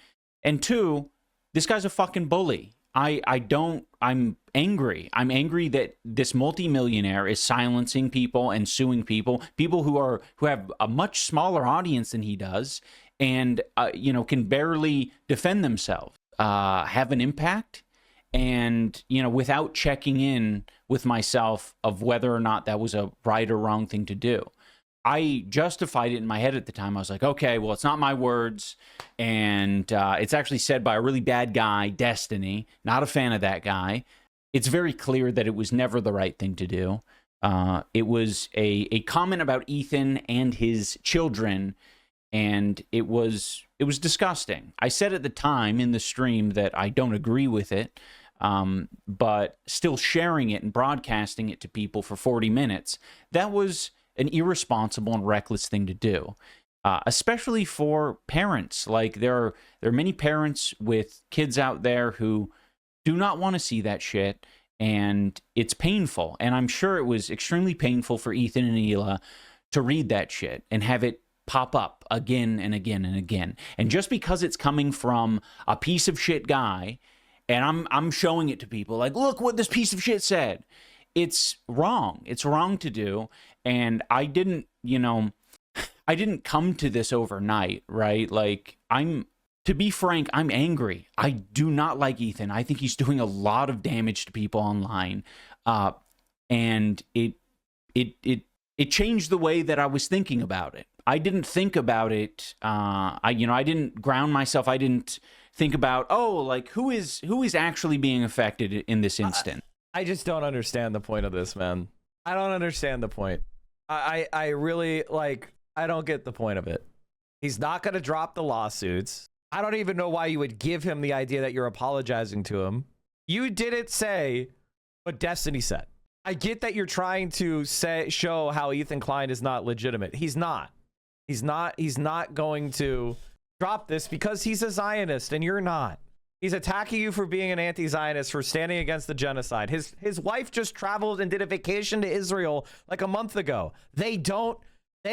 and 2, this guy's a fucking bully. I'm angry. I'm angry that this multimillionaire is silencing people and suing people who have a much smaller audience than he does, and can barely defend themselves, have an impact, and without checking in with myself of whether or not that was a right or wrong thing to do. I justified it in my head at the time. I was like, okay, well, it's not my words, and it's actually said by a really bad guy, Destiny. Not a fan of that guy. It's very clear that it was never the right thing to do. It was a comment about Ethan and his children, and it was disgusting. I said at the time in the stream that I don't agree with it, but still sharing it and broadcasting it to people for 40 minutes, that was an irresponsible and reckless thing to do, especially for parents. Like, there are many parents with kids out there who do not want to see that shit, and it's painful. And I'm sure it was extremely painful for Ethan and Hila to read that shit and have it pop up again and again and again. And just because it's coming from a piece of shit guy, and I'm showing it to people like, look what this piece of shit said, it's wrong. It's wrong to do. And I didn't come to this overnight, right? Like, to be frank, I'm angry. I do not like Ethan. I think he's doing a lot of damage to people online. And it changed the way that I was thinking about it. I didn't think about it. I didn't ground myself. I didn't think about, who is actually being affected in this instant. I just don't understand the point of this, man. I don't understand the point. I really, I don't get the point of it. He's not going to drop the lawsuits. I don't even know why you would give him the idea that you're apologizing to him. You didn't say what Destiny said. I get that you're trying to show how Ethan Klein is not legitimate. He's not. He's not going to drop this because he's a Zionist and you're not. He's attacking you for being an anti-Zionist, for standing against the genocide. His wife just traveled and did a vacation to Israel like a month ago. They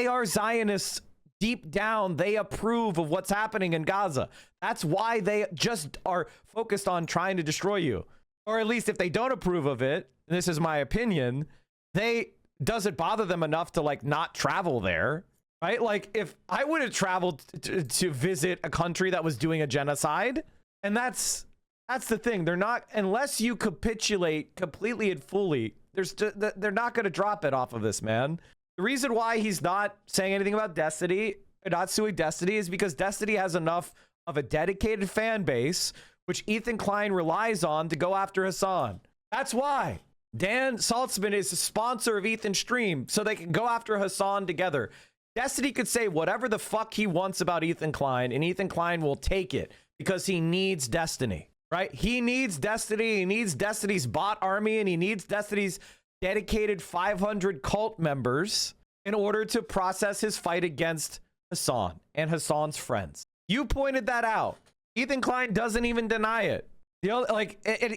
are Zionists deep down. They approve of what's happening in Gaza. That's why they just are focused on trying to destroy you. Or at least if they don't approve of it, and this is my opinion, does it bother them enough to not travel there? Right? Like, if I would have traveled to visit a country that was doing a genocide, and that's the thing. They're not, unless you capitulate completely and fully, they're not going to drop it off of this, man. The reason why he's not saying anything about Destiny, not suing Destiny, is because Destiny has enough of a dedicated fan base, which Ethan Klein relies on to go after Hassan. That's why. Dan Saltzman is a sponsor of Ethan's stream, so they can go after Hassan together. Destiny could say whatever the fuck he wants about Ethan Klein, and Ethan Klein will take it because he needs Destiny, right? He needs Destiny. He needs Destiny's bot army, and he needs Destiny's dedicated 500 cult members in order to process his fight against Hasan and Hasan's friends. You pointed that out. Ethan Klein doesn't even deny it. You know,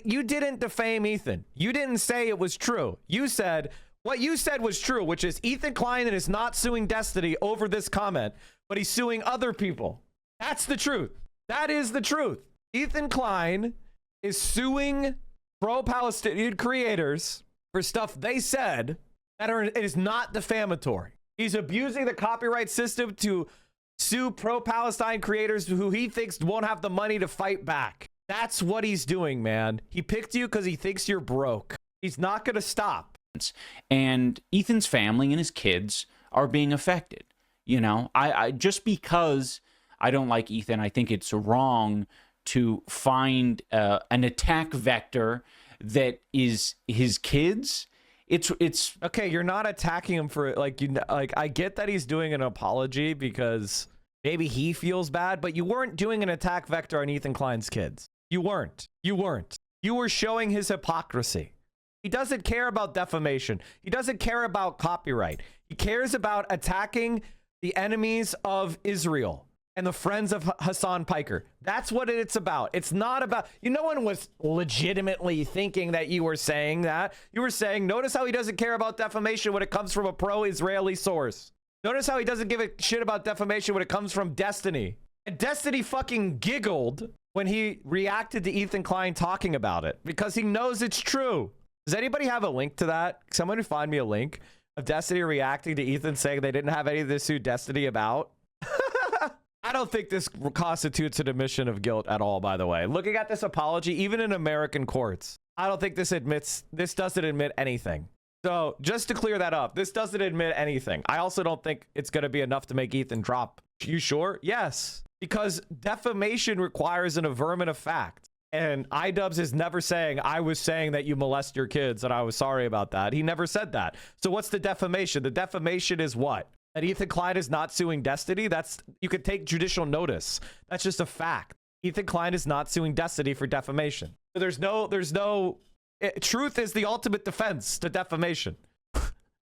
you didn't defame Ethan. You didn't say it was true. You said what you said was true, which is Ethan Klein is not suing Destiny over this comment, but he's suing other people. That's the truth. That is the truth. Ethan Klein is suing pro-Palestinian creators for stuff they said that is not defamatory. He's abusing the copyright system to sue pro-Palestine creators who he thinks won't have the money to fight back. That's what he's doing, man. He picked you because he thinks you're broke. He's not going to stop. And Ethan's family and his kids are being affected. You know, I just because I don't like Ethan, I think it's wrong to find an attack vector that is his kids. It's okay. You're not attacking him for I get that he's doing an apology because maybe he feels bad, but you weren't doing an attack vector on Ethan Klein's kids. You weren't. You were showing his hypocrisy. He doesn't care about defamation. He doesn't care about copyright. He cares about attacking the enemies of Israel and the friends of Hasan Piker. That's what it's about. It's not about, no one was legitimately thinking that you were saying that. You were saying, notice how he doesn't care about defamation when it comes from a pro-Israeli source. Notice how he doesn't give a shit about defamation when it comes from Destiny. And Destiny fucking giggled when he reacted to Ethan Klein talking about it because he knows it's true. Does anybody have a link to that? Someone find me a link of Destiny reacting to Ethan saying they didn't have anything to sue Destiny about. I don't think this constitutes an admission of guilt at all, by the way. Looking at this apology, even in American courts, I don't think this doesn't admit anything. So just to clear that up, this doesn't admit anything. I also don't think it's going to be enough to make Ethan drop. You sure? Yes. Because defamation requires an averment of fact. And iDubbbz is never saying, I was saying that you molest your kids and I was sorry about that. He never said that. So what's the defamation? The defamation is what? That Ethan Klein is not suing Destiny? You could take judicial notice. That's just a fact. Ethan Klein is not suing Destiny for defamation. Truth is the ultimate defense to defamation.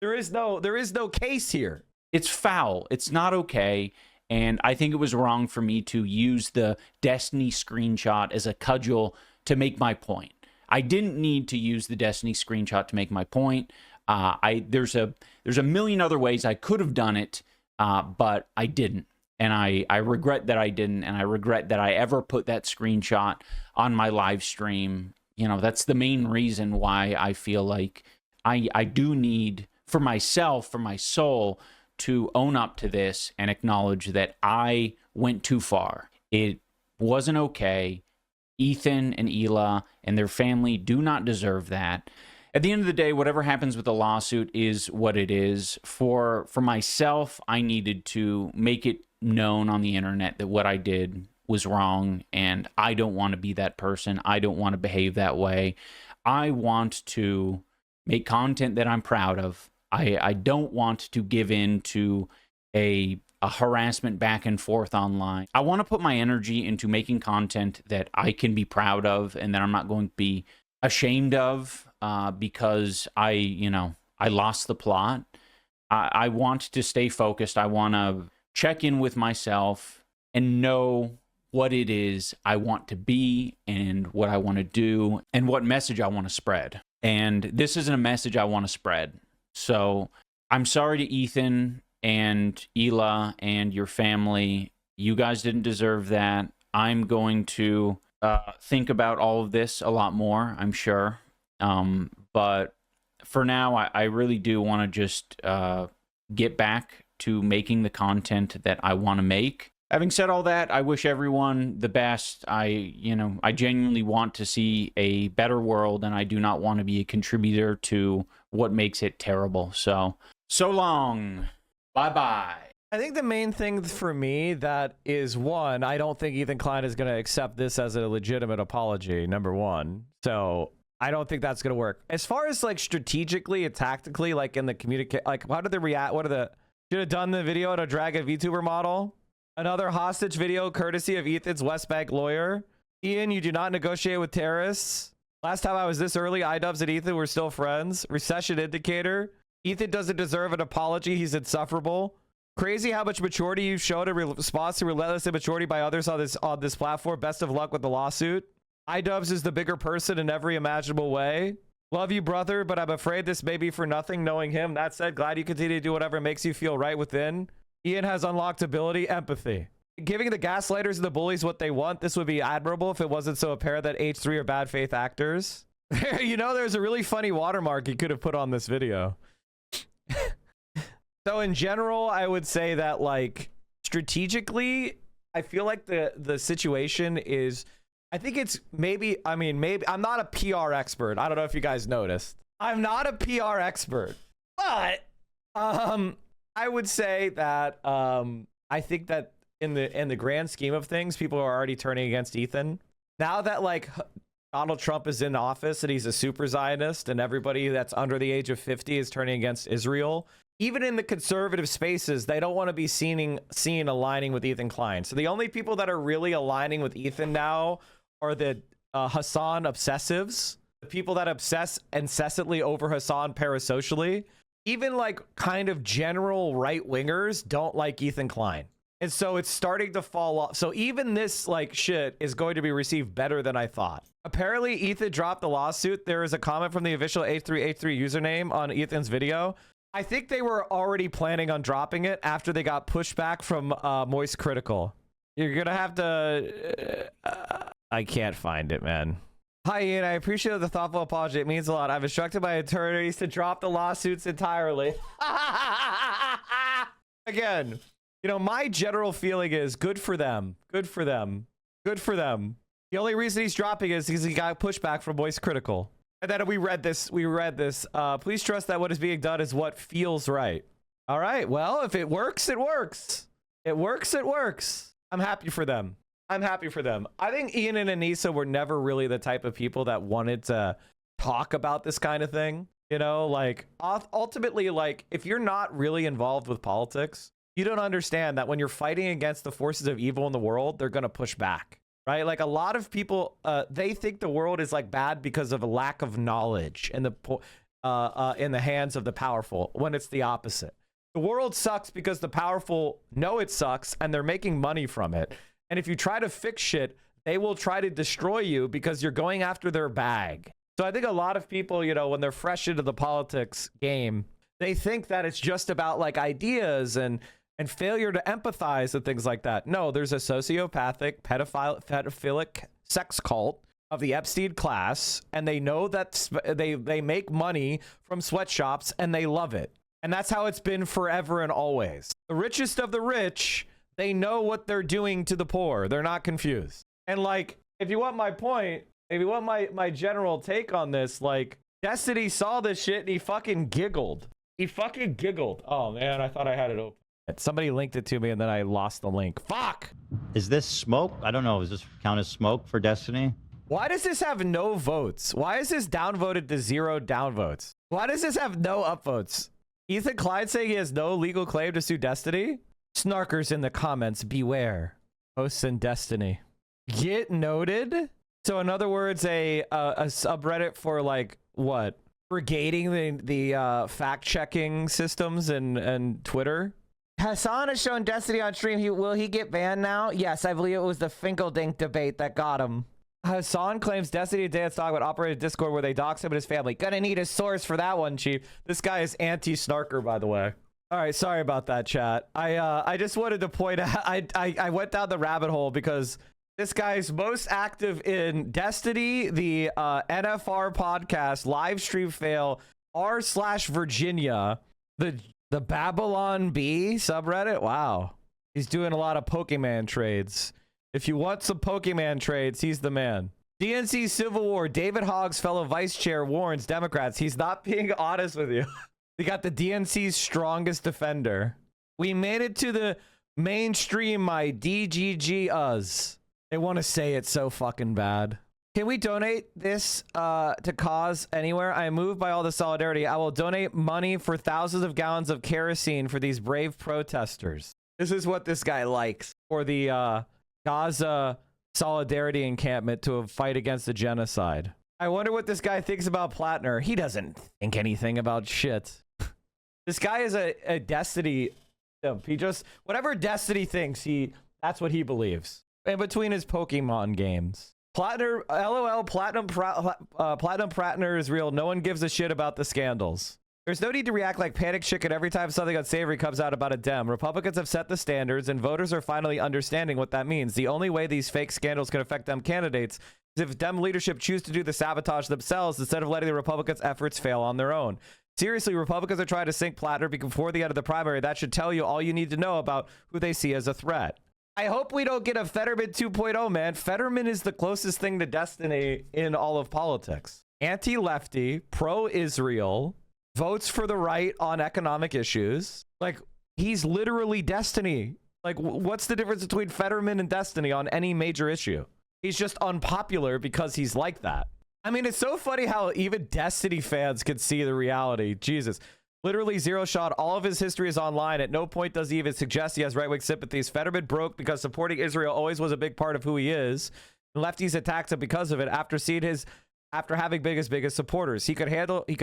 There is no case here. It's foul. It's not okay. And I think it was wrong for me to use the Destiny screenshot as a cudgel to make my point. I didn't need to use the Destiny screenshot to make my point. There's a million other ways I could have done it, but I didn't. And I regret that I didn't. And I regret that I ever put that screenshot on my live stream. You know, that's the main reason why I feel like I do need, for myself, for my soul, to own up to this and acknowledge that I went too far. It wasn't okay. Ethan and Hila and their family do not deserve that. At the end of the day, whatever happens with the lawsuit is what it is. For myself, I needed to make it known on the internet that what I did was wrong, and I don't want to be that person. I don't want to behave that way. I want to make content that I'm proud of. I don't want to give in to a harassment back and forth online. I want to put my energy into making content that I can be proud of and that I'm not going to be ashamed of because I lost the plot. I want to stay focused. I want to check in with myself and know what it is I want to be and what I want to do and what message I want to spread. And this isn't a message I want to spread. So I'm sorry to Ethan and Hila and your family. You guys didn't deserve that. I'm going to think about all of this a lot more, I'm sure. But for now, I really do want to just get back to making the content that I want to make. Having said all that, I wish everyone the best. I genuinely want to see a better world, and I do not want to be a contributor to what makes it terrible. So long. Bye-bye. I think the main thing for me that is, one, I don't think Ethan Klein is going to accept this as a legitimate apology, number one. So I don't think that's going to work. As far as like strategically and tactically, like in the communicate, like how did they react? Should have done the video at a Dragon VTuber model? Another hostage video courtesy of Ethan's West Bank lawyer. Ian, you do not negotiate with terrorists. Last time I was this early, iDubbbz and Ethan were still friends. Recession indicator. Ethan doesn't deserve an apology. He's insufferable. Crazy how much maturity you've shown in response to relentless immaturity by others on this platform. Best of luck with the lawsuit. iDubbbz is the bigger person in every imaginable way. Love you, brother, but I'm afraid this may be for nothing knowing him. That said, glad you continue to do whatever makes you feel right within. Ian has unlocked ability, empathy. Giving the gaslighters and the bullies what they want, this would be admirable if it wasn't so apparent that H3 are bad faith actors. You know, there's a really funny watermark he could have put on this video. So in general, I would say that, like, strategically, I feel like the situation is, I think it's maybe, I mean, maybe, I'm not a PR expert. I don't know if you guys noticed. I'm not a PR expert, but I would say that I think that in the grand scheme of things, people are already turning against Ethan. Now that, like, Donald Trump is in office and he's a super Zionist and everybody that's under the age of 50 is turning against Israel, even in the conservative spaces, they don't want to be seen aligning with Ethan Klein. So the only people that are really aligning with Ethan now are the Hassan obsessives, the people that obsess incessantly over Hassan parasocially. Even, like, kind of general right-wingers don't like Ethan Klein. And so it's starting to fall off. So even this, like, shit is going to be received better than I thought. Apparently, Ethan dropped the lawsuit. There is a comment from the official H3H3 username on Ethan's video. I think they were already planning on dropping it after they got pushback from Moist Critical. You're going to have to... I can't find it, man. Hi, Ian. I appreciate the thoughtful apology. It means a lot. I've instructed my attorneys to drop the lawsuits entirely. Again, you know, my general feeling is good for them. Good for them. Good for them. The only reason he's dropping is because he got pushback from Voice Critical. And then we read this. Please trust that what is being done is what feels right. All right. Well, if it works, it works. It works, it works. I'm happy for them. I'm happy for them. I think Ian and Anissa were never really the type of people that wanted to talk about this kind of thing. You know, like, ultimately, like, if you're not really involved with politics, you don't understand that when you're fighting against the forces of evil in the world, they're going to push back, right? Like, a lot of people, they think the world is, like, bad because of a lack of knowledge in the hands of the powerful, when it's the opposite. The world sucks because the powerful know it sucks and they're making money from it. And if you try to fix shit, they will try to destroy you because you're going after their bag. So I think a lot of people, you know, when they're fresh into the politics game, they think that it's just about, like, ideas and failure to empathize and things like that. No, there's a sociopathic, pedophilic sex cult of the Epstein class, and they know that they make money from sweatshops and they love it. And that's how it's been forever and always. The richest of the rich, they know what they're doing to the poor. They're not confused. And, like, if you want my point, if you want my general take on this, like, Destiny saw this shit and he fucking giggled. He fucking giggled. Oh, man, I thought I had it open. Somebody linked it to me and then I lost the link. Fuck! Is this smoke? I don't know. Does this count as smoke for Destiny? Why does this have no votes? Why is this downvoted to 0 downvotes? Why does this have no upvotes? Ethan Klein saying he has no legal claim to sue Destiny? Snarkers in the comments, beware. Hosts in Destiny. Get noted? So in other words, a subreddit for, like, what? Brigading the fact-checking systems and Twitter? Hassan has shown Destiny on stream. Will he get banned now? Yes, I believe it was the Finkeldink debate that got him. Hassan claims Destiny Dance Dog would operate a Discord where they dox him and his family. Gonna need a source for that one, Chief. This guy is anti-snarker, by the way. All right, sorry about that, chat. I just wanted to point out, I went down the rabbit hole because this guy's most active in Destiny, the NFR podcast, live stream fail, r/Virginia, the Babylon Bee subreddit. Wow. He's doing a lot of Pokemon trades. If you want some Pokemon trades, he's the man. DNC Civil War. David Hogg's fellow vice chair warns Democrats he's not being honest with you. We got the DNC's strongest defender. We made it to the mainstream, my DGG-us. They want to say it so fucking bad. Can we donate this to cause anywhere? I am moved by all the solidarity. I will donate money for thousands of gallons of kerosene for these brave protesters. This is what this guy likes. for the Gaza Solidarity Encampment to fight against the genocide. I wonder what this guy thinks about Plattner. He doesn't think anything about shit. This guy is a Destiny imp. He just, whatever Destiny thinks, that's what he believes. In between his Pokemon games. Plattner, LOL, Platinum Plattner is real. No one gives a shit about the scandals. There's no need to react like panic chicken every time something unsavory comes out about a Dem. Republicans have set the standards, and voters are finally understanding what that means. The only way these fake scandals can affect Dem candidates is if Dem leadership choose to do the sabotage themselves instead of letting the Republicans' efforts fail on their own. Seriously, Republicans are trying to sink Plattner before the end of the primary. That should tell you all you need to know about who they see as a threat. I hope we don't get a Fetterman 2.0, man. Fetterman is the closest thing to Destiny in all of politics. Anti-lefty, pro-Israel, votes for the right on economic issues. Like, he's literally Destiny. Like, what's the difference between Fetterman and Destiny on any major issue? He's just unpopular because he's like that. I mean, it's so funny how even Destiny fans can see the reality. Jesus. Literally zero shot. All of his history is online. At no point does he even suggest he has right-wing sympathies. Fetterman broke because supporting Israel always was a big part of who he is. Lefties attacked him because of it after having biggest supporters. He could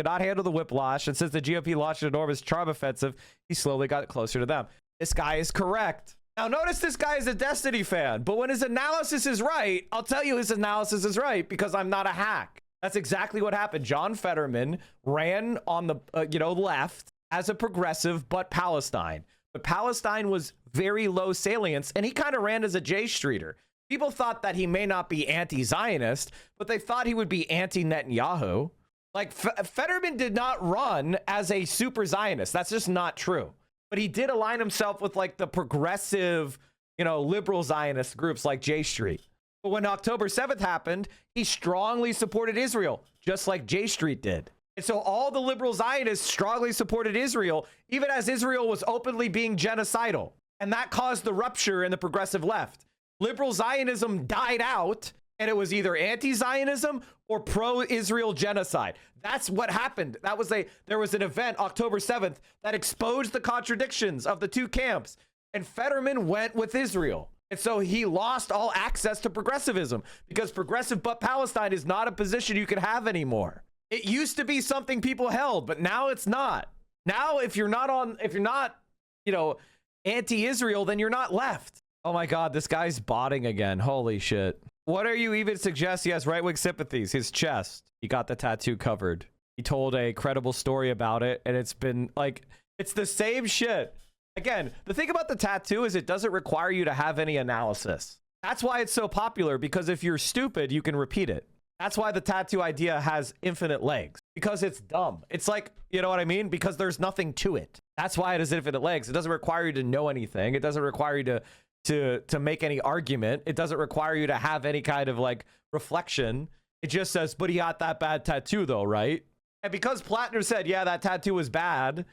not handle the whiplash, and since the GOP launched an enormous charm offensive, he slowly got closer to them. This guy is correct. Now notice this guy is a Destiny fan, but when his analysis is right, I'll tell you his analysis is right because I'm not a hack. That's exactly what happened. John Fetterman ran on the left as a progressive, but Palestine. But Palestine was very low salience, and he kind of ran as a J Streeter. People thought that he may not be anti-Zionist, but they thought he would be anti-Netanyahu. Like, Fetterman did not run as a super Zionist. That's just not true. But he did align himself with, like, the progressive, liberal Zionist groups like J Street. But when October 7th happened, he strongly supported Israel, just like J Street did. And so all the liberal Zionists strongly supported Israel, even as Israel was openly being genocidal. And that caused the rupture in the progressive left. Liberal Zionism died out, and it was either anti-Zionism or pro-Israel genocide. That's what happened. There was an event, October 7th, that exposed the contradictions of the two camps. And Fetterman went with Israel. And so he lost all access to progressivism because progressive but Palestine is not a position you can have anymore. It used to be something people held, but now it's not. Now, if you're not, anti-Israel, then you're not left. Oh my God, this guy's botting again. Holy shit. What are you even suggest he has right-wing sympathies? His chest. He got the tattoo covered. He told a credible story about it, and it's been like, it's the same shit. Again, the thing about the tattoo is it doesn't require you to have any analysis. That's why it's so popular, because if you're stupid, you can repeat it. That's why the tattoo idea has infinite legs, because it's dumb. It's like, you know what I mean? Because there's nothing to it. That's why it has infinite legs. It doesn't require you to know anything. It doesn't require you to make any argument. It doesn't require you to have any kind of like reflection. It just says, but he got that bad tattoo though, right? And because Plattner said, yeah, that tattoo was bad.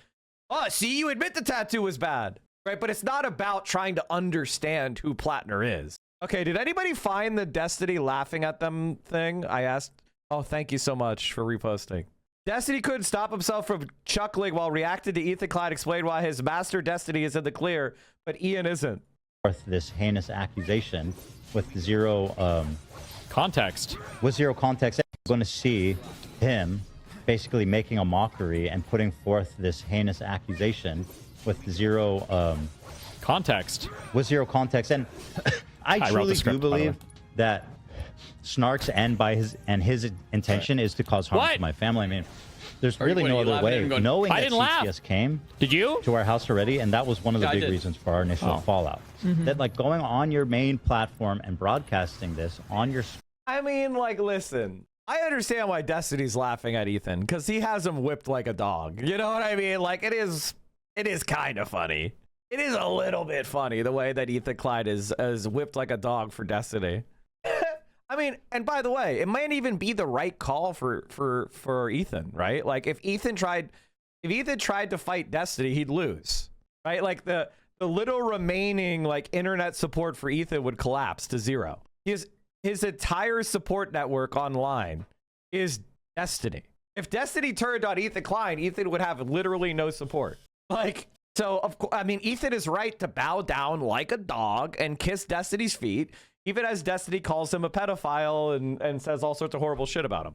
Oh, see, you admit the tattoo was bad, right? But it's not about trying to understand who Plattner is. Okay, did anybody find the Destiny laughing at them thing? I asked. Oh, thank you so much for reposting. Destiny couldn't stop himself from chuckling while reacting to Ethan Klein explain why his master Destiny is in the clear, but Ian isn't. This heinous accusation with zero context. With zero context, I'm going to see him basically making a mockery and putting forth this heinous accusation with zero context. With zero context, and I truly do believe that Snark's end by his intention is to cause harm to my family. I mean, there's really no other way. Knowing that CCS came to our house already, and that was one of the big reasons for our initial fallout. That like going on your main platform and broadcasting this on your. I mean, like, listen. I understand why Destiny's laughing at Ethan because he has him whipped like a dog. You know what I mean? Like, it is kind of funny. It is a little bit funny the way that Ethan Klein is whipped like a dog for Destiny. I mean, and by the way, it might even be the right call for Ethan, right? Like if Ethan tried to fight Destiny, he'd lose, right? Like the little remaining like internet support for Ethan would collapse to zero. His entire support network online is Destiny. If Destiny turned on Ethan Klein, Ethan would have literally no support. Like So, of course, I mean, Ethan is right to bow down like a dog and kiss Destiny's feet, even as Destiny calls him a pedophile and says all sorts of horrible shit about him.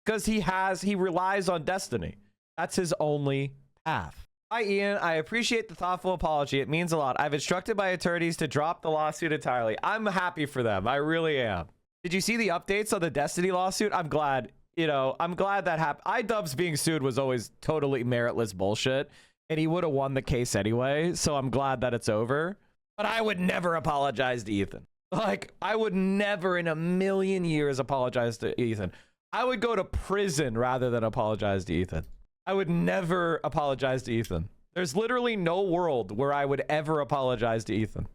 Because he relies on Destiny. That's his only path. Hi, Ian. I appreciate the thoughtful apology. It means a lot. I've instructed my attorneys to drop the lawsuit entirely. I'm happy for them. I really am. Did you see the updates on the Destiny lawsuit? I'm glad. I'm glad that happened. iDubbbz being sued was always totally meritless bullshit, and he would have won the case anyway, so I'm glad that it's over. But I would never apologize to Ethan. Like, I would never in a million years apologize to Ethan. I would go to prison rather than apologize to Ethan. I would never apologize to Ethan. There's literally no world where I would ever apologize to Ethan.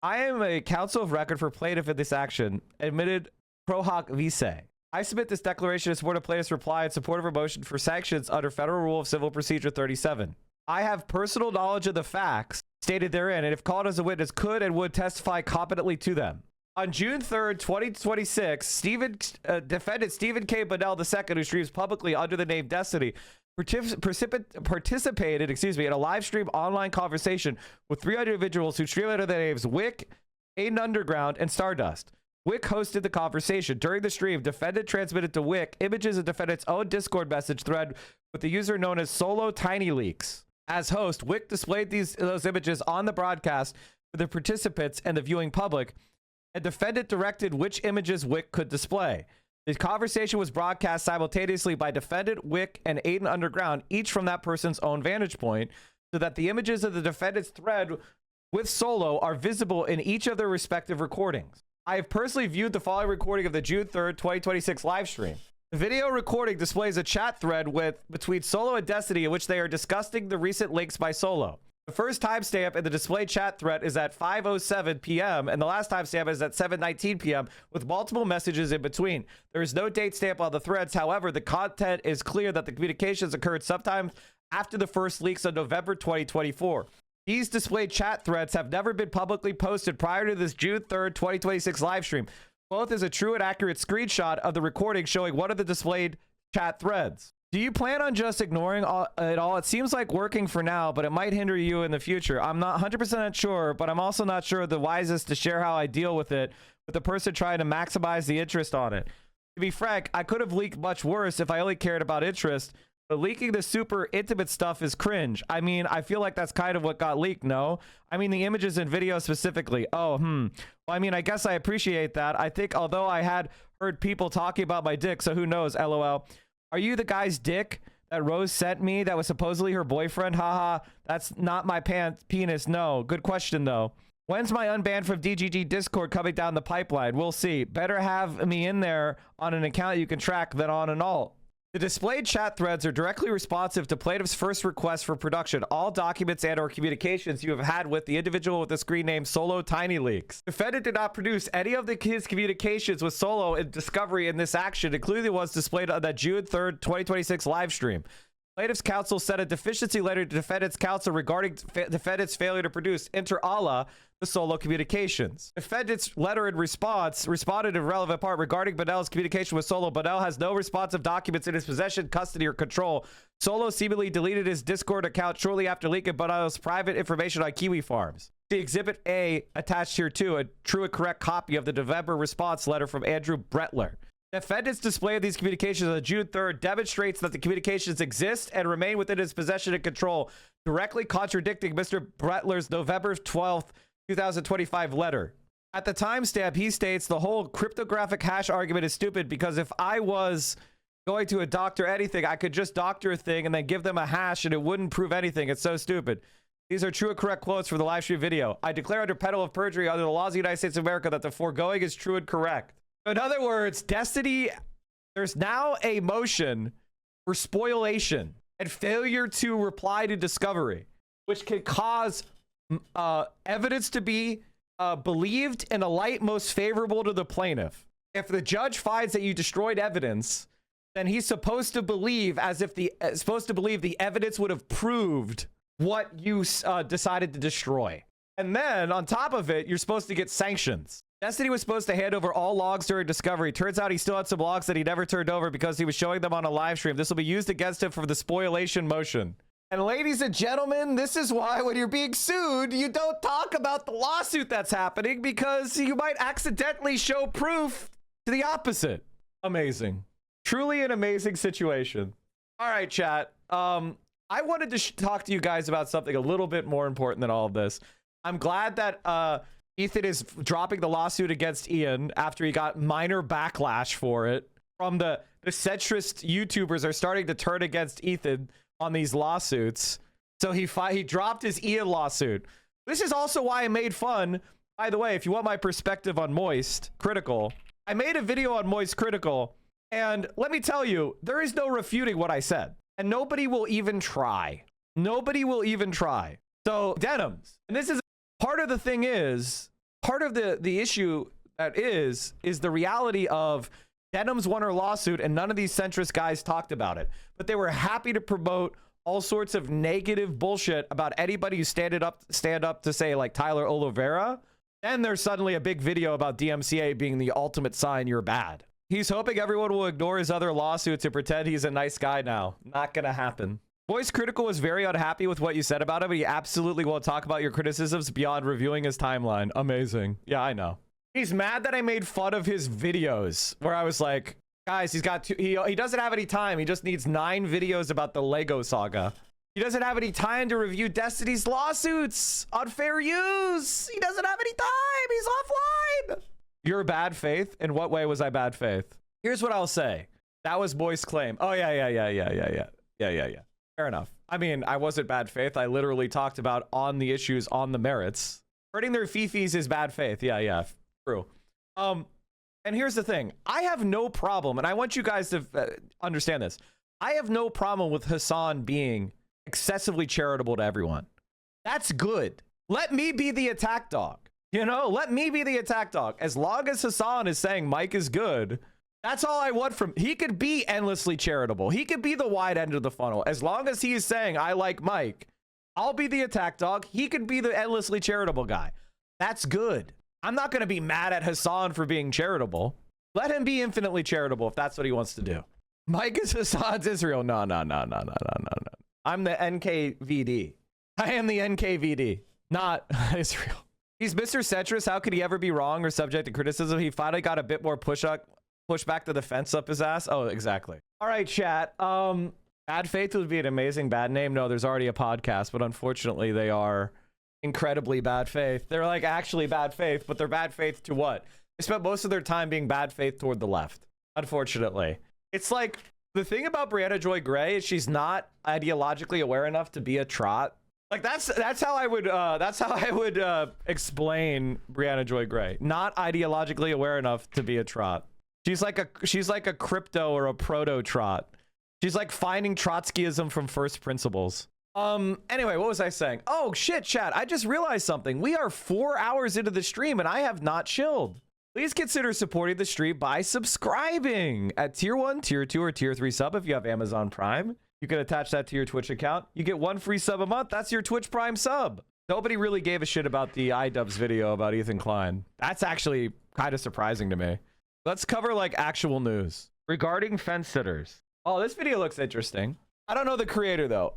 I am a counsel of record for plaintiff in this action, admitted pro hoc vice. I submit this declaration in support of plaintiff's reply in support of her motion for sanctions under Federal Rule of Civil Procedure 37. I have personal knowledge of the facts stated therein, and if called as a witness, could and would testify competently to them. On June 3rd, 2026, defendant Stephen K. Bunnell II, who streams publicly under the name Destiny, participated in a live stream online conversation with 3 individuals who stream under the names Wick, Aiden Underground, and Stardust. Wick hosted the conversation. During the stream, defendant transmitted to Wick images of defendant's own Discord message thread with the user known as Solo Tiny Leaks. As host, Wick displayed those images on the broadcast for the participants and the viewing public, and defendant directed which images Wick could display. The conversation was broadcast simultaneously by defendant, Wick, and Aiden Underground, each from that person's own vantage point, so that the images of the defendant's thread with Solo are visible in each of their respective recordings. I have personally viewed the following recording of the June 3rd, 2026 live stream. The video recording displays a chat thread between Solo and Destiny in which they are discussing the recent links by Solo. The first timestamp in the displayed chat thread is at 5:07 p.m. and the last timestamp is at 7:19 p.m. with multiple messages in between. There is no date stamp on the threads. However, the content is clear that the communications occurred sometime after the first leaks of November 2024. These displayed chat threads have never been publicly posted prior to this June 3rd, 2026 live stream. Both is a true and accurate screenshot of the recording showing one of the displayed chat threads. Do you plan on just ignoring it all? It seems like working for now, but it might hinder you in the future. I'm not 100% sure, but I'm also not sure the wisest to share how I deal with it with the person trying to maximize the interest on it. To be frank, I could have leaked much worse if I only cared about interest, but leaking the super intimate stuff is cringe. I mean, I feel like that's kind of what got leaked, no? I mean, the images and videos specifically. Oh, Well, I mean, I guess I appreciate that. I think although I had heard people talking about my dick, so who knows, LOL. Are you the guy's dick that Rose sent me that was supposedly her boyfriend? Haha, that's not my penis. No. Good question, though. When's my unbanned from DGG Discord coming down the pipeline? We'll see. Better have me in there on an account you can track than on an alt. The displayed chat threads are directly responsive to plaintiff's first request for production. All documents and or communications you have had with the individual with the screen name Solo Tiny Leaks. Defendant did not produce any of his communications with Solo in discovery in this action, including the ones displayed on that June 3rd, 2026 live stream. Plaintiff's counsel sent a deficiency letter to defendant's counsel regarding defendant's failure to produce, inter alia, the Solo communications. Defendant's letter in response responded in relevant part regarding Bunnell's communication with Solo. Bunnell has no responsive documents in his possession, custody, or control. Solo seemingly deleted his Discord account shortly after leaking Bunnell's private information on Kiwi Farms. The Exhibit A attached here too, a true and correct copy of the November response letter from Andrew Bretler. Defendant's display of these communications on June 3rd demonstrates that the communications exist and remain within his possession and control, directly contradicting Mr. Bretler's November 12th, 2025 letter. At the timestamp, he states the whole cryptographic hash argument is stupid because if I was going to doctor anything, I could just doctor a thing and then give them a hash and it wouldn't prove anything. It's so stupid. These are true and correct quotes for the live stream video. I declare under penalty of perjury under the laws of the United States of America that the foregoing is true and correct. In other words, Destiny, there's now a motion for spoliation and failure to reply to discovery, which can cause evidence to be believed in a light most favorable to the plaintiff. If the judge finds that you destroyed evidence, then he's supposed to believe the evidence would have proved what you decided to destroy. And then on top of it, you're supposed to get sanctions. Destiny was supposed to hand over all logs during discovery. Turns out he still had some logs that he never turned over because he was showing them on a live stream. This will be used against him for the spoliation motion. And ladies and gentlemen, this is why when you're being sued, you don't talk about the lawsuit that's happening, because you might accidentally show proof to the opposite. Amazing. Truly an amazing situation. All right, chat. I wanted to talk to you guys about something a little bit more important than all of this. I'm glad that Ethan is dropping the lawsuit against Ian after he got minor backlash for it from the centrist YouTubers are starting to turn against Ethan on these lawsuits. So he dropped his Ian lawsuit. This is also why I made fun. By the way, if you want my perspective on Moist Critical, I made a video on Moist Critical, and let me tell you, there is no refuting what I said, and nobody will even try. Nobody will even try. So Denims, and this is part of the thing is, part of the issue that is the reality of Denims won her lawsuit and none of these centrist guys talked about it, but they were happy to promote all sorts of negative bullshit about anybody who stand up to say like Tyler Oliveira. Then there's suddenly a big video about DMCA being the ultimate sign you're bad. He's hoping everyone will ignore his other lawsuits and pretend he's a nice guy now. Not gonna happen. Voice Critical was very unhappy with what you said about him, but he absolutely won't talk about your criticisms beyond reviewing his timeline. Amazing. Yeah, I know. He's mad that I made fun of his videos where I was like, guys, he doesn't have any time. He just needs 9 videos about the Lego saga. He doesn't have any time to review Destiny's lawsuits on fair use. He doesn't have any time. He's offline. You're bad faith? In what way was I bad faith? Here's what I'll say. That was Boy's claim. Oh, yeah. Fair enough. I mean, I wasn't bad faith. I literally talked about on the issues, on the merits. Hurting their fifis is bad faith. Yeah. True. And here's the thing. I have no problem, and I want you guys to understand this. I have no problem with Hasan being excessively charitable to everyone. That's good. Let me be the attack dog. You know, let me be the attack dog. As long as Hasan is saying Mike is good, that's all I want from. He could be endlessly charitable. He could be the wide end of the funnel. As long as he is saying I like Mike, I'll be the attack dog. He could be the endlessly charitable guy. That's good. I'm not going to be mad at Hasan for being charitable. Let him be infinitely charitable if that's what he wants to do. Mike is Hasan's Israel. No. I'm the NKVD. I am the NKVD, not Israel. He's Mr. Centrist. How could he ever be wrong or subject to criticism? He finally got a bit more push back to the fence up his ass. Oh, exactly. All right, chat. Bad faith would be an amazing bad name. No, there's already a podcast, but unfortunately they are incredibly bad faith. They're like actually bad faith, but they're bad faith to what? They spent most of their time being bad faith toward the left. Unfortunately, it's like the thing about Brianna Joy Gray is she's not ideologically aware enough to be a trot. Like that's how I would explain Brianna Joy Gray. Not ideologically aware enough to be a trot. She's like a crypto or a proto trot. She's like finding Trotskyism from first principles. Anyway, what was I saying? Oh shit, chat. I just realized something. We are 4 hours into the stream and I have not chilled. Please consider supporting the stream by subscribing at tier 1, tier 2, or tier 3 sub if you have Amazon Prime. You can attach that to your Twitch account. You get 1 free sub a month. That's your Twitch Prime sub. Nobody really gave a shit about the iDubbbz video about Ethan Klein. That's actually kind of surprising to me. Let's cover like actual news regarding fence sitters. Oh, this video looks interesting. I don't know the creator though.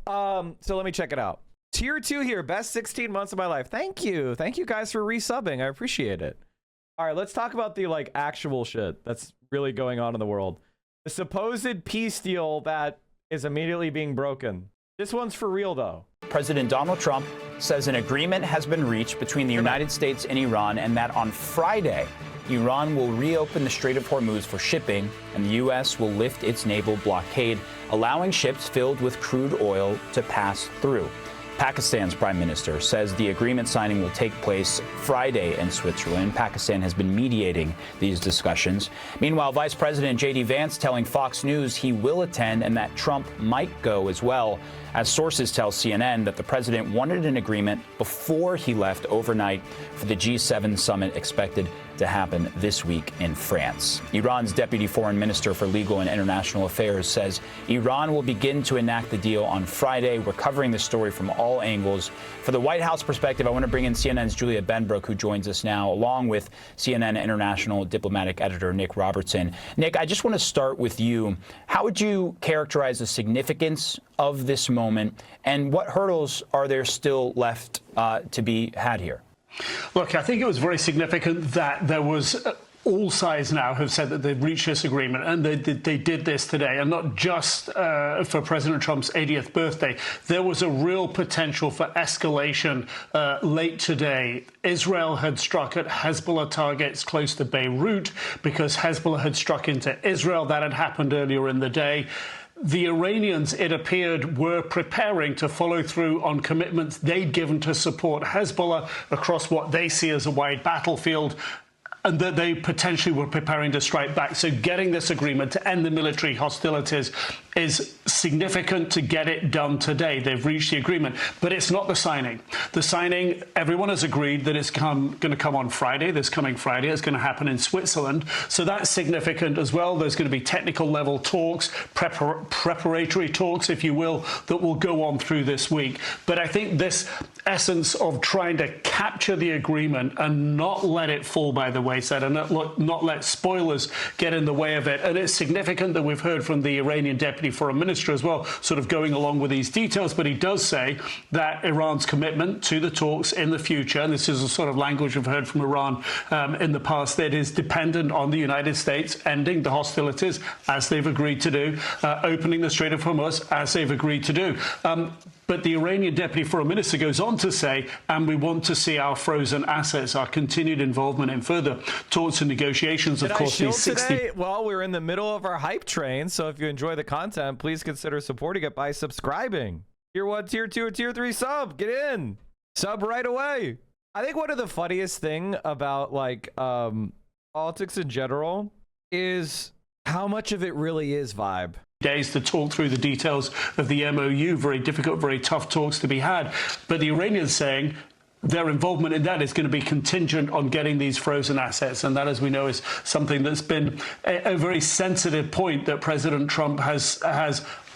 So let me check it out. Tier 2 here, best 16 months of my life. Thank you guys for resubbing. I appreciate it. All right, let's talk about the like actual shit that's really going on in the world. The supposed peace deal that is immediately being broken. This one's for real though. President Donald Trump says an agreement has been reached between the United States and Iran, and that on Friday, Iran will reopen the Strait of Hormuz for shipping, and the U.S. will lift its naval blockade, allowing ships filled with crude oil to pass through. Pakistan's prime minister says the agreement signing will take place Friday in Switzerland. Pakistan has been mediating these discussions. Meanwhile, Vice President J.D. Vance telling Fox News he will attend and that Trump might go as well, as sources tell CNN that the president wanted an agreement before he left overnight for the G7 summit expected to happen this week in France. Iran's deputy foreign minister for legal and international affairs says Iran will begin to enact the deal on Friday. We're covering this story from all angles. For the White House perspective, I want to bring in CNN's Julia Benbrook, who joins us now, along with CNN international diplomatic editor Nick Robertson. Nick, I just want to start with you. How would you characterize the significance of this moment, and what hurdles are there still left to be had here? Look, I think it was very significant that there was all sides now have said that they've reached this agreement, and they did this today, and not just for President Trump's 80th birthday. There was a real potential for escalation late today. Israel had struck at Hezbollah targets close to Beirut because Hezbollah had struck into Israel. That had happened earlier in the day. The Iranians, it appeared, were preparing to follow through on commitments they'd given to support Hezbollah across what they see as a wide battlefield, and that they potentially were preparing to strike back. So getting this agreement to end the military hostilities is significant to get it done today. They've reached the agreement, but it's not the signing. The signing, everyone has agreed that it's going to come on Friday, this coming Friday. It's going to happen in Switzerland. So that's significant as well. There's going to be technical level talks, preparatory talks, if you will, that will go on through this week. But I think this essence of trying to capture the agreement and not let it fall by the wayside, and not let spoilers get in the way of it. And it's significant that we've heard from the Iranian deputy foreign minister as well, sort of going along with these details. But he does say that Iran's commitment to the talks in the future, and this is a sort of language we've heard from Iran in the past, that is dependent on the United States ending the hostilities as they've agreed to do, opening the Strait of Hormuz as they've agreed to do. But the Iranian deputy foreign minister goes on to say, and we want to see our frozen assets, our continued involvement in further talks and negotiations. Of course, these 60. Today? Well, we're in the middle of our hype train, so if you enjoy the content, please consider supporting it by subscribing. Tier 1, Tier 2, or Tier 3 sub. Get in. Sub right away. I think one of the funniest thing about politics in general is how much of it really is vibe. Days to talk through the details of the MOU. Very difficult, very tough talks to be had. But the Iranians saying their involvement in that is going to be contingent on getting these frozen assets. And that, as we know, is something that's been a very sensitive point that President Trump has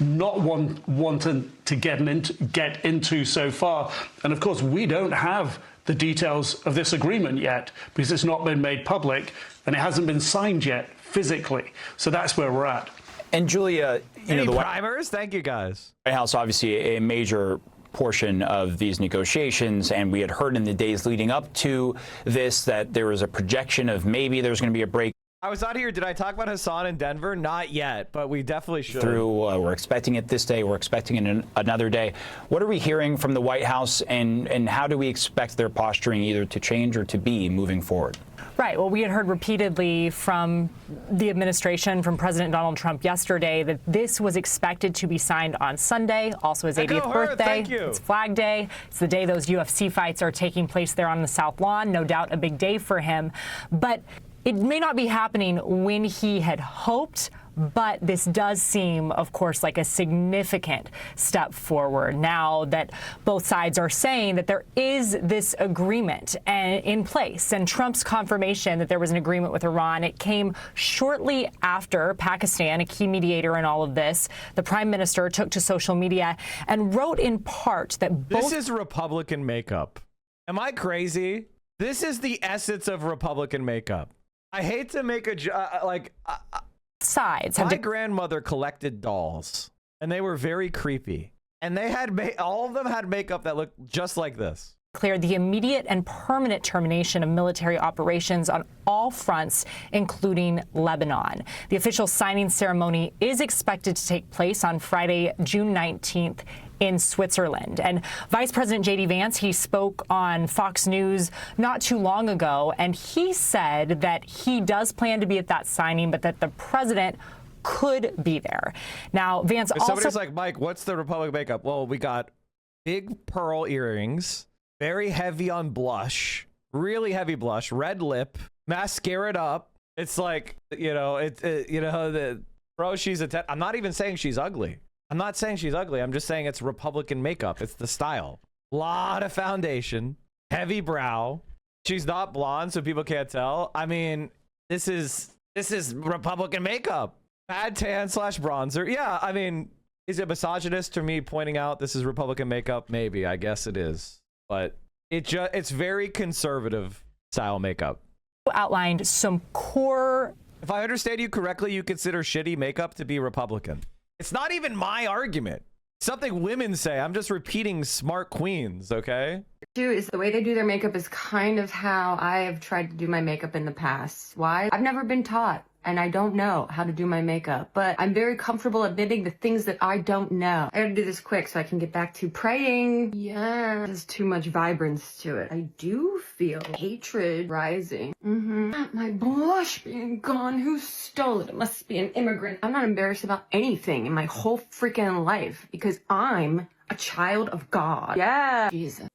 not wanted to get into so far. And of course, we don't have the details of this agreement yet because it's not been made public and it hasn't been signed yet physically. So that's where we're at. And Julia, the primers? Thank you, guys. White House, obviously a major portion of these negotiations, and we had heard in the days leading up to this that there was a projection of maybe there's going to be a break. I was out here. Did I talk about Hassan in Denver? Not yet, but we definitely should. We're expecting it this day. We're expecting it another day. What are we hearing from the White House, and how do we expect their posturing either to change or to be moving forward? Right. Well, we had heard repeatedly from the administration, from President Donald Trump yesterday, that this was expected to be signed on Sunday, also his 80th birthday. Thank you. It's Flag Day. It's the day those UFC fights are taking place there on the South Lawn. No doubt a big day for him. But it may not be happening when he had hoped, but this does seem, of course, like a significant step forward now that both sides are saying that there is this agreement in place. And Trump's confirmation that there was an agreement with Iran, it came shortly after Pakistan, a key mediator in all of this, the prime minister took to social media and wrote in part that both... This is Republican makeup. Am I crazy? This is the essence of Republican makeup. I hate to make sides. My grandmother collected dolls, and they were very creepy. And they had all of them had makeup that looked just like this. Declared the immediate and permanent termination of military operations on all fronts, including Lebanon. The official signing ceremony is expected to take place on Friday, June 19th in Switzerland. And Vice President J.D. Vance, he spoke on Fox News not too long ago, and he said that he does plan to be at that signing, but that the president could be there. Now, Vance also... Somebody's like, Mike, what's the Republican makeup? Well, we got big pearl earrings, very heavy on blush, really heavy blush, red lip, mascaraed up. It's like, I'm not even saying she's ugly. I'm not saying she's ugly. I'm just saying it's Republican makeup. It's the style. Lot of foundation, heavy brow, She's not blonde, so people can't tell. I mean, this is Republican makeup. Bad tan / bronzer. Yeah, I mean, is it misogynist to me pointing out this is Republican makeup? Maybe. I guess it is. But it's very conservative style makeup. Outlined some core. If I understand you correctly, you consider shitty makeup to be Republican. It's not even my argument. Something women say. I'm just repeating smart queens, okay? Is the way they do their makeup is kind of how I have tried to do my makeup in the past. Why? I've never been taught, and I don't know how to do my makeup, but I'm very comfortable admitting the things that I don't know. I gotta do this quick so I can get back to praying. Yeah, there's too much vibrance to it. I do feel hatred rising. My blush being gone. Who stole it? It must be an immigrant. I'm not embarrassed about anything in my whole freaking life because I'm a child of God. Yeah. Jesus.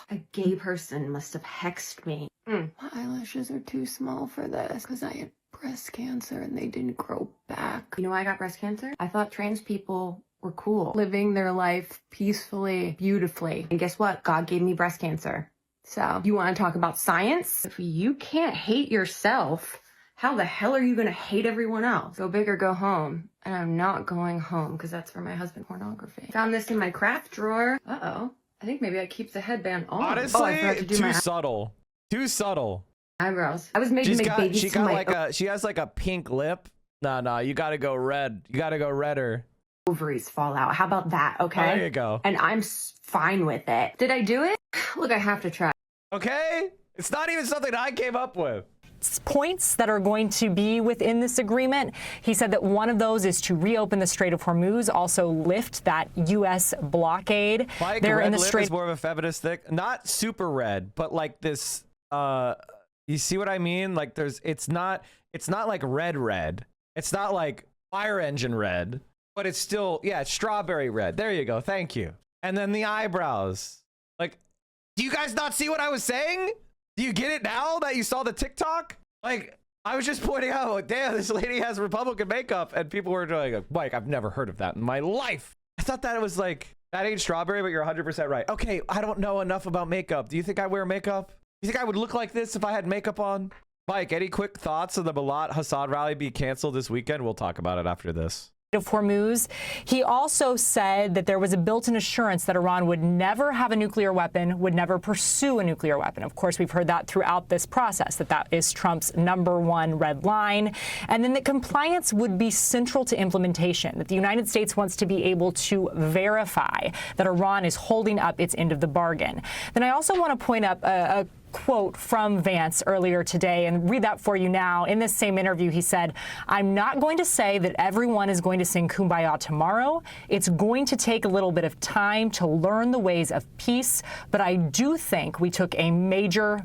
A gay person must have hexed me. My eyelashes are too small for this because I had breast cancer and they didn't grow back. You know why I got breast cancer? I thought trans people were cool, living their life peacefully, beautifully. And guess what? God gave me breast cancer. So you want to talk about science? If you can't hate yourself, how the hell are you going to hate everyone else? Go big or go home. And I'm not going home because that's for my husband. Pornography. Found this in my craft drawer. Uh-oh. I think maybe I keep the headband on. Honestly, too subtle. Too subtle. Eyebrows. I was made to make babies. She has like a pink lip. No, you gotta go red. You gotta go redder. Ovaries fall out. How about that? Okay. There you go. And I'm fine with it. Did I do it? Look, I have to try. Okay. It's not even something I came up with. Points that are going to be within this agreement. He said that one of those is to reopen the Strait of Hormuz, also lift that U.S. blockade. Like They're red in the lip Strait. is more of a feminist thing. Not super red, but like this. You see what I mean? Like it's not like red. It's not like fire engine red, but it's still, yeah, it's strawberry red. There you go. Thank you. And then the eyebrows. Like, do you guys not see what I was saying? Do you get it now that you saw the TikTok? Like, I was just pointing out, like, damn, this lady has Republican makeup, and people were like, Mike, I've never heard of that in my life. I thought that it was like, that ain't strawberry, but you're 100% right. Okay, I don't know enough about makeup. Do you think I wear makeup? You think I would look like this if I had makeup on? Mike, any quick thoughts on the Malat Hassad rally be canceled this weekend? We'll talk about it after this. Of Hormuz. He also said that there was a built-in assurance that Iran would never have a nuclear weapon, would never pursue a nuclear weapon. Of course, we've heard that throughout this process, that is Trump's #1 red line. And then that compliance would be central to implementation, that the United States wants to be able to verify that Iran is holding up its end of the bargain. Then I also want to point up a quote from Vance earlier today and read that for you now. In this same interview, he said, "I'm not going to say that everyone is going to sing Kumbaya tomorrow. It's going to take a little bit of time to learn the ways of peace, but I do think we took a major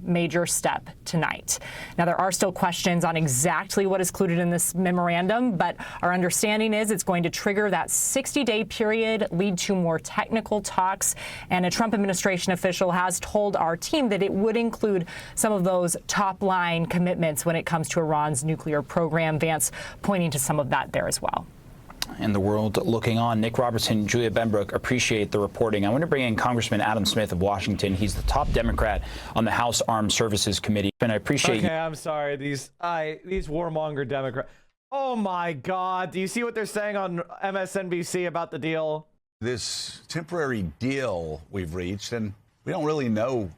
step tonight." Now, there are still questions on exactly what is included in this memorandum, but our understanding is it's going to trigger that 60-day period, lead to more technical talks, and a Trump administration official has told our team that it would include some of those top-line commitments when it comes to Iran's nuclear program. Vance pointing to some of that there as well. In the world looking on, Nick Robertson, Julia Benbrook, appreciate the reporting. I want to bring in Congressman Adam Smith of Washington. He's the top Democrat on the House Armed Services Committee. And I appreciate Okay, I'm sorry. These warmonger Democrats. Oh, my God. Do you see what they're saying on MSNBC about the deal? This temporary deal we've reached, and we don't really know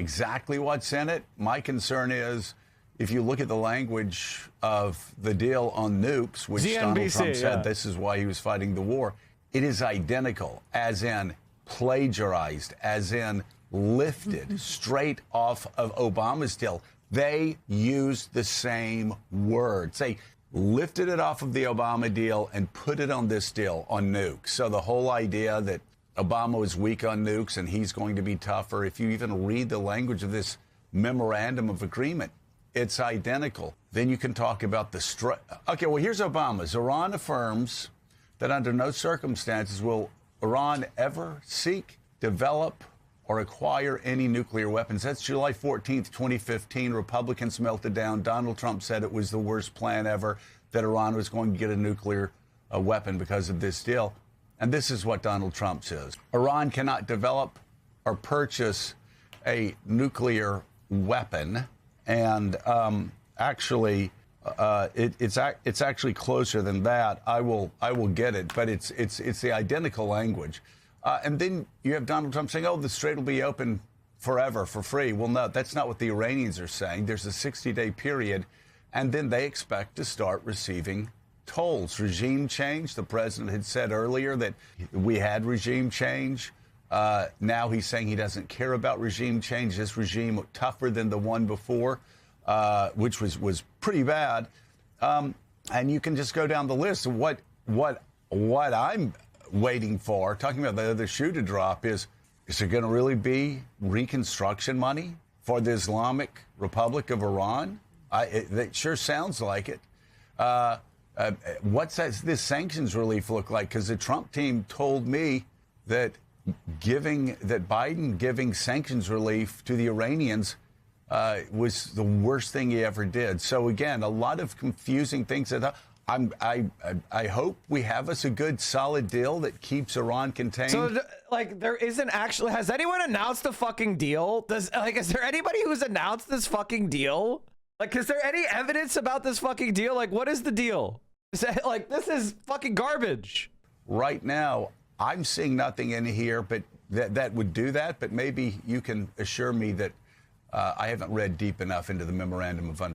exactly what's in it. My concern is, if you look at the language of the deal on nukes, which Donald Trump said this is why he was fighting the war, it is identical, as in plagiarized, as in lifted straight off of Obama's deal. They used the same words. They lifted it off of the Obama deal and put it on this deal on nukes. So the whole idea that Obama was weak on nukes and he's going to be tougher, if you even read the language of this memorandum of agreement, it's identical. Then you can talk about the okay, well, here's Obama's. Iran affirms that under no circumstances will Iran ever seek, develop, or acquire any nuclear weapons. That's July 14th, 2015. Republicans melted down. Donald Trump said it was the worst plan ever, that Iran was going to get a nuclear weapon because of this deal. And this is what Donald Trump says. Iran cannot develop or purchase a nuclear weapon, and actually, it's actually closer than that. I will get it, but it's the identical language. And then you have Donald Trump saying, "Oh, the strait will be open forever for free." Well, no, that's not what the Iranians are saying. There's a 60-day period, and then they expect to start receiving tolls. Regime change. The president had said earlier that we had regime change. Now he's saying he doesn't care about regime change. This regime tougher than the one before, which was pretty bad. And you can just go down the list. What I'm waiting for, talking about the other shoe to drop, is there going to really be reconstruction money for the Islamic Republic of Iran? It sure sounds like it. What's this sanctions relief look like? Because the Trump team told me that Biden giving sanctions relief to the Iranians was the worst thing he ever did. So again, a lot of confusing things. That I hope we have us a good, solid deal that keeps Iran contained. So, like, there isn't actually. Has anyone announced a fucking deal? Is there anybody who's announced this fucking deal? Like, is there any evidence about this fucking deal? Like, what is the deal? Is that, like, this is fucking garbage. Right now, I'm seeing nothing in here, but that would do that. But maybe you can assure me that I haven't read deep enough into the memorandum of understanding.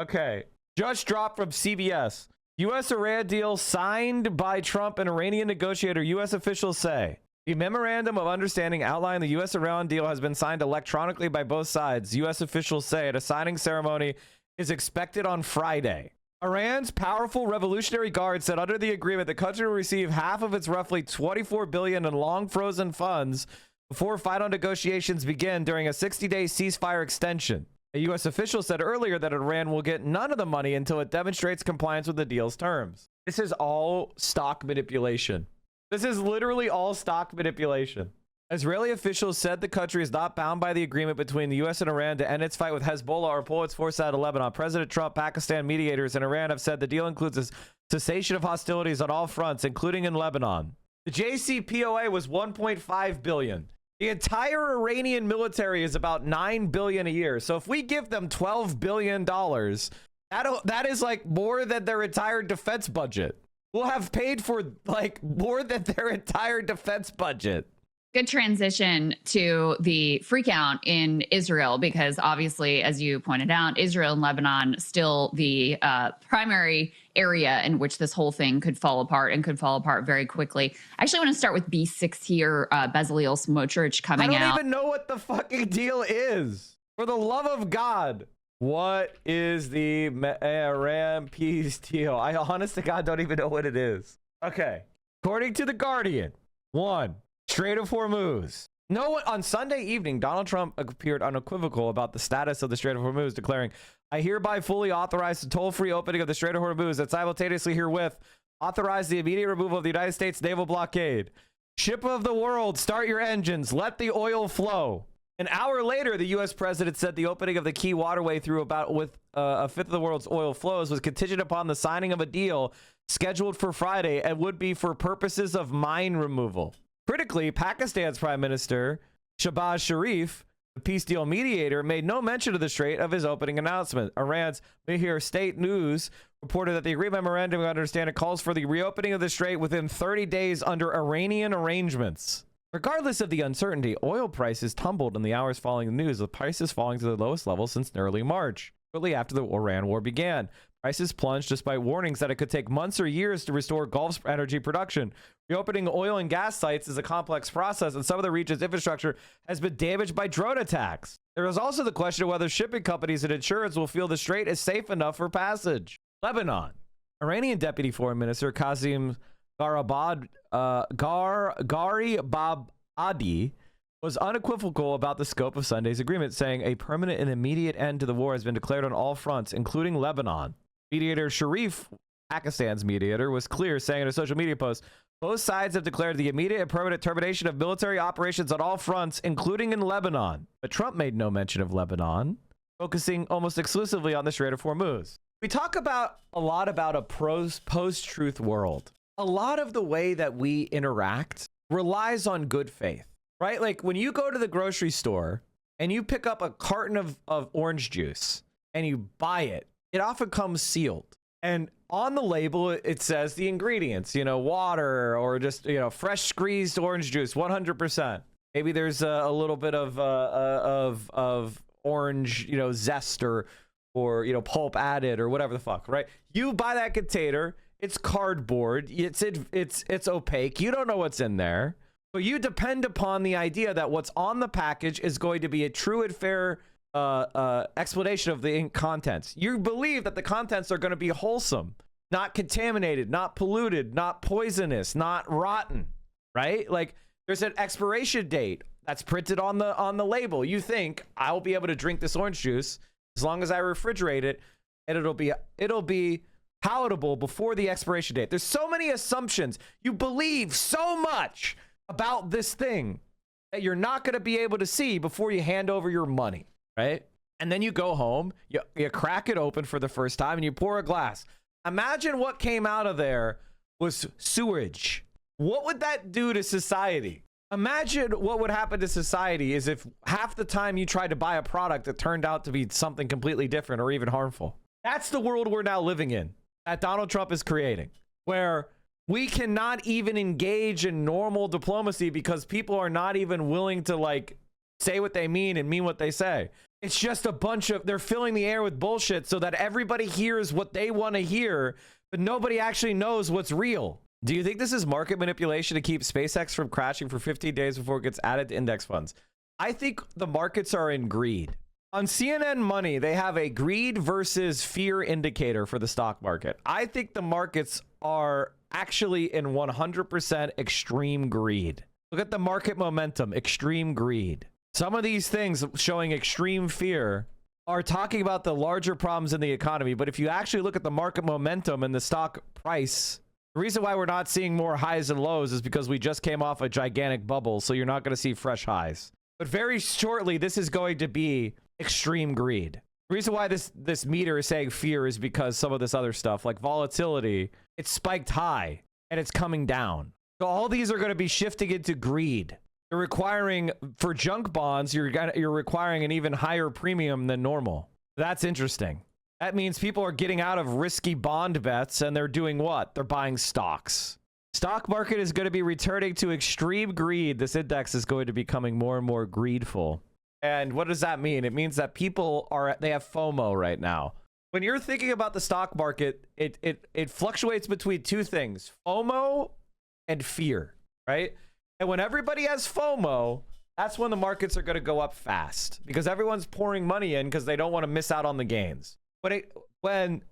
Okay, just dropped from CBS. U.S.-Iran deal signed by Trump and Iranian negotiator. U.S. officials say the memorandum of understanding outlining the U.S.-Iran deal has been signed electronically by both sides. U.S. officials say a signing ceremony is expected on Friday. Iran's powerful Revolutionary Guard said under the agreement the country will receive half of its roughly $24 billion in long frozen funds before final negotiations begin during a 60-day ceasefire extension. A U.S. official said earlier that Iran will get none of the money until it demonstrates compliance with the deal's terms. This is all stock manipulation. This is literally all stock manipulation. Israeli officials said the country is not bound by the agreement between the U.S. and Iran to end its fight with Hezbollah or pull its force out of Lebanon. President Trump, Pakistan mediators, and Iran have said the deal includes a cessation of hostilities on all fronts, including in Lebanon. The JCPOA was $1.5 billion. The entire Iranian military is about $9 billion a year. So if we give them $12 billion, that is like more than their entire defense budget. We'll have paid for like more than their entire defense budget. Good transition to the freakout in Israel, because obviously, as you pointed out, Israel and Lebanon still the primary area in which this whole thing could fall apart, and could fall apart very quickly. I actually want to start with B6 here, Bezalel Smotrich coming out. I don't even know what the fucking deal is. For the love of God. What is the Iran peace deal? I honest to God don't even know what it is. Okay. According to The Guardian, 1. Strait of Hormuz. On Sunday evening, Donald Trump appeared unequivocal about the status of the Strait of Hormuz, declaring, I hereby fully authorize the toll-free opening of the Strait of Hormuz and simultaneously herewith authorize the immediate removal of the United States naval blockade. Ship of the world, start your engines. Let the oil flow. An hour later, the U.S. president said the opening of the key waterway through with a fifth of the world's oil flows was contingent upon the signing of a deal scheduled for Friday and would be for purposes of mine removal. Critically, Pakistan's Prime Minister Shehbaz Sharif, the peace deal mediator, made no mention of the strait of his opening announcement. Iran's Mihir State News reported that the agreement memorandum of understanding calls for the reopening of the strait within 30 days under Iranian arrangements. Regardless of the uncertainty, oil prices tumbled in the hours following the news, with prices falling to the lowest level since early March. Shortly after the Iran war began, prices plunged despite warnings that it could take months or years to restore Gulf's energy production. Reopening oil and gas sites is a complex process, and some of the region's infrastructure has been damaged by drone attacks. There is also the question of whether shipping companies and insurance will feel the strait is safe enough for passage. Lebanon. Iranian Deputy Foreign Minister Qasim Garibabadi was unequivocal about the scope of Sunday's agreement, saying a permanent and immediate end to the war has been declared on all fronts, including Lebanon. Mediator Sharif, Pakistan's mediator, was clear, saying in a social media post, both sides have declared the immediate and permanent termination of military operations on all fronts, including in Lebanon. But Trump made no mention of Lebanon, focusing almost exclusively on the Strait of Hormuz. We talk a lot about a post-truth world. A lot of the way that we interact relies on good faith, right? Like when you go to the grocery store and you pick up a carton of orange juice and you buy it, it often comes sealed. And on the label, it says the ingredients, you know, water or just, you know, fresh squeezed orange juice, 100%. Maybe there's a little bit of orange, you know, zest or you know, pulp added or whatever the fuck, right? You buy that container, it's cardboard, it's opaque, you don't know what's in there, but you depend upon the idea that what's on the package is going to be a true and fair explanation of the contents. You believe that the contents are going to be wholesome, not contaminated, not polluted, not poisonous, not rotten, right? Like there's an expiration date that's printed on the label. You think I'll be able to drink this orange juice as long as I refrigerate it, and it'll be palatable before the expiration date. There's so many assumptions. You believe so much about this thing that you're not going to be able to see before you hand over your money, right? And then you go home, you crack it open for the first time, and you pour a glass. Imagine what came out of there was sewage. What would that do to society? Imagine what would happen to society is if half the time you tried to buy a product that turned out to be something completely different or even harmful. That's the world we're now living in, that Donald Trump is creating, where we cannot even engage in normal diplomacy because people are not even willing to like say what they mean and mean what they say. It's just a bunch of, they're filling the air with bullshit so that everybody hears what they want to hear, but nobody actually knows what's real. Do you think this is market manipulation to keep SpaceX from crashing for 15 days before it gets added to index funds? I think the markets are in greed. On CNN Money, they have a greed versus fear indicator for the stock market. I think the markets are actually in 100% extreme greed. Look at the market momentum, extreme greed. Some of these things showing extreme fear are talking about the larger problems in the economy. But if you actually look at the market momentum and the stock price, the reason why we're not seeing more highs and lows is because we just came off a gigantic bubble. So you're not going to see fresh highs. But very shortly, this is going to be extreme greed. The reason why this meter is saying fear is because some of this other stuff like volatility, it's spiked high and it's coming down. So all these are going to be shifting into greed. You're requiring, for junk bonds, you're requiring an even higher premium than normal. That's interesting. That means people are getting out of risky bond bets and they're doing what? They're buying stocks. Stock market is going to be returning to extreme greed. This index is going to be becoming more and more greedful. And what does that mean? It means that people they have FOMO right now. When you're thinking about the stock market, it fluctuates between two things, FOMO and fear, right? And when everybody has FOMO, that's when the markets are going to go up fast because everyone's pouring money in because they don't want to miss out on the gains. And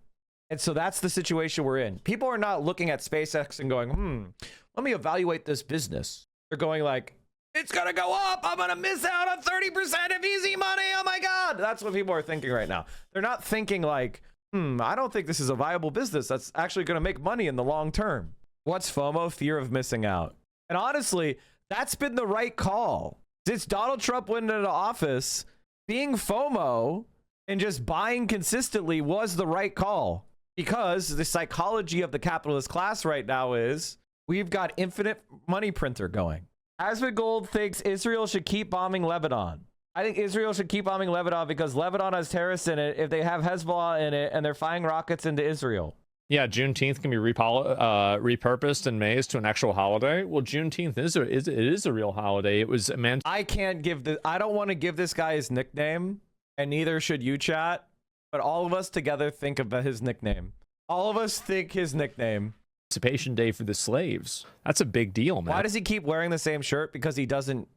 so that's the situation we're in. People are not looking at SpaceX and going, let me evaluate this business. They're going like, it's going to go up. I'm going to miss out on 30% of easy money. Oh my God. That's what people are thinking right now. They're not thinking like, I don't think this is a viable business that's actually going to make money in the long term. What's FOMO? Fear of missing out. And honestly, that's been the right call. Since Donald Trump went into office, being FOMO and just buying consistently was the right call because the psychology of the capitalist class right now is we've got infinite money printer going. Asmongold thinks Israel should keep bombing Lebanon. I think Israel should keep bombing Lebanon because Lebanon has terrorists in it if they have Hezbollah in it and they're firing rockets into Israel. Yeah, Juneteenth can be repurposed in May to an actual holiday. Well, Juneteenth is a real holiday. It was meant. I don't want to give this guy his nickname, and neither should you, chat. But all of us together think about his nickname. All of us think his nickname. Emancipation Day for the slaves. That's a big deal, man. Why does he keep wearing the same shirt? Because he doesn't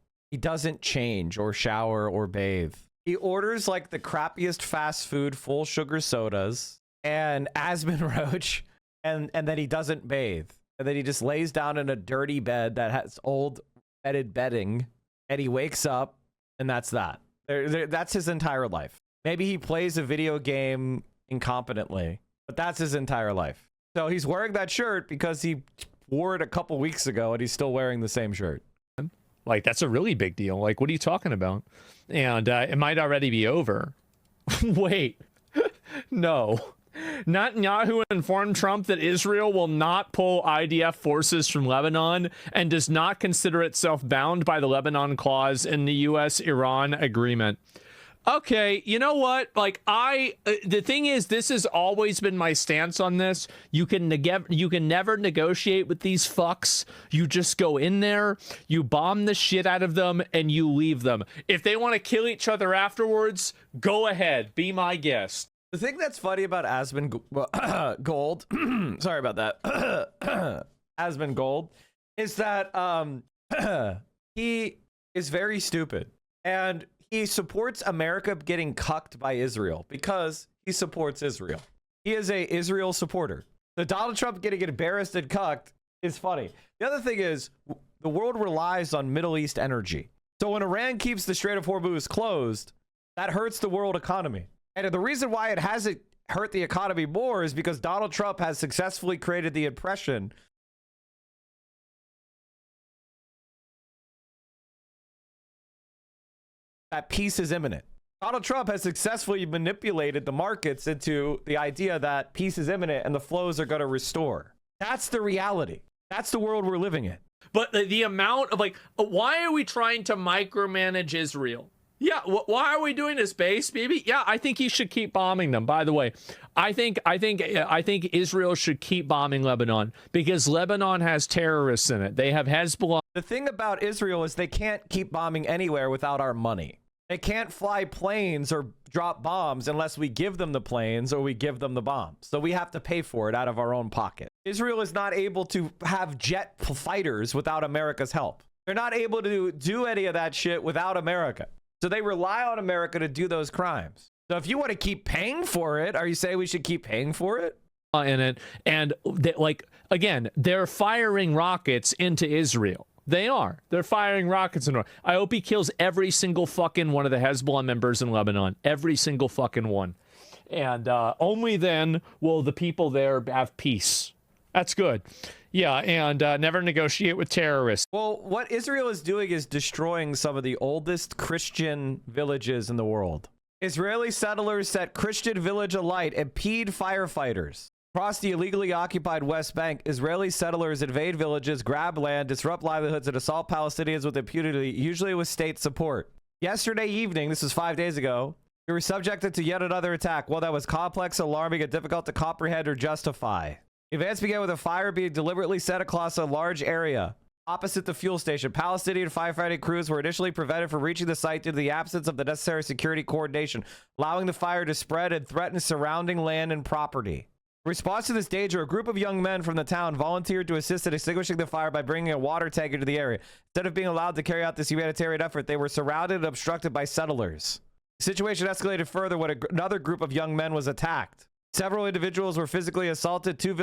change or shower or bathe. He orders like the crappiest fast food, full sugar sodas. And Asmon Roach, and then he doesn't bathe. And then he just lays down in a dirty bed that has old bedded bedding. And he wakes up, and that's that. That's his entire life. Maybe he plays a video game incompetently, but that's his entire life. So he's wearing that shirt because he wore it a couple weeks ago, and he's still wearing the same shirt. Like, that's a really big deal. Like, what are you talking about? And it might already be over. Wait. No. Netanyahu informed Trump that Israel will not pull IDF forces from Lebanon and does not consider itself bound by the Lebanon clause in the U.S.-Iran agreement. Okay, you know what? Like, the thing is, this has always been my stance on this. You can never negotiate with these fucks. You just go in there, you bomb the shit out of them, and you leave them. If they want to kill each other afterwards, go ahead, be my guest. The thing that's funny about Gold, sorry about that, Asmund Gold, is that he is very stupid. And he supports America getting cucked by Israel because he supports Israel. He is a Israel supporter. So Donald Trump getting embarrassed and cucked is funny. The other thing is the world relies on Middle East energy. So when Iran keeps the Strait of Hormuz closed, that hurts the world economy. And the reason why it hasn't hurt the economy more is because Donald Trump has successfully created the impression that peace is imminent. Donald Trump has successfully manipulated the markets into the idea that peace is imminent and the flows are going to restore. That's the reality. That's the world we're living in. But the amount of, like, why are we trying to micromanage Israel? Yeah, why are we doing this, base, baby? Yeah, I think he should keep bombing them. By the way, I think Israel should keep bombing Lebanon because Lebanon has terrorists in it. They have Hezbollah. The thing about Israel is they can't keep bombing anywhere without our money. They can't fly planes or drop bombs unless we give them the planes or we give them the bombs. So we have to pay for it out of our own pocket. Israel is not able to have jet fighters without America's help. They're not able to do any of that shit without America. So they rely on America to do those crimes. So if you want to keep paying for it, are you saying we should keep paying for it? In it, and they, like, again, they're firing rockets into Israel. They are. They're firing rockets into. I hope he kills every single fucking one of the Hezbollah members in Lebanon. Every single fucking one. And only then will the people there have peace. That's good. Yeah, and never negotiate with terrorists. Well, what Israel is doing is destroying some of the oldest Christian villages in the world. Israeli settlers set Christian village alight and impede firefighters. Across the illegally occupied West Bank, Israeli settlers invade villages, grab land, disrupt livelihoods, and assault Palestinians with impunity, usually with state support. Yesterday evening, this was 5 days ago, we were subjected to yet another attack, one that was complex, alarming, and difficult to comprehend or justify. The events began with a fire being deliberately set across a large area opposite the fuel station. Palestinian firefighting crews were initially prevented from reaching the site due to the absence of the necessary security coordination, allowing the fire to spread and threaten surrounding land and property. In response to this danger, a group of young men from the town volunteered to assist in extinguishing the fire by bringing a water tank into the area. Instead of being allowed to carry out this humanitarian effort, they were surrounded and obstructed by settlers. The situation escalated further when another group of young men was attacked. Several individuals were physically assaulted, 2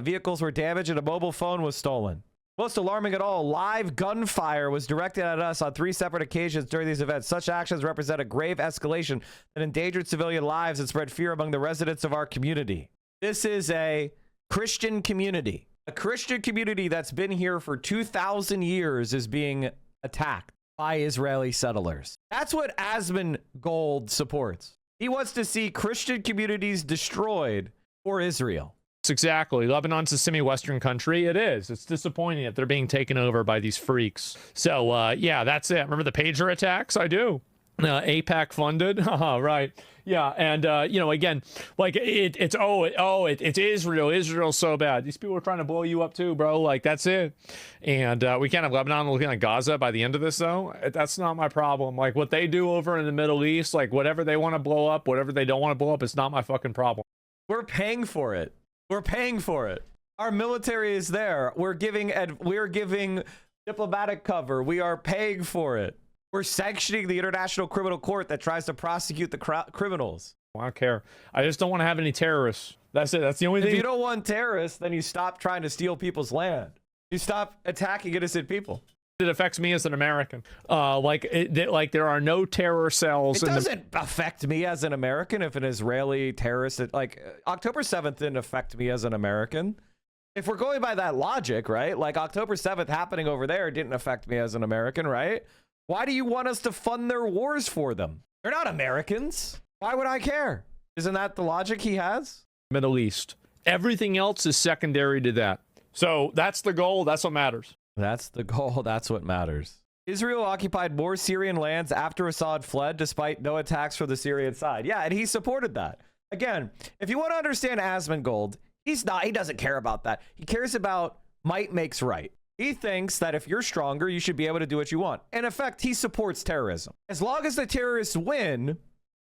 vehicles were damaged, and a mobile phone was stolen. Most alarming at all, live gunfire was directed at us on 3 separate occasions during these events. Such actions represent a grave escalation that endangered civilian lives and spread fear among the residents of our community. This is a Christian community. A Christian community that's been here for 2,000 years is being attacked by Israeli settlers. That's what Asmund Gold supports. He wants to see Christian communities destroyed for Israel. Exactly. Lebanon's a semi-Western country. It is. It's disappointing that they're being taken over by these freaks. So, yeah, that's it. Remember the pager attacks? I do. AIPAC funded. Right. Yeah. And, you know, again, like it's Israel. Israel's so bad. These people are trying to blow you up too, bro. Like, that's it. And we can't have Lebanon looking like Gaza by the end of this, though. That's not my problem. Like, what they do over in the Middle East, like whatever they want to blow up, whatever they don't want to blow up, it's not my fucking problem. We're paying for it. We're paying for it. Our military is there. We're giving diplomatic cover. We are paying for it. We're sanctioning the International Criminal Court that tries to prosecute the criminals. I don't care. I just don't want to have any terrorists. That's it. That's the only thing. If you don't want terrorists, then you stop trying to steal people's land. You stop attacking innocent people. It affects me as an American. Like there are no terror cells. It doesn't affect me as an American if an Israeli terrorist, like October 7th didn't affect me as an American. If we're going by that logic, right? Like October 7th happening over there didn't affect me as an American, right? Why do you want us to fund their wars for them? They're not Americans. Why would I care? Isn't that the logic he has? Middle East. Everything else is secondary to that. So that's the goal. That's what matters. That's the goal. That's what matters. Israel occupied more Syrian lands after Assad fled, despite no attacks from the Syrian side. Yeah, and he supported that. Again, if you want to understand Asmongold, he doesn't care about that. He cares about might makes right. He thinks that if you're stronger, you should be able to do what you want. In effect, he supports terrorism. As long as the terrorists win,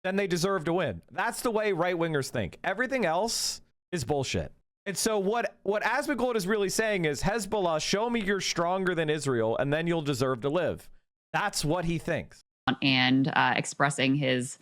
then they deserve to win. That's the way right-wingers think. Everything else is bullshit. And so what Asmongold is really saying is, Hezbollah, show me you're stronger than Israel, and then you'll deserve to live. That's what he thinks. And expressing his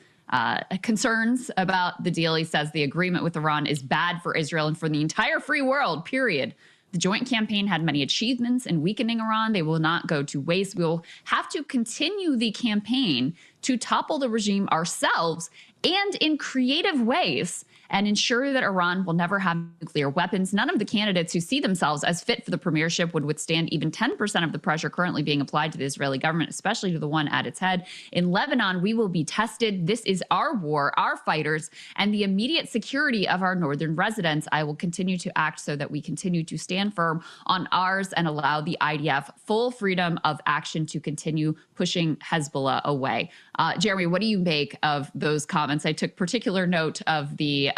concerns about the deal. He says the agreement with Iran is bad for Israel and for the entire free world, period. The joint campaign had many achievements in weakening Iran. They will not go to waste. We will have to continue the campaign to topple the regime ourselves and in creative ways and ensure that Iran will never have nuclear weapons. None of the candidates who see themselves as fit for the premiership would withstand even 10% of the pressure currently being applied to the Israeli government, especially to the one at its head. In Lebanon, we will be tested. This is our war, our fighters, and the immediate security of our northern residents. I will continue to act so that we continue to stand firm on ours and allow the IDF full freedom of action to continue pushing Hezbollah away. Jeremy, what do you make of those comments? I took particular note of the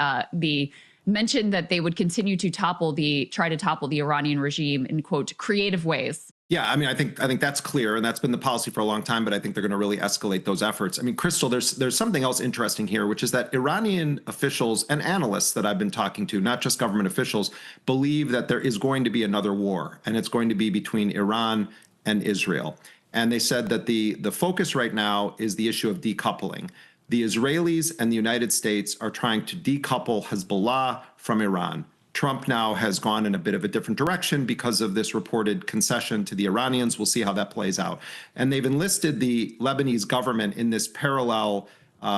mention that they would continue to try to topple the Iranian regime in, quote, creative ways. Yeah, I mean, I think that's clear, and that's been the policy for a long time, but I think they're going to really escalate those efforts. I mean, Crystal, there's something else interesting here, which is that Iranian officials and analysts that I've been talking to, not just government officials, believe that there is going to be another war, and it's going to be between Iran and Israel. And they said that the focus right now is the issue of decoupling. The Israelis and the United States are trying to decouple Hezbollah from Iran. Trump now has gone in a bit of a different direction because of this reported concession to the Iranians. We'll see how that plays out. And they've enlisted the Lebanese government in this parallel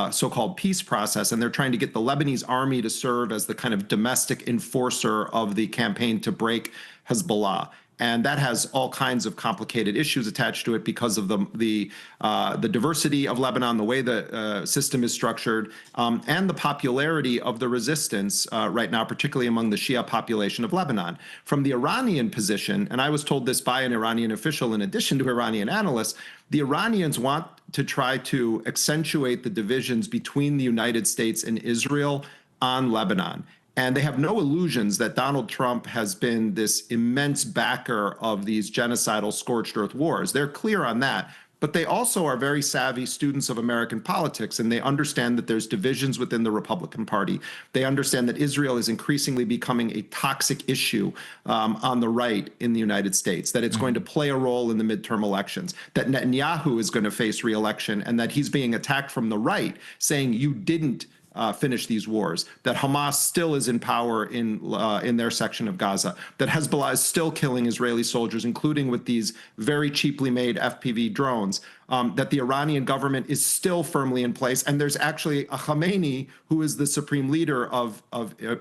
so-called peace process, and they're trying to get the Lebanese army to serve as the kind of domestic enforcer of the campaign to break Hezbollah. And that has all kinds of complicated issues attached to it because of the diversity of Lebanon, the way the system is structured, and the popularity of the resistance right now, particularly among the Shia population of Lebanon. From the Iranian position, and I was told this by an Iranian official in addition to Iranian analysts, the Iranians want to try to accentuate the divisions between the United States and Israel on Lebanon. And they have no illusions that Donald Trump has been this immense backer of these genocidal scorched earth wars. They're clear on that. But they also are very savvy students of American politics, and they understand that there's divisions within the Republican Party. They understand that Israel is increasingly becoming a toxic issue on the right in the United States, that it's going to play a role in the midterm elections, that Netanyahu is going to face re-election, and that he's being attacked from the right, saying you didn't finish these wars, that Hamas still is in power in their section of Gaza, that Hezbollah is still killing Israeli soldiers, including with these very cheaply made FPV drones, that the Iranian government is still firmly in place, and there's actually a Khamenei who is the supreme leader of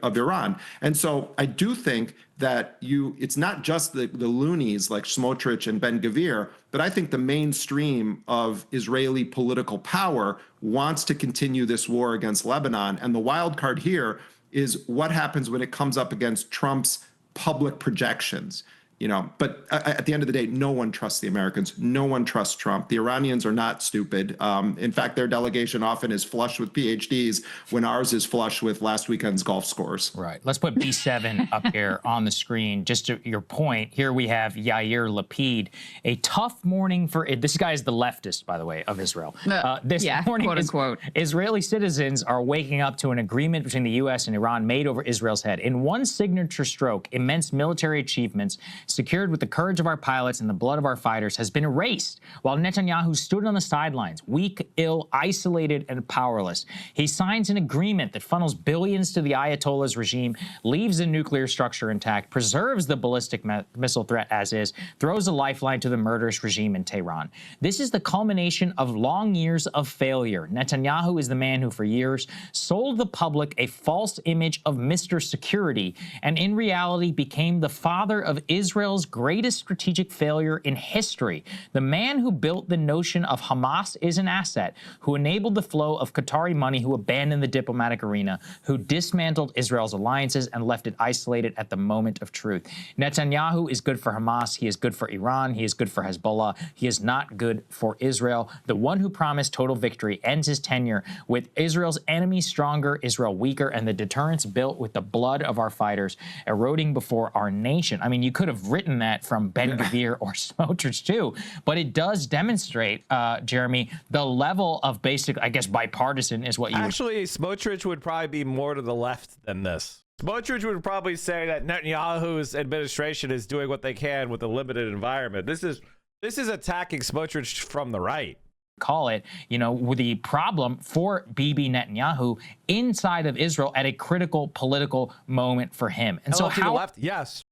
Iran. And so I do think that it's not just the loonies like Smotrich and Ben-Gvir, but I think the mainstream of Israeli political power wants to continue this war against Lebanon. And the wild card here is what happens when it comes up against Trump's public projections. But at the end of the day, no one trusts the Americans. No one trusts Trump. The Iranians are not stupid. In fact, their delegation often is flush with PhDs when ours is flush with last weekend's golf scores. Right. Let's put B7 up here on the screen. Just to your point, here we have Yair Lapid. A tough morning for it. This guy is the leftist, by the way, of Israel. This morning, quote unquote. Israeli citizens are waking up to an agreement between the U.S. and Iran made over Israel's head. In one signature stroke, immense military achievements secured with the courage of our pilots and the blood of our fighters has been erased, while Netanyahu stood on the sidelines, weak, ill, isolated, and powerless. He signs an agreement that funnels billions to the Ayatollah's regime, leaves the nuclear structure intact, preserves the ballistic missile threat as is, throws a lifeline to the murderous regime in Tehran. This is the culmination of long years of failure. Netanyahu is the man who for years sold the public a false image of Mr. Security and in reality became the father of Israel Israel's greatest strategic failure in history. The man who built the notion of Hamas is an asset, who enabled the flow of Qatari money, who abandoned the diplomatic arena, who dismantled Israel's alliances and left it isolated at the moment of truth. Netanyahu is good for Hamas. He is good for Iran. He is good for Hezbollah. He is not good for Israel. The one who promised total victory ends his tenure with Israel's enemies stronger, Israel weaker, and the deterrence built with the blood of our fighters eroding before our nation. I mean, you could have written that from Ben Gvir or Smotrich too, but it does demonstrate, Jeremy, the level of basic, I guess, bipartisan is what you actually. Smotrich would probably be more to the left than this. Smotrich would probably say that Netanyahu's administration is doing what they can with a limited environment. This is attacking Smotrich from the right. Call it, you know, with the problem for Bibi Netanyahu inside of Israel at a critical political moment for him. And so to the left, yes,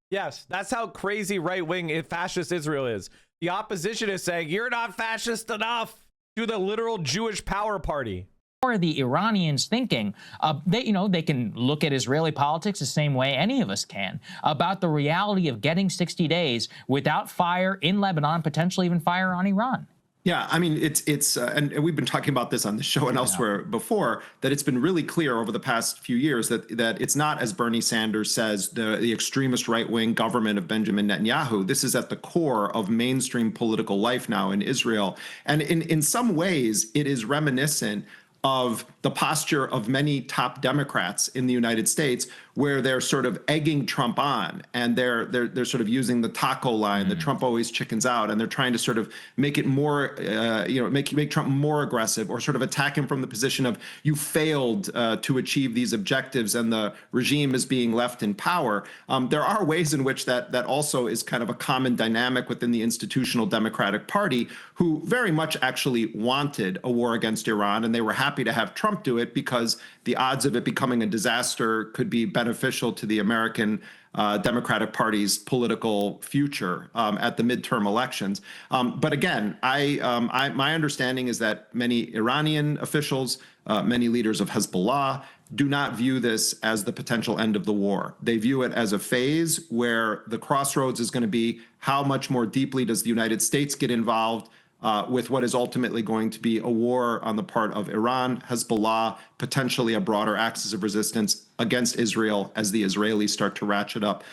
that's how crazy right-wing fascist Israel is. The opposition is saying, you're not fascist enough. To the literal Jewish power party. Or the Iranians thinking, they can look at Israeli politics the same way any of us can, about the reality of getting 60 days without fire in Lebanon, potentially even fire on Iran. Yeah, I mean, it's and we've been talking about this on the show and elsewhere before, that it's been really clear over the past few years that it's not, as Bernie Sanders says, the extremist right-wing government of Benjamin Netanyahu. This is at the core of mainstream political life now in Israel. And in some ways, it is reminiscent of the posture of many top Democrats in the United States, where they're sort of egging Trump on, and they're sort of using the taco line, the Trump always chickens out, and they're trying to sort of make it more, make Trump more aggressive, or sort of attack him from the position of, you failed to achieve these objectives and the regime is being left in power. There are ways in which that also is kind of a common dynamic within the institutional Democratic Party, who very much actually wanted a war against Iran, and they were happy to have Trump do it because the odds of it becoming a disaster could be beneficial to the American Democratic Party's political future at the midterm elections. But again, my understanding is that many Iranian officials, many leaders of Hezbollah, do not view this as the potential end of the war. They view it as a phase where the crossroads is going to be, how much more deeply does the United States get involved with what is ultimately going to be a war on the part of Iran, Hezbollah, potentially a broader axis of resistance against Israel as the Israelis start to ratchet up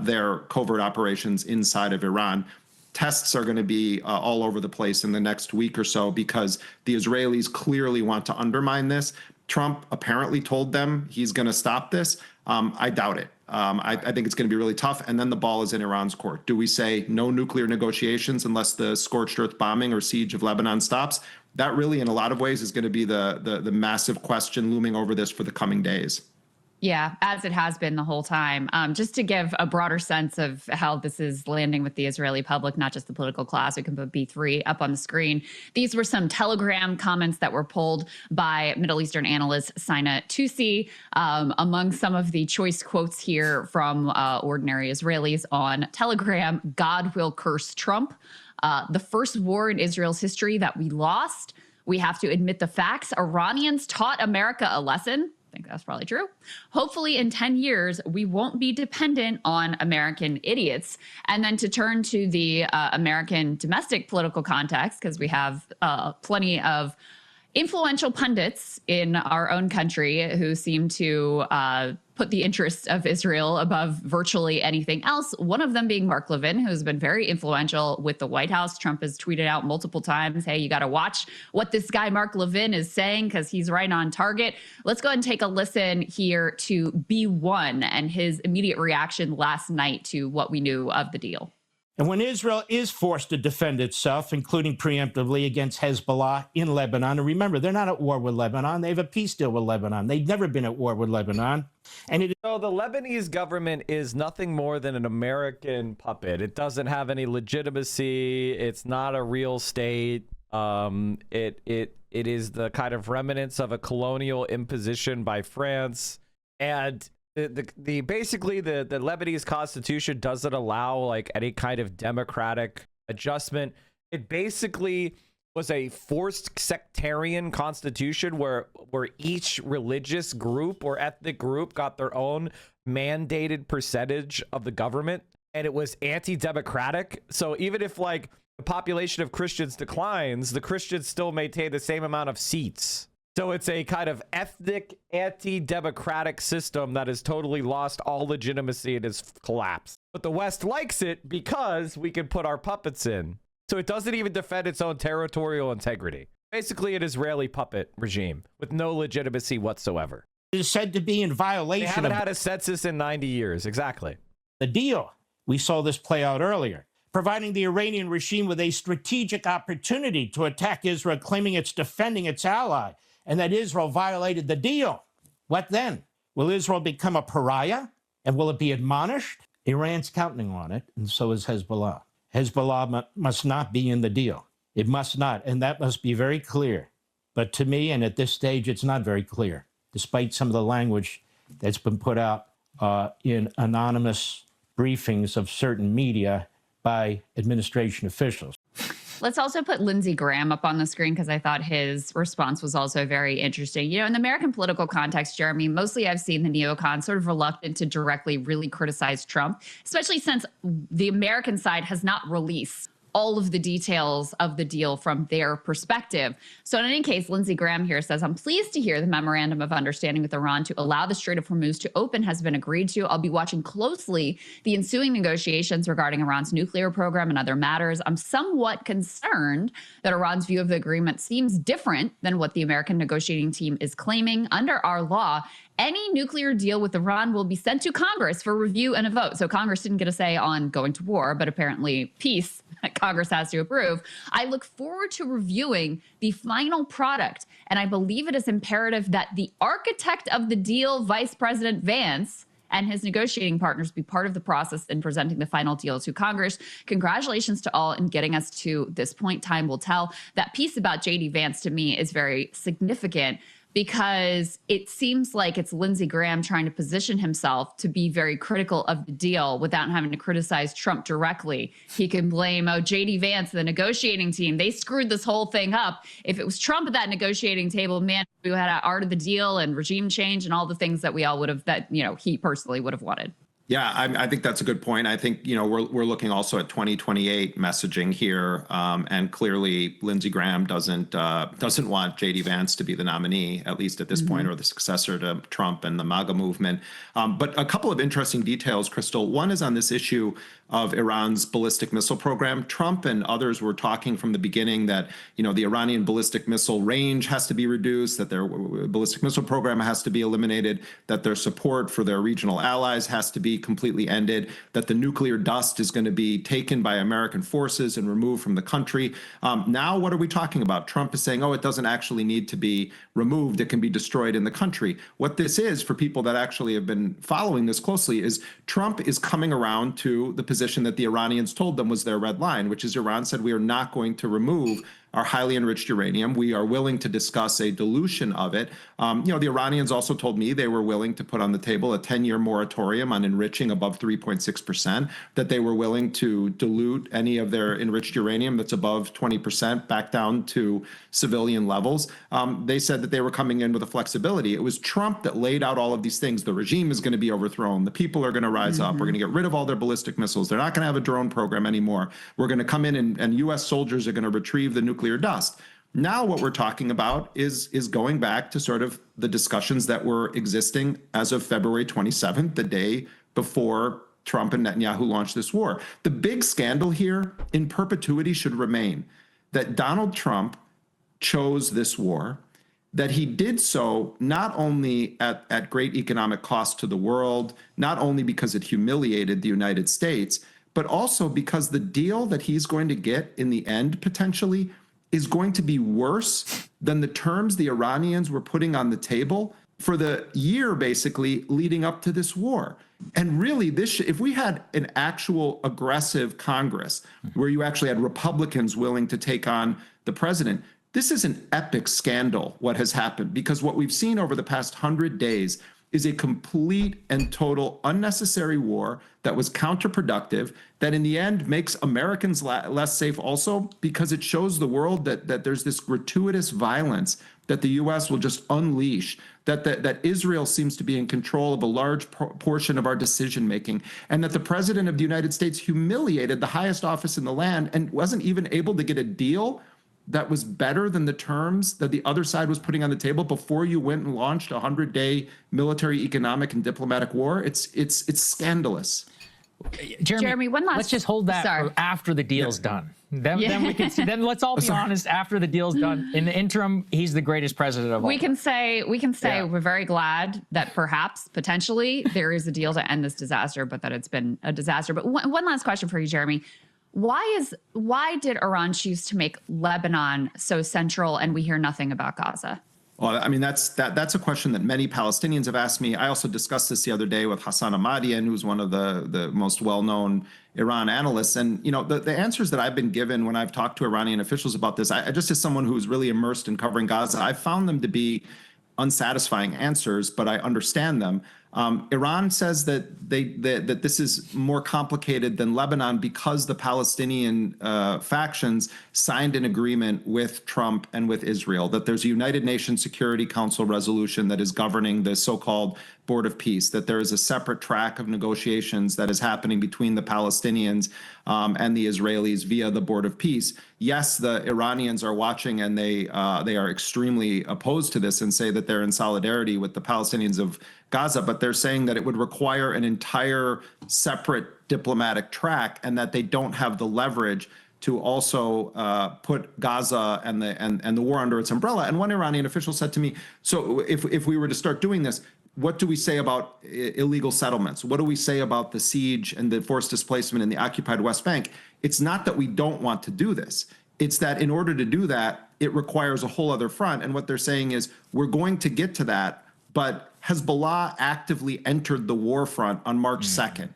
their covert operations inside of Iran. Tests are going to be all over the place in the next week or so, because the Israelis clearly want to undermine this. Trump apparently told them he's going to stop this. I doubt it. I think it's going to be really tough. And then the ball is in Iran's court. Do we say no nuclear negotiations unless the scorched earth bombing or siege of Lebanon stops? That really, in a lot of ways, is going to be the massive question looming over this for the coming days. Yeah, as it has been the whole time. Just to give a broader sense of how this is landing with the Israeli public, not just the political class, we can put B3 up on the screen. These were some Telegram comments that were pulled by Middle Eastern analyst Sina Tusi. Among some of the choice quotes here from ordinary Israelis on Telegram: God will curse Trump. The first war in Israel's history that we lost. We have to admit the facts. Iranians taught America a lesson. I think that's probably true. Hopefully in 10 years, we won't be dependent on American idiots. And then to turn to the American domestic political context, because we have plenty of influential pundits in our own country who seem to put the interests of Israel above virtually anything else. One of them being Mark Levin, who's been very influential with the White House. Trump has tweeted out multiple times, hey, you got to watch what this guy Mark Levin is saying because he's right on target. Let's go ahead and take a listen here to B1 and his immediate reaction last night to what we knew of the deal. And when Israel is forced to defend itself, including preemptively against Hezbollah in Lebanon, and remember, they're not at war with Lebanon. They have a peace deal with Lebanon. They've never been at war with Lebanon. And so the Lebanese government is nothing more than an American puppet. It doesn't have any legitimacy. It's not a real state. It is the kind of remnants of a colonial imposition by France. And basically the Lebanese constitution doesn't allow like any kind of democratic adjustment. It basically was a forced sectarian constitution where each religious group or ethnic group got their own mandated percentage of the government. and it was anti-democratic. So even if like the population of Christians declines, the Christians still maintain the same amount of seats. So it's a kind of ethnic, anti-democratic system that has totally lost all legitimacy and has collapsed. But the West likes it because we can put our puppets in. So it doesn't even defend its own territorial integrity. Basically, an Israeli puppet regime with no legitimacy whatsoever. It is said to be in violation They haven't of had a census in 90 years. Exactly. the deal. We saw this play out earlier, providing the Iranian regime with a strategic opportunity to attack Israel, claiming it's defending its ally, and that Israel violated the deal. What then? Will Israel become a pariah? And will it be admonished? Iran's counting on it, and so is Hezbollah. Hezbollah must not be in the deal. It must not, and that must be very clear. But to me, and at this stage, it's not very clear, despite some of the language that's been put out in anonymous briefings of certain media by administration officials. Let's also put Lindsey Graham up on the screen because I thought his response was also very interesting. You know, in the American political context, Jeremy, mostly I've seen the neocons sort of reluctant to directly really criticize Trump, especially since the American side has not released all of the details of the deal from their perspective. So in any case, Lindsey Graham here says, I'm pleased to hear the memorandum of understanding with Iran to allow the Strait of Hormuz to open has been agreed to. I'll be watching closely the ensuing negotiations regarding Iran's nuclear program and other matters. I'm somewhat concerned that Iran's view of the agreement seems different than what the American negotiating team is claiming. Under our law, any nuclear deal with Iran will be sent to Congress for review and a vote. So Congress didn't get a say on going to war, but apparently peace Congress has to approve. I look forward to reviewing the final product, and I believe it is imperative that the architect of the deal, Vice President Vance, and his negotiating partners be part of the process in presenting the final deal to Congress. Congratulations to all in getting us to this point. Time will tell. That piece about J.D. Vance to me is very significant because it seems like it's Lindsey Graham trying to position himself to be very critical of the deal without having to criticize Trump directly. He can blame, J.D. Vance, the negotiating team. They screwed this whole thing up. If it was Trump at that negotiating table, man, we had art of the deal and regime change and all the things that we all would have, that, you know, he personally would have wanted. Yeah, I think that's a good point. I think, you know, we're looking also at 2028 messaging here, and clearly Lindsey Graham doesn't want J.D. Vance to be the nominee, at least at this point, or the successor to Trump and the MAGA movement. But a couple of interesting details, Crystal. One is on this issue of Iran's ballistic missile program. Trump and others were talking from the beginning that, you know, the Iranian ballistic missile range has to be reduced, that their ballistic missile program has to be eliminated, that their support for their regional allies has to be completely ended, that the nuclear dust is going to be taken by American forces and removed from the country. Now, what are we talking about? Trump is saying, oh, it doesn't actually need to be removed. It can be destroyed in the country. What this is, for people that actually have been following this closely, is Trump is coming around to the position that the Iranians told them was their red line, which is Iran said, we are not going to remove our highly enriched uranium. We are willing to discuss a dilution of it. You know, the Iranians also told me they were willing to put on the table a 10-year moratorium on enriching above 3.6%, that they were willing to dilute any of their enriched uranium that's above 20% back down to civilian levels. They said that they were coming in with a flexibility. It was Trump that laid out all of these things. The regime is going to be overthrown. The people are going to rise up. We're going to get rid of all their ballistic missiles. They're not going to have a drone program anymore. We're going to come in and U.S. soldiers are going to retrieve the nuclear dust. Now what we're talking about is going back to sort of the discussions that were existing as of February 27th, the day before Trump and Netanyahu launched this war. The big scandal here in perpetuity should remain that Donald Trump chose this war, that he did so not only at great economic cost to the world, not only because it humiliated the United States, but also because the deal that he's going to get in the end potentially is going to be worse than the terms the Iranians were putting on the table for the year basically leading up to this war. And really, if we had an actual aggressive Congress where you actually had Republicans willing to take on the president, this is an epic scandal, what has happened, because what we've seen over the past 100 days is a complete and total unnecessary war that was counterproductive, that in the end makes Americans less safe also, because it shows the world that there's this gratuitous violence that the U.S. will just unleash, that Israel seems to be in control of a large portion of our decision making, and that the president of the United States humiliated the highest office in the land and wasn't even able to get a deal that was better than the terms that the other side was putting on the table before you went and launched a 100-day military, economic, and diplomatic war. It's scandalous. Jeremy, one last. Let's just hold that for after the deal's done. Then we can see. Then let's all be honest. After the deal's done, in the interim, he's the greatest president of all. We can say we're very glad that perhaps potentially there is a deal to end this disaster, but that it's been a disaster. But one last question for you, Jeremy. Why did Iran choose to make Lebanon so central and we hear nothing about Gaza? Well, I mean, that's a question that many Palestinians have asked me. I also discussed this the other day with HASANABI, who's one of the most well-known Iran analysts. And, you know, the answers that I've been given when I've talked to Iranian officials about this, I just as someone who's really immersed in covering Gaza, I found them to be unsatisfying answers, but I understand them. Iran says that that this is more complicated than Lebanon because the Palestinian factions signed an agreement with Trump and with Israel, that there's a United Nations Security Council resolution that is governing the so-called Board of Peace, that there is a separate track of negotiations that is happening between the Palestinians and the Israelis via the Board of Peace. Yes, the Iranians are watching, and they are extremely opposed to this and say that they're in solidarity with the Palestinians of Gaza, but they're saying that it would require an entire separate diplomatic track, and that they don't have the leverage to also put Gaza and the war under its umbrella. And one Iranian official said to me, so if we were to start doing this, what do we say about illegal settlements? What do we say about the siege and the forced displacement in the occupied West Bank? It's not that we don't want to do this. It's that in order to do that, it requires a whole other front. And what they're saying is, we're going to get to that, but Hezbollah actively entered the war front on March 2nd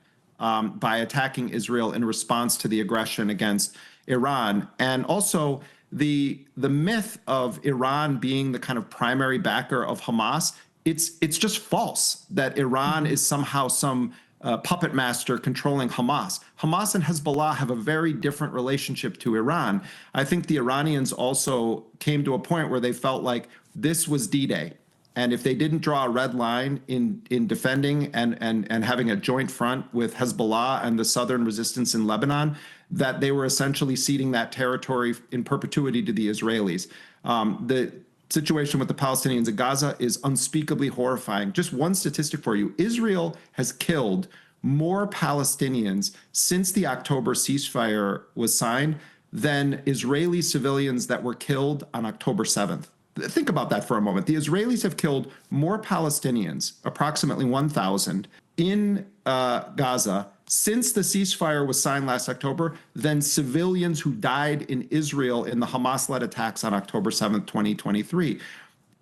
by attacking Israel in response to the aggression against Iran. And also the myth of Iran being the kind of primary backer of Hamas, it's just false that Iran is somehow some puppet master controlling Hamas. Hamas and Hezbollah have a very different relationship to Iran. I think the Iranians also came to a point where they felt like this was D-Day. And if they didn't draw a red line in defending and having a joint front with Hezbollah and the southern resistance in Lebanon, that they were essentially ceding that territory in perpetuity to the Israelis. The situation with the Palestinians in Gaza is unspeakably horrifying. Just one statistic for you. Israel has killed more Palestinians since the October ceasefire was signed than Israeli civilians that were killed on October 7th. Think about that for a moment. The Israelis have killed more Palestinians, approximately 1,000, in Gaza since the ceasefire was signed last October than civilians who died in Israel in the Hamas-led attacks on October 7th, 2023.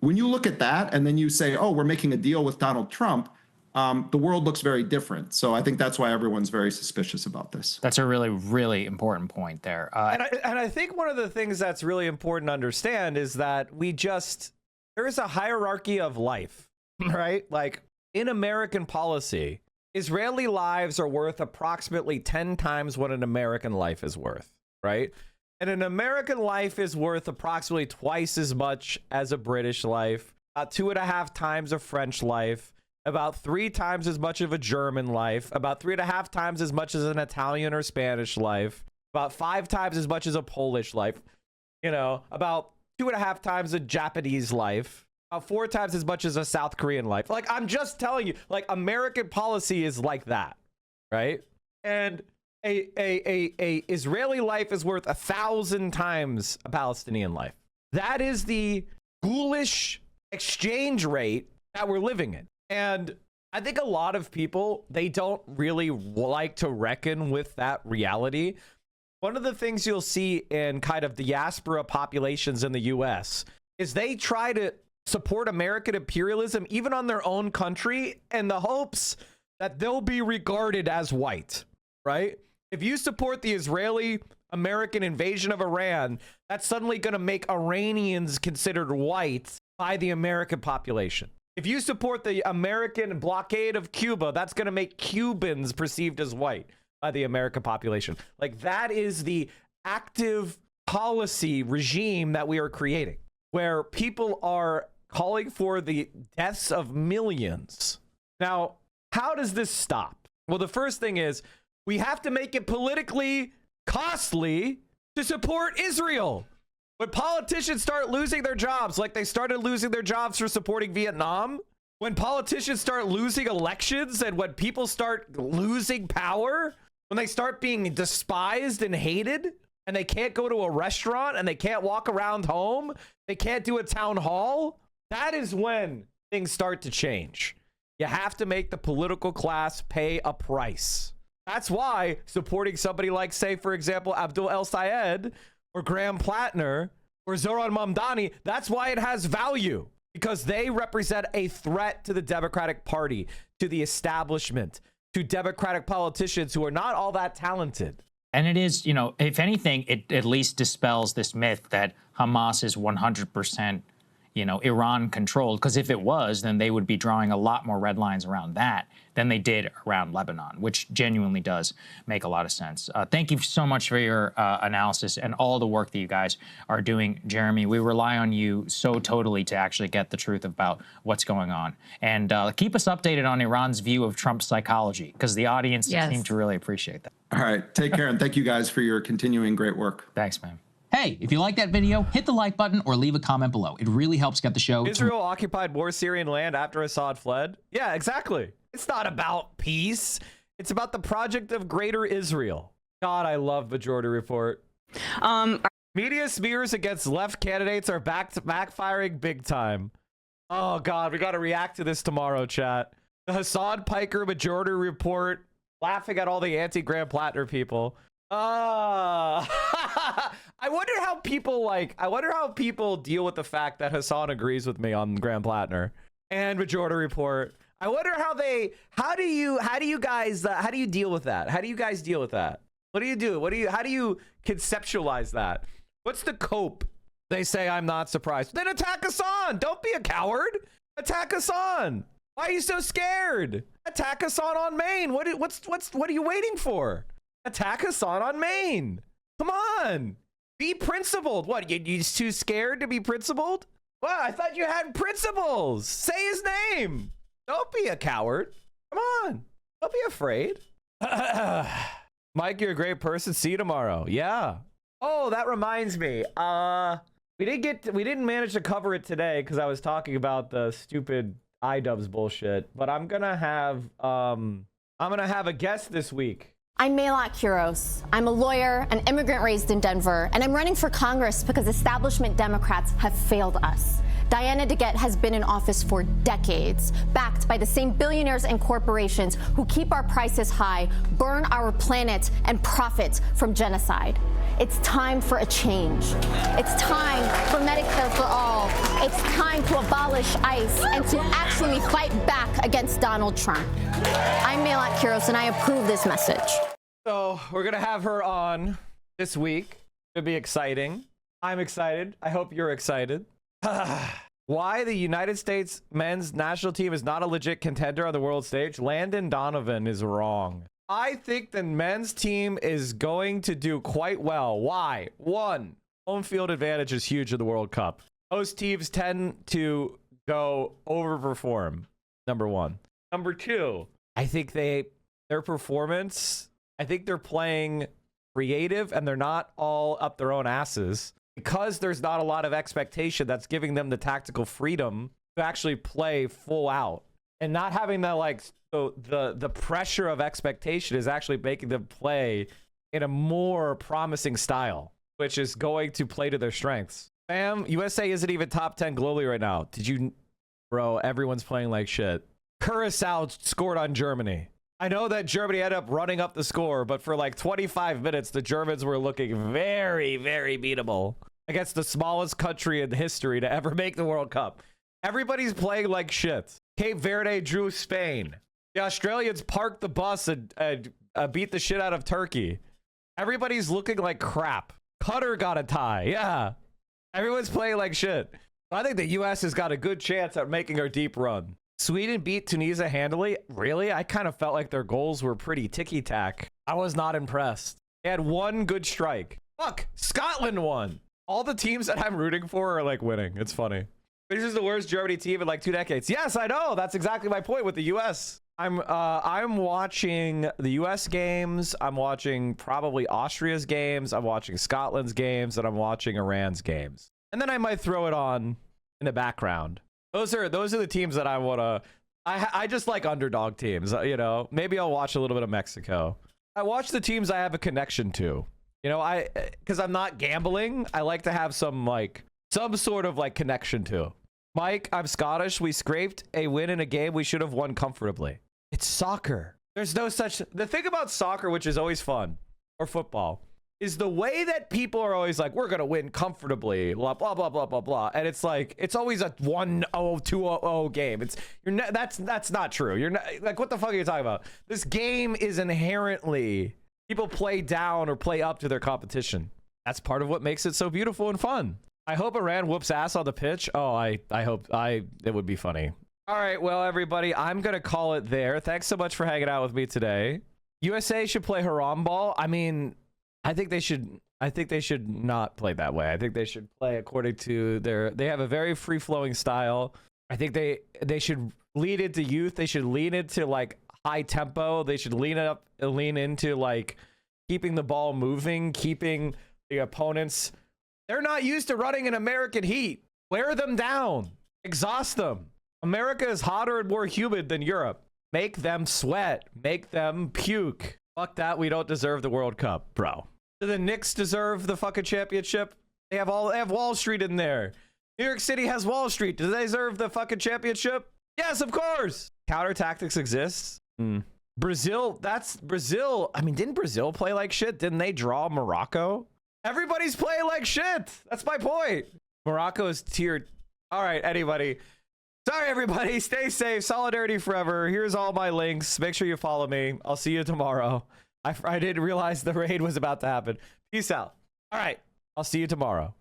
When you look at that and then you say, oh, we're making a deal with Donald Trump, the world looks very different. So I think that's why everyone's very suspicious about this. That's a really, really important point there. And I think one of the things that's really important to understand is that there is a hierarchy of life, right? Like in American policy, Israeli lives are worth approximately 10 times what an American life is worth, right? And an American life is worth approximately twice as much as a British life, about 2.5 times a French life, about 3 times as much of a German life, about 3.5 times as much as an Italian or Spanish life, about 5 times as much as a Polish life, about 2.5 times a Japanese life, about 4 times as much as a South Korean life. Like, I'm just telling you, like, American policy is like that, right? And a Israeli life is worth 1,000 times a Palestinian life. That is the ghoulish exchange rate that we're living in. And I think a lot of people, they don't really like to reckon with that reality. One of the things you'll see in kind of diaspora populations in the US is they try to support American imperialism even on their own country in the hopes that they'll be regarded as white, right? If you support the Israeli American invasion of Iran, that's suddenly going to make Iranians considered white by the American population. If you support the American blockade of Cuba, that's going to make Cubans perceived as white by the American population. Like, that is the active policy regime that we are creating, where people are calling for the deaths of millions. Now, how does this stop? Well, the first thing is we have to make it politically costly to support Israel. When politicians start losing their jobs, like they started losing their jobs for supporting Vietnam, when politicians start losing elections, and when people start losing power, when they start being despised and hated, and they can't go to a restaurant, and they can't walk around home, they can't do a town hall, that is when things start to change. You have to make the political class pay a price. That's why supporting somebody like, say, for example, Abdul El Sayed or Graham Plattner or Zoran Mamdani, that's why it has value, because they represent a threat to the Democratic Party, to the establishment, to Democratic politicians who are not all that talented. And it is, you know, if anything, it at least dispels this myth that Hamas is 100%, you know, Iran controlled. Because if it was, then they would be drawing a lot more red lines around that than they did around Lebanon, which genuinely does make a lot of sense. Thank you so much for your analysis and all the work that you guys are doing, Jeremy. We rely on you so totally to actually get the truth about what's going on. And keep us updated on Iran's view of Trump's psychology, because the audience seemed to really appreciate that. All right. Take care. And thank you guys for your continuing great work. Thanks, man. Hey, if you like that video, hit the like button or leave a comment below. It really helps get the show. Israel occupied more Syrian land after Assad fled. Yeah, exactly. It's not about peace. It's about the project of Greater Israel. God, I love Majority Report. Media smears against left candidates are backfiring big time. Oh, God, we got to react to this tomorrow, chat. The Hassan Piker Majority Report laughing at all the anti-Graham Plattner people. I wonder how people deal with the fact that Hassan agrees with me on Graham Plattner and Majority Report. I wonder how do you deal with that? How do you guys deal with that? What do you do? How do you conceptualize that? What's the cope? They say, I'm not surprised. Then attack Hassan. Don't be a coward. Attack Hassan. Why are you so scared? Attack Hassan on Maine. What are you waiting for? Attack Hassan on Maine. Come on. Be principled. What, you too scared to be principled? Well, I thought you had principles. Say his name. Don't be a coward. Come on. Don't be afraid. Mike, you're a great person. See you tomorrow. Yeah. Oh, that reminds me. We didn't manage to cover it today because I was talking about the stupid iDubbbz bullshit. But I'm gonna have a guest this week. I'm Maylot Kuros. I'm a lawyer, an immigrant raised in Denver, and I'm running for Congress because establishment Democrats have failed us. Diana DeGette has been in office for decades, backed by the same billionaires and corporations who keep our prices high, burn our planet, and profit from genocide. It's time for a change. It's time for Medicare for all. It's time to abolish ICE and to actually fight back against Donald Trump. I'm Maylot Kuros, and I approve this message. So we're going to have her on this week. It'll be exciting. I'm excited. I hope you're excited. Why the United States men's national team is not a legit contender on the world stage? Landon Donovan is wrong. I think the men's team is going to do quite well. Why? One, home field advantage is huge in the World Cup. Host teams tend to go overperform. Number one. Number two, I think their performance, I think they're playing creative and they're not all up their own asses. Because there's not a lot of expectation, that's giving them the tactical freedom to actually play full out. And not having that, the pressure of expectation is actually making them play in a more promising style, which is going to play to their strengths. Fam, USA isn't even top 10 globally right now. Bro, everyone's playing like shit. Curacao scored on Germany. I know that Germany ended up running up the score, but for 25 minutes, the Germans were looking very, very beatable against the smallest country in history to ever make the World Cup. Everybody's playing like shit. Cape Verde drew Spain. The Australians parked the bus and beat the shit out of Turkey. Everybody's looking like crap. Qatar got a tie. Yeah. Everyone's playing like shit. I think the U.S. has got a good chance at making our deep run. Sweden beat Tunisia handily. Really? I kind of felt like their goals were pretty ticky-tack. I was not impressed. They had one good strike. Fuck, Scotland won. All the teams that I'm rooting for are like winning. It's funny. This is the worst Germany team in like 2 decades. Yes, I know. That's exactly my point with the U.S. I'm watching the U.S. games. I'm watching probably Austria's games. I'm watching Scotland's games, and I'm watching Iran's games. And then I might throw it on in the background. Those are the teams that I want to. I just like underdog teams. You know, maybe I'll watch a little bit of Mexico. I watch the teams I have a connection to. You know, because I'm not gambling. I like to have some sort of like connection to. Mike, I'm Scottish. We scraped a win in a game we should have won comfortably. It's soccer. There's no such... The thing about soccer, which is always fun, or football, is the way that people are always like, we're going to win comfortably, blah, blah, blah, blah, blah, blah. And it's like, it's always a 1-0, 2-0 game. That's not true. You're not... Like, what the fuck are you talking about? This game is inherently... People play down or play up to their competition. That's part of what makes it so beautiful and fun. I hope Iran whoops ass on the pitch. Oh, I hope it would be funny. All right, well, everybody, I'm going to call it there. Thanks so much for hanging out with me today. USA should play Haram ball. I mean, I think they should not play that way. I think they should play according to they have a very free-flowing style. I think they should lead into youth. They should lean into like high tempo. They should lean into like keeping the ball moving, keeping the opponents. They're not used to running in American heat. Wear them down. Exhaust them. America is hotter and more humid than Europe. Make them sweat. Make them puke. Fuck that. We don't deserve the World Cup, bro. Do the Knicks deserve the fucking championship? They have Wall Street in there. New York City has Wall Street. Do they deserve the fucking championship? Yes, of course. Counter tactics exists. Brazil. That's Brazil. I mean, didn't Brazil play like shit? Didn't they draw Morocco? Everybody's playing like shit. That's my point. Morocco is tiered. All right, anybody. Sorry, everybody. Stay safe. Solidarity forever. Here's all my links. Make sure you follow me. I'll see you tomorrow. I didn't realize the raid was about to happen. Peace out. All right. I'll see you tomorrow.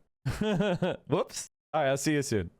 Whoops. All right. I'll see you soon.